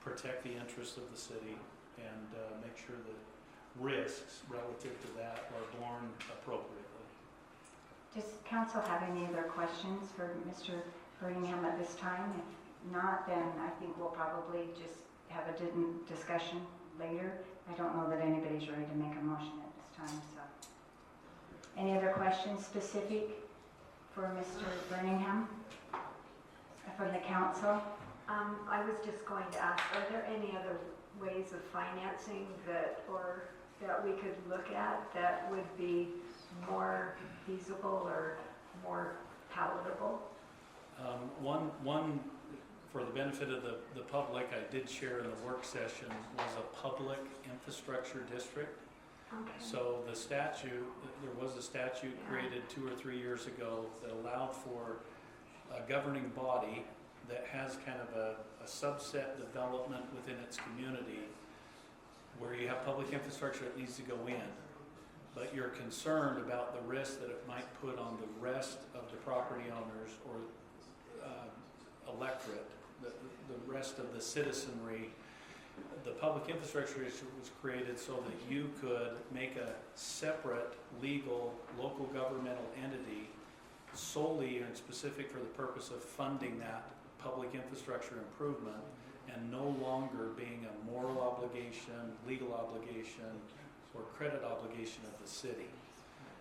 protect the interests of the city and make sure that risks relative to that are borne appropriately. Does council have any other questions for Mr. Birmingham at this time? If not, then I think we'll probably just have a discussion later. I don't know that anybody's ready to make a motion at this time. So, any other questions specific for Mr. Birmingham from the council? I was just going to ask, are there any other ways of financing that we could look at that would be more feasible or more palatable? One for the benefit of the public, I did share in the work session, was a public infrastructure district. Okay. So the statute, there was a statute created 2 or 3 years ago that allowed for a governing body that has kind of a subset development within its community where you have public infrastructure that needs to go in, but you're concerned about the risk that it might put on the rest of the property owners or electorate, the rest of the citizenry. The public infrastructure issue was created so that you could make a separate legal local governmental entity solely and specific for the purpose of funding that public infrastructure improvement and no longer being a moral obligation, legal obligation, or credit obligation of the city.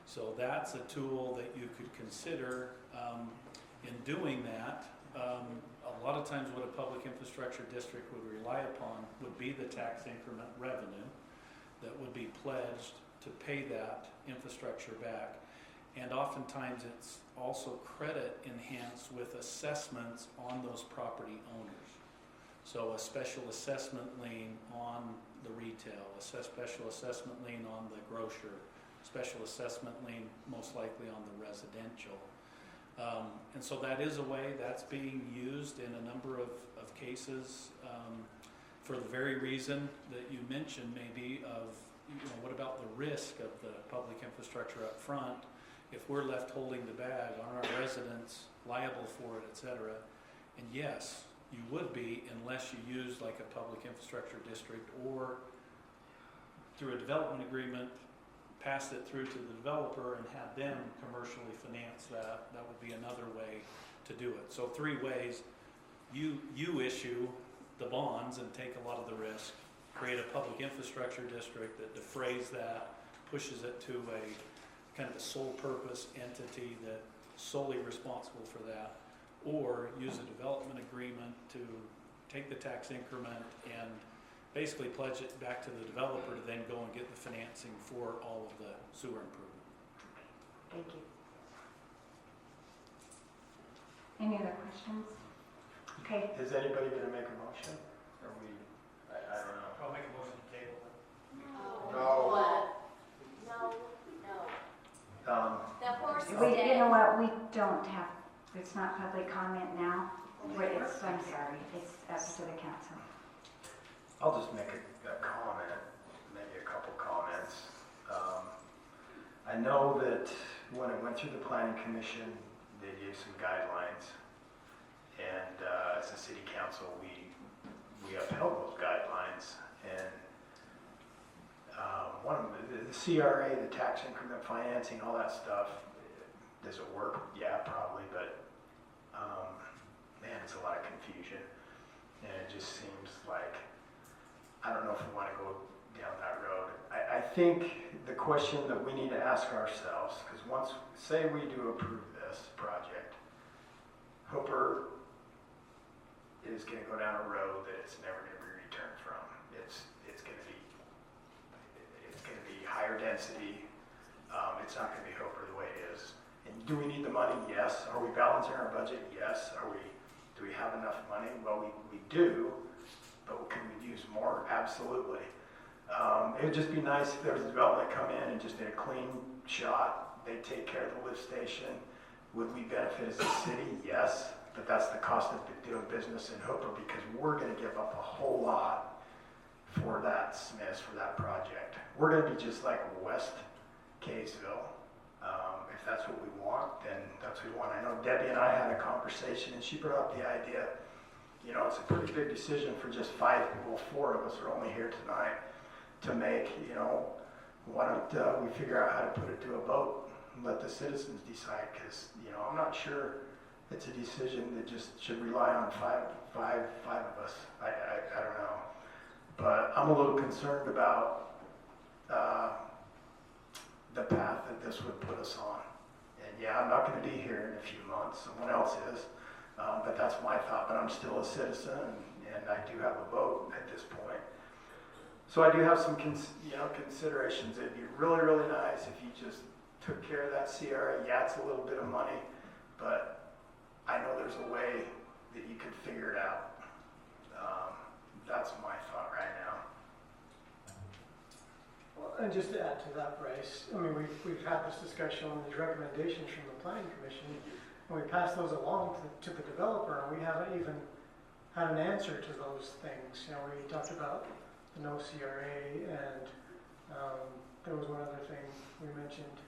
So that's a tool that you could consider in doing that. A lot of times what a public infrastructure district would rely upon would be the tax increment revenue that would be pledged to pay that infrastructure back. And oftentimes it's also credit enhanced with assessments on those property owners. So a special assessment lien on the retail, a special assessment lien on the grocer, special assessment lien most likely on the residential. And so that is a way that's being used in a number of cases for the very reason that you mentioned, maybe of, what about the risk of the public infrastructure up front? if we're left holding the bag, are our residents liable for it, et cetera? And yes, you would be unless you use like a public infrastructure district or through a development agreement, pass it through to the developer and have them commercially finance that. That would be another way to do it. So 3 ways. You issue the bonds and take a lot of the risk, create a public infrastructure district that defrays that, pushes it to a kind of a sole purpose entity that's solely responsible for that, or use a development agreement to take the tax increment and basically pledge it back to the developer to then go and get the financing for all of the sewer improvement. Thank you. Any other questions? Okay. Is anybody gonna make a motion? Or I don't know. I'll make a motion to table it. No. The horse is You dead. know what, we don't have, it's not public comment now. I'm sorry, it's up to the council. I'll just make a comment, maybe a couple comments. I know that when it went through the planning commission, they gave some guidelines. And as a city council, we upheld those guidelines. And one of them, the CRA, the tax increment financing, all that stuff, does it work? Yeah, probably, but man, it's a lot of confusion. And it just seems like, I don't know if we want to go down that road. I think the question that we need to ask ourselves, because once, say we do approve this project, Hooper is going to go down a road that it's never going to be returned from. It's going to be higher density. It's not going to be Hooper the way it is. And do we need the money? Yes. Are we balancing our budget? Yes. Do we have enough money? Well, we do, but can we use more? Absolutely. It would just be nice if there was a development come in and just did a clean shot. They take care of the lift station. Would we benefit as a city? Yes. But that's the cost of doing business in Hooper, because we're going to give up a whole lot for that Smiths, for that project. We're going to be just like West Kaysville. If that's what we want, then that's what we want. I know Debbie and I had a conversation, and she brought up the idea, you know, it's a pretty big decision for just 5 people. 4 of us are only here tonight to make. You know, why don't we figure out how to put it to a vote and let the citizens decide? Because, you know, I'm not sure it's a decision that just should rely on five of us. I don't know. But I'm a little concerned about the path that this would put us on. And yeah, I'm not going to be here in a few months. Someone else is. But that's my thought. But I'm still a citizen, and I do have a vote at this point. So I do have some considerations. It'd be really, really nice if you just took care of that CRA. Yeah, it's a little bit of money, but I know there's a way that you could figure it out. That's my thought right now. Well, and just to add to that, Bryce, I mean, we've had this discussion on these recommendations from the planning commission, and we passed those along to the developer, and we haven't even had an answer to those things. You know, we talked about the no CRA, and there was one other thing we mentioned.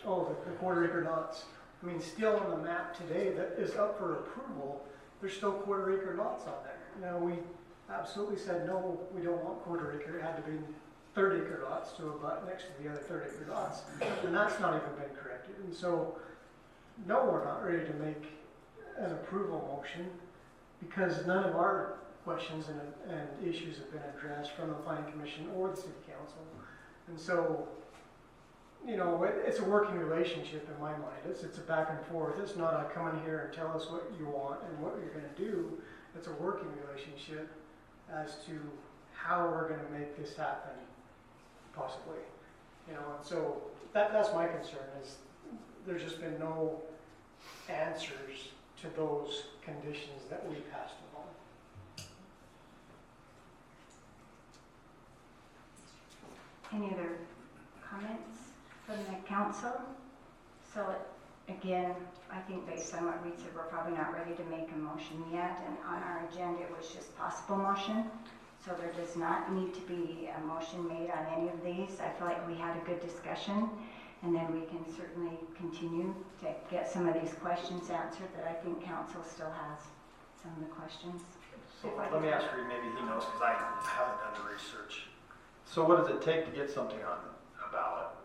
The quarter acre lots. I mean, still on the map today that is up for approval, there's still quarter acre lots on there. Now, we absolutely said, no, we don't want quarter acre. It had to be 30 acre lots to abut next to the other 30 acre lots. And that's not even been corrected. And so, no, we're not ready to make an approval motion because none of our questions and issues have been addressed from the planning commission or the city council. And so, you know, it's a working relationship in my mind. It's a back and forth. It's not a come in here and tell us what you want and what you're going to do. It's a working relationship as to how we're going to make this happen, possibly. You know, and so that's my concern is there's just been no answers to those conditions that we passed along. Any other comments from the council? So again, I think based on what Reed said, we're probably not ready to make a motion yet. And on our agenda, it was just possible motion. So there does not need to be a motion made on any of these. I feel like we had a good discussion, and then we can certainly continue to get some of these questions answered that I think council still has some of the questions. So let me ask you, maybe he knows, because I haven't done the research. So what does it take to get something on a ballot?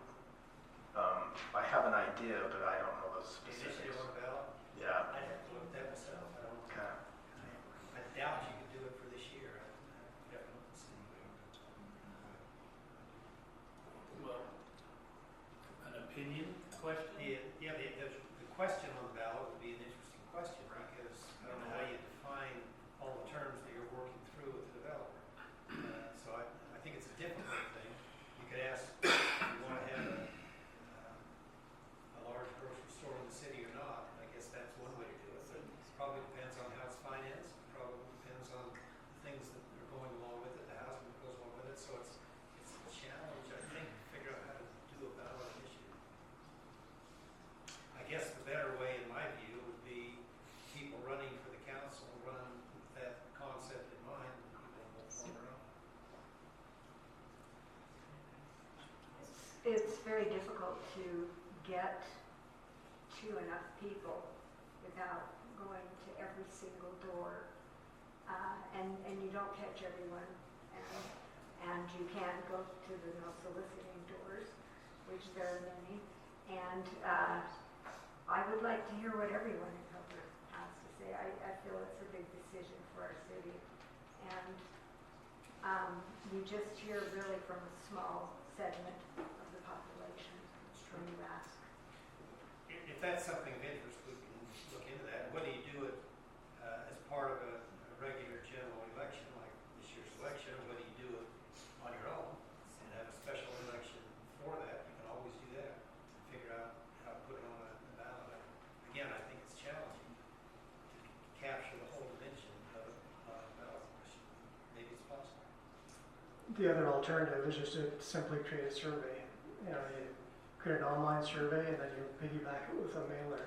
I have an idea, but I don't know the specifics. Initiative on a ballot? Yeah. I'd have to look at that myself. I don't. Okay. I doubt you could do it for this year. I definitely see. Well, an opinion question? The question on the ballot would be an interesting question, because I don't know how you define all the terms that you're working through with the developer. So I think it's a difficult thing. You could ask, do you want to have a large grocery store in the city or not? I guess that's one way to do it, but it probably depends on how it's financed. It probably depends on the things that are going along with it, the housing that goes along with it. So it's a challenge, I think, to figure out how to do a ballot initiative. I guess the better way, in my view, would be people running for the council run with that concept in mind, and people will form their own. It's very difficult to get to enough people without going to every single door, and you don't catch everyone, and you can't go to the no soliciting doors, which there are many, and I would like to hear what everyone in Hooper has to say. I feel it's a big decision for our city, and you just hear really from a small segment of the population when you ask. If that's something of interest, we can look into that. Whether you do it as part of a regular general election, like this year's election, or whether you do it on your own and have a special election for that, you can always do that and figure out how to put it on a ballot. Again, I think it's challenging to capture the whole dimension of a ballot question. Maybe it's possible. The other alternative is just to simply create a survey. You know, you create an online survey and then you piggyback it with a mailer.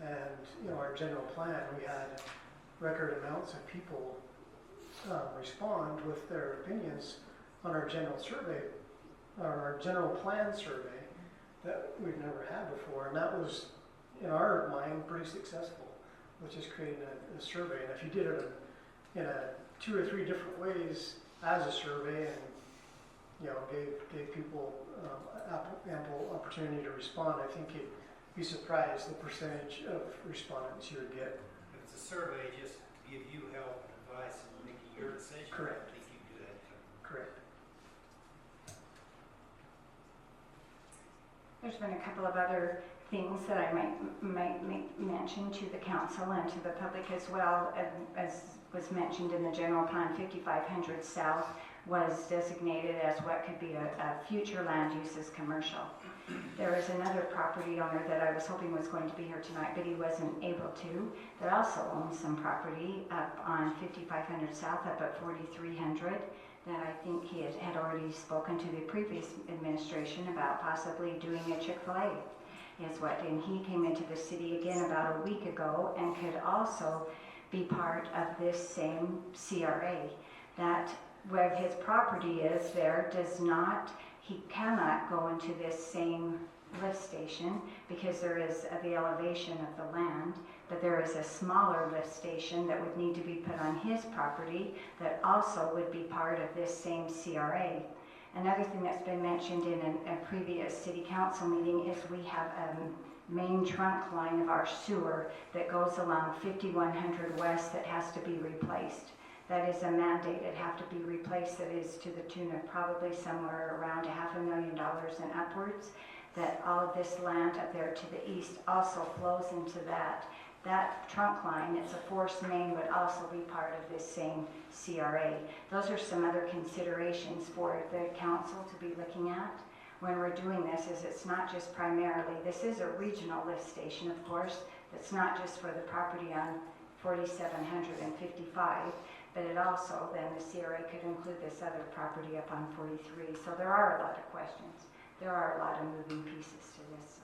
And, you know, our general plan, we had record amounts of people respond with their opinions on our general survey, or our general plan survey that we've never had before. And that was, in our mind, pretty successful, which is creating a survey. And if you did it in 2 or 3 different ways as a survey, and you know, gave people ample opportunity to respond, I think you'd be surprised the percentage of respondents you would get. If it's a survey just to give you help and advice in making your decision, Correct. I think you can do that too. Correct. There's been a couple of other things that I might mention to the council and to the public as well. As was mentioned in the general plan, 5500 South was designated as what could be a future land use as commercial. There is another property owner that I was hoping was going to be here tonight, but he wasn't able to, that also owns some property up on 5500 South, up at 4300, that I think he had already spoken to the previous administration about possibly doing a Chick-fil-A. And he came into the city again about a week ago and could also be part of this same CRA. That where his property is there he cannot go into this same lift station because there is the elevation of the land, but there is a smaller lift station that would need to be put on his property that also would be part of this same CRA. Another thing that's been mentioned in a previous city council meeting is we have a main trunk line of our sewer that goes along 5100 West that has to be replaced. That is a mandate. It have to be replaced. That is to the tune of probably somewhere around $500,000 and upwards. That all of this land up there to the east also flows into that. That trunk line, it's a forced main, would also be part of this same CRA. Those are some other considerations for the council to be looking at when we're doing this. Is it's not just primarily, this is a regional lift station, of course. It's not just for the property on 4755, but it also, then the CRA could include this other property up on 43. So there are a lot of questions. There are a lot of moving pieces to this.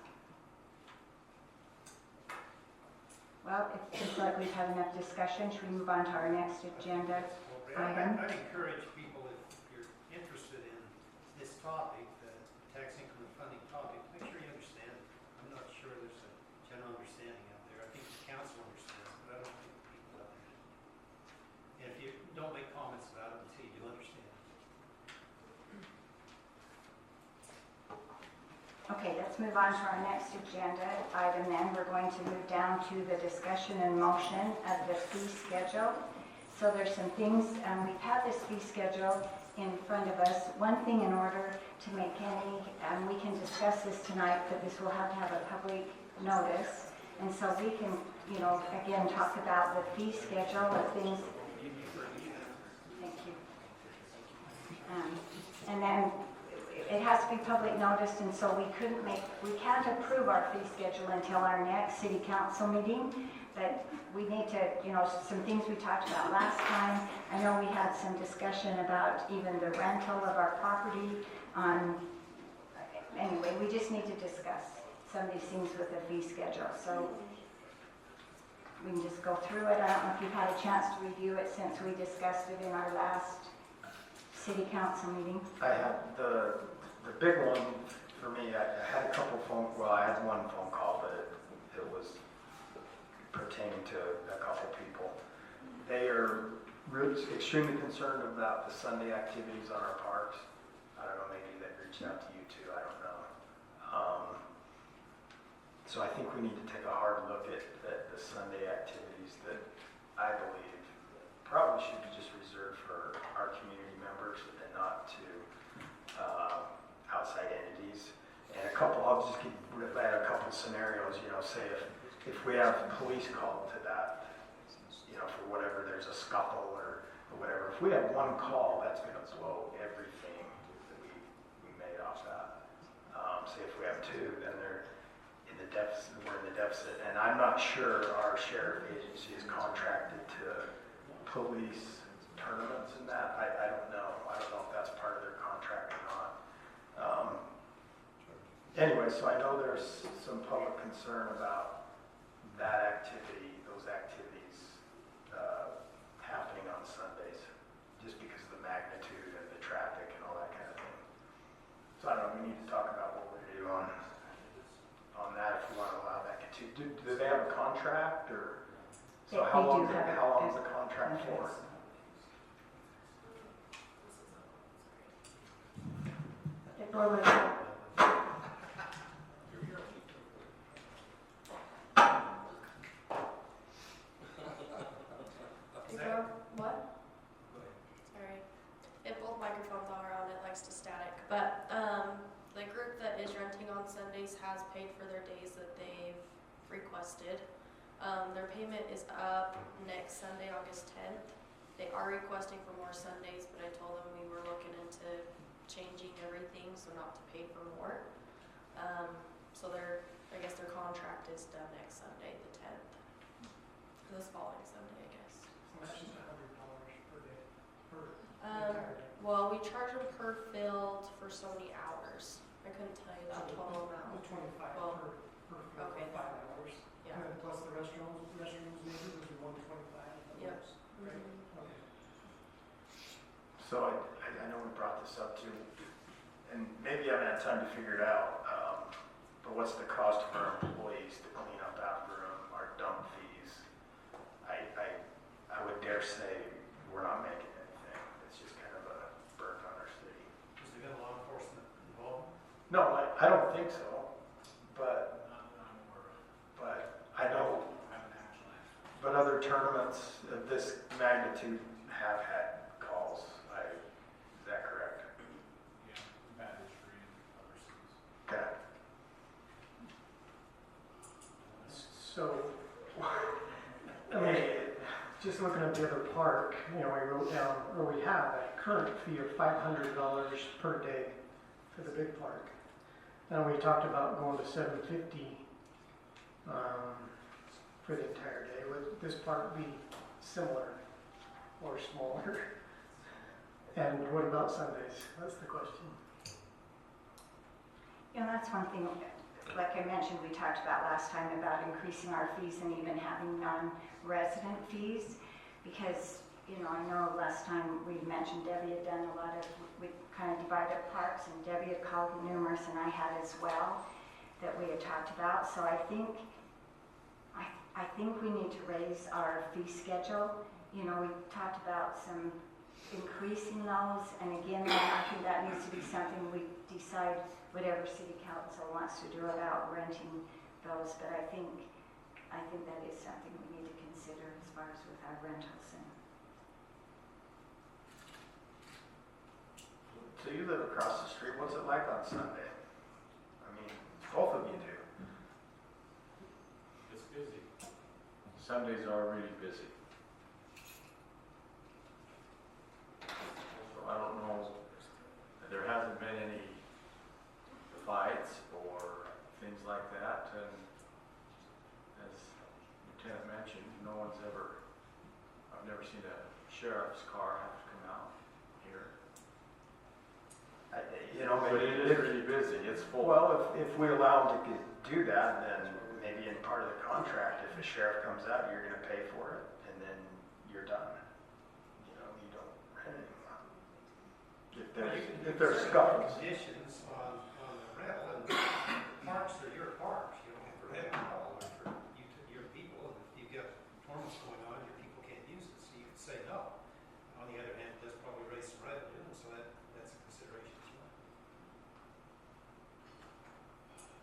Well, it seems like we've had enough discussion. Should we move on to our next agenda item? I'd encourage people let's move on to our next agenda item then. We're going to move down to the discussion and motion of the fee schedule. So there's some things, we've had this fee schedule in front of us. One thing in order to make any, we can discuss this tonight, but this will have to have a public notice. And so we can, you know, again, talk about the fee schedule of things. Thank you. And then it has to be public noticed, and so we can't approve our fee schedule until our next city council meeting. But we need to, you know, some things we talked about last time. I know we had some discussion about even the rental of our property. Anyway, we just need to discuss some of these things with the fee schedule. So we can just go through it. I don't know if you've had a chance to review it since we discussed it in our last city council meeting. I had the big one for me, I had a couple I had one phone call, but it was pertaining to a couple people. They are extremely concerned about the Sunday activities on our parks. I don't know, maybe they reached out to you too, I don't know. So I think we need to take a hard look at the Sunday activities that I believe probably should be just reserved for our community members and not to outside entities. And I'll just add a couple scenarios, you know, say if we have police called to that, you know, for whatever, there's a scuffle or whatever. If we have one call, that's going to blow everything that we made off that. Say if we have two, then we're in the deficit. And I'm not sure our sheriff agency is contracted to police tournaments and that. I don't know. I don't know if that's part of their contract or not. Anyway, so I know there's some public concern about that activity, those activities happening on Sundays, just because of the magnitude and the traffic and all that kind of thing. So I don't know, we need to talk about what we're going to do on that, if we want to allow that to continue. Do they have a contract, or so how long is the contract for? What? Sorry. If both microphones are on, it likes to static. But the group that is renting on Sundays has paid for their days that they've requested. Their payment is up next Sunday, August 10th. They are requesting for more Sundays, but I told them we were looking into changing everything, so not to pay for more. So I guess their contract is done next Sunday, the 10th. This following Sunday, I guess. That's just $100 per day, per entire day. Well, we charge them per filled for so many hours. I couldn't tell you that total amount. The 25 Well, per fill okay. for 5 hours. Yeah. And then plus the restrooms maybe would be 125. Yep. Right? Mhm. Okay. So I know we brought this up too, and maybe I haven't had time to figure it out, but what's the cost for our employees to clean up after them, our dump fees? I would dare say we're not making anything. It's just kind of a burden on our city. Is there been law enforcement involved? No, I don't think so, but I know, but other tournaments of this magnitude have had calls. Is that correct? Yeah, Baton Rouge and other cities. Okay. So, I mean, just looking at the other park, you know, I wrote down, or we have a current fee of $500 per day for the big park. And we talked about going to $750 for the entire day. Would this park be similar or smaller? And what about Sundays? That's the question. You know, that's one thing, like I mentioned, we talked about last time about increasing our fees and even having non-resident fees. Because, you know, I know last time we mentioned Debbie had done a lot of, we kind of divided up parks, and Debbie had called numerous, and I had as well, that we had talked about. So I think we need to raise our fee schedule. You know, we talked about some increasing those, and again, I think that needs to be something we decide, whatever city council wants to do about renting those, but I think that is something we need to consider as far as with our rentals. And So you live across the street, what's it like on Sunday? I mean, both of you do. It's busy. Sundays are really busy. So I don't know, there hasn't been any fights or things like that, and as Lieutenant mentioned, I've never seen a sheriff's car have to come out here. But it is really busy, it's full. Well, if we allow them to do that, then maybe in part of the contract, if a sheriff comes out, you're gonna pay for it, and then you're done. You know, you don't rent anymore. If there's scuffles. Conditions on the rental, and parks are your parks, you don't have to rent them all, they're for your people, and if you've got tournaments going on, your people can't use it, so you can say no. On the other hand, it does probably raise some revenue, and so that's a consideration as well.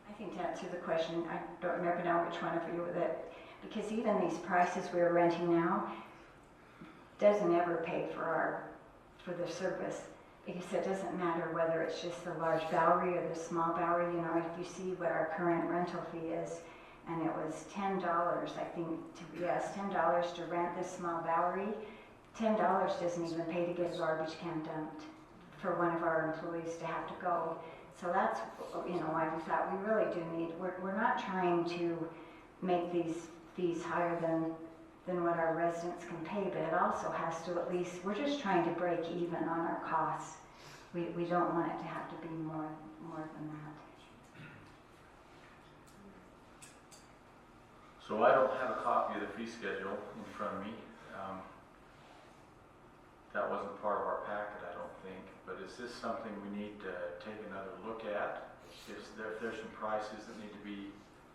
I think to answer the question, I don't remember now which one of you that, because even these prices we're renting now doesn't ever pay for the service. Because it doesn't matter whether it's just the large Bowery or the small Bowery. You know, if you see what our current rental fee is, and it was $10, I think, $10 to rent this small Bowery. $10 doesn't even pay to get a garbage can dumped for one of our employees to have to go. So that's, you know, why we thought we really do need, we're not trying to make these fees higher than what our residents can pay, but it also has to at least, we're just trying to break even on our costs. We don't want it to have to be more than that. So I don't have a copy of the fee schedule in front of me. That wasn't part of our packet, I don't think, but is this something we need to take another look at? If there's some prices that need to be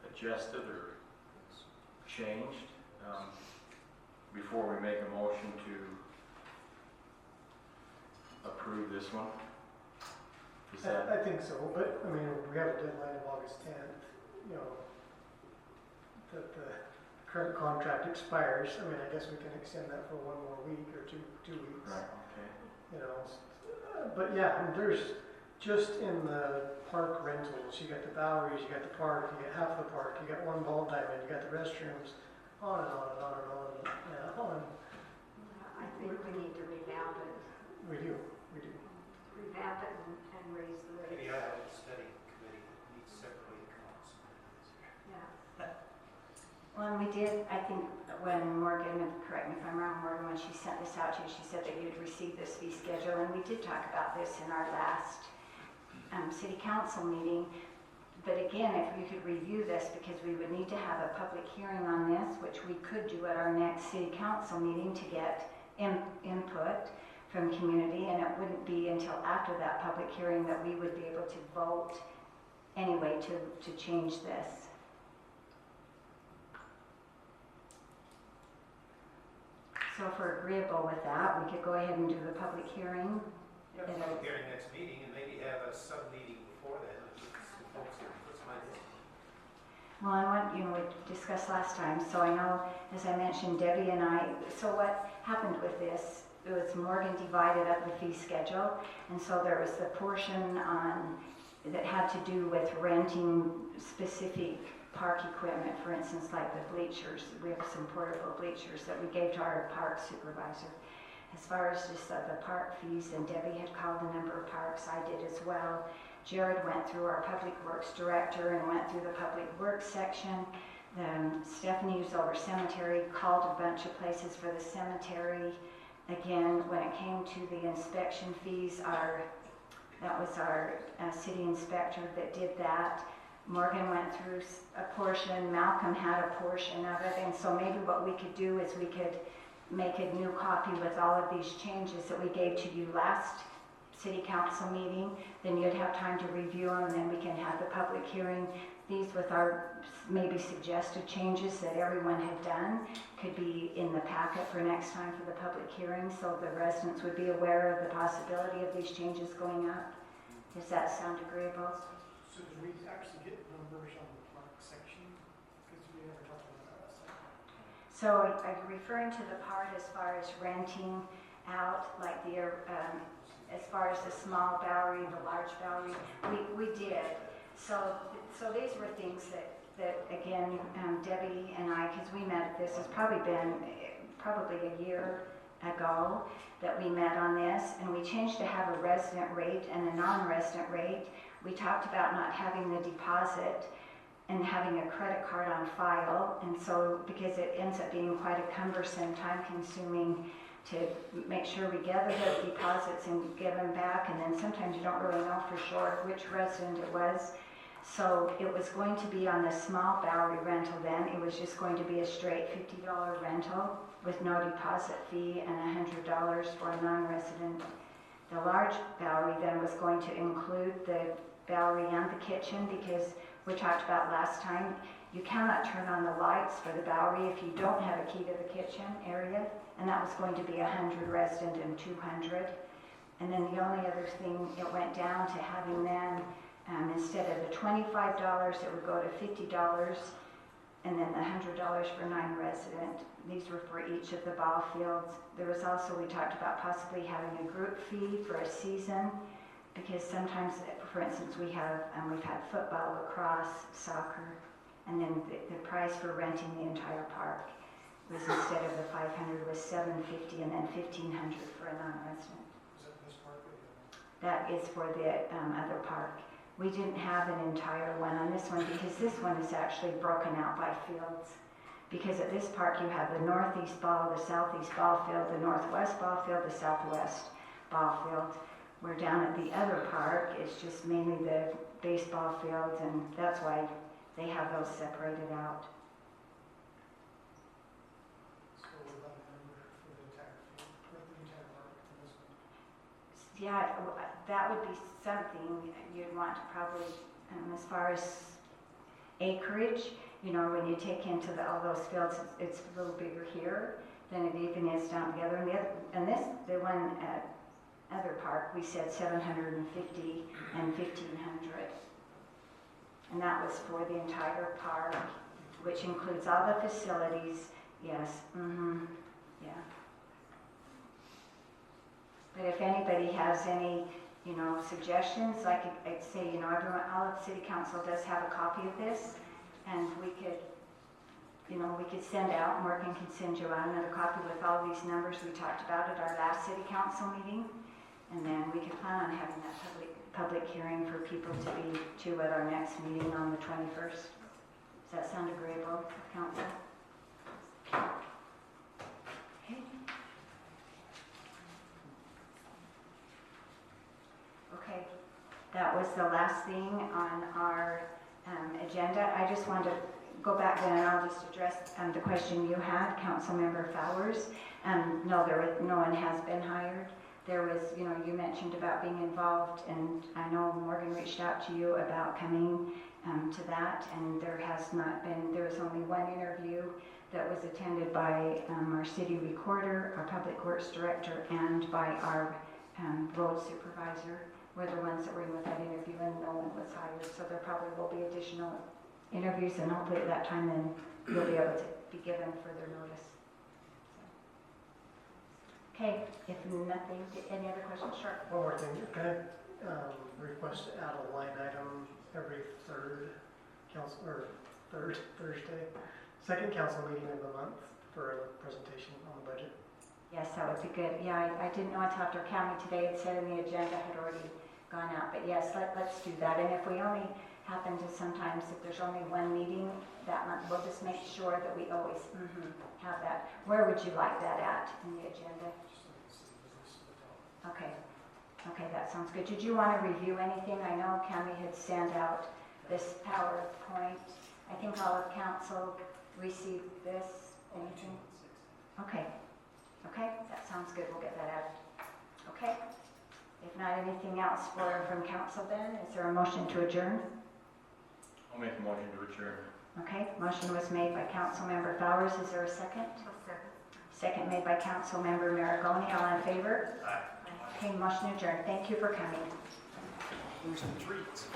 adjusted or changed, before we make a motion to approve this one? Is that? I think so, but, I mean, we have a deadline of August 10th, you know, that the current contract expires. I mean, I guess we can extend that for one more week or two weeks. Right, okay. You know, but yeah, I mean, there's just in the park rentals, you got the Boweries, you got the park, you got half the park, you got one ball diamond, you got the restrooms, on and on and on and on. Yeah, I think we need to revamp it. We do. Revamp it and raise the rates. Maybe I have a study committee that needs separately to come up with some ideas. Yeah. Well, and we did, I think, when Morgan, correct me if I'm wrong, Morgan, when she sent this out to you, she said that you'd receive this fee schedule, and we did talk about this in our last city council meeting. But again, if we could review this, because we would need to have a public hearing on this, which we could do at our next city council meeting to get input from community, and it wouldn't be until after that public hearing that we would be able to vote anyway to change this. So if we're agreeable with that, we could go ahead and do the public hearing. Yeah, public hearing next meeting, and maybe have a sub-meeting before then, and some folks can put some ideas. Well, and what, you know, we discussed last time, so I know, as I mentioned, Debbie and I, so what happened with this, it was Morgan divided up the fee schedule, and so there was the portion that had to do with renting specific park equipment, for instance, like the bleachers. We have some portable bleachers that we gave to our park supervisor. As far as just the park fees, and Debbie had called a number of parks, I did as well. Jared went through our public works director and went through the public works section. Stephanie, who's over cemetery, called a bunch of places for the cemetery. Again, when it came to the inspection fees, that was our city inspector that did that. Morgan went through a portion, Malcolm had a portion of it, and so maybe what we could do is we could make a new copy with all of these changes that we gave to you last city council meeting. Then you'd have time to review them, and then we can have the public hearing. these with our maybe suggested changes that everyone had done could be in the packet for next time for the public hearing, so the residents would be aware of the possibility of these changes going up. Does that sound agreeable? So did we actually get numbers on the park section? Because we never talked about that last time. So are you referring to the part as far as renting out, like as far as the small Bowery, the large Bowery? We did. So these were things that again, Debbie and I, because we met, this has probably been a year ago that we met on this, and we changed to have a resident rate and a non-resident rate. We talked about not having the deposit and having a credit card on file, and so because it ends up being quite a cumbersome, time-consuming to make sure we gather the deposits and give them back, and then sometimes you don't really know for sure which resident it was. So it was going to be on the small Bowery rental then. It was just going to be a straight $50 rental with no deposit fee and $100 for a non-resident. The large Bowery then was going to include the Bowery and the kitchen, because we talked about last time, you cannot turn on the lights for the Bowery if you don't have a key to the kitchen area, and that was going to be 100 resident and 200. And then the only other thing, it went down to having then, instead of the $25, it would go to $50, and then the $100 for non-resident. These were for each of the ball fields. There was also, we talked about possibly having a group fee for a season, because sometimes, for instance, we've had football, lacrosse, soccer, and then the price for renting the entire park was, instead of the $500, was $750, and then $1,500 for a non-resident. Is that this park? That is for the other park. We didn't have an entire one on this one because this one is actually broken out by fields. Because at this park you have the northeast ball, the southeast ball field, the northwest ball field, the southwest ball field. We're down at the other park, it's just mainly the baseball fields, and that's why they have those separated out. So what about the number for the entire field, for the entire park for this one? Yeah, that would be something you'd want to probably, as far as acreage, you know, when you take into all those fields, it's a little bigger here than it even is down together. And the one at other park, we said 750 and 1,500. And that was for the entire park, which includes all the facilities. Yes, yeah. But if anybody has any, you know, suggestions, like I'd say, you know, all of the city council does have a copy of this, and we could, you know, we could send out, Morgan could send you out another copy with all these numbers we talked about at our last city council meeting, and then we could plan on having that public hearing for people to be to at our next meeting on the 21st. Does that sound agreeable, council? Okay. Okay, that was the last thing on our agenda. I just wanted to go back then, and I'll just address the question you had, Councilmember Fowers. No, no one has been hired. There was, you know, you mentioned about being involved, and I know Morgan reached out to you about coming to that, and there has not been, there was only one interview that was attended by our city recorder, our public works director, and by our road supervisor. Were the ones that were in with that interview, and no one was hired. So there probably will be additional interviews, and hopefully at that time then you'll be able to be given further notice. Okay, if nothing, any other questions? Sure. One more thing, can I request to add a line item every third Thursday, second council meeting of the month for a presentation on the budget? Yes, that would be good. Yeah, I didn't know until after county today, it said in the agenda had already gone out, but yes, let's do that. And if we only happen to sometimes, if there's only one meeting that month, we'll just make sure that we always have that. Where would you like that at in the agenda? Okay, that sounds good. Did you want to review anything? I know Cami had sent out this PowerPoint. I think all of council received this. Anything? Okay, that sounds good. We'll get that out. Okay. If not anything else from council then, is there a motion to adjourn? I'll make a motion to adjourn. Okay, motion was made by Councilmember Bowers. Is there a second? Second made by Councilmember Maragoni. All in favor? Aye. Okay, motion adjourned. Thank you for coming. There's some treats.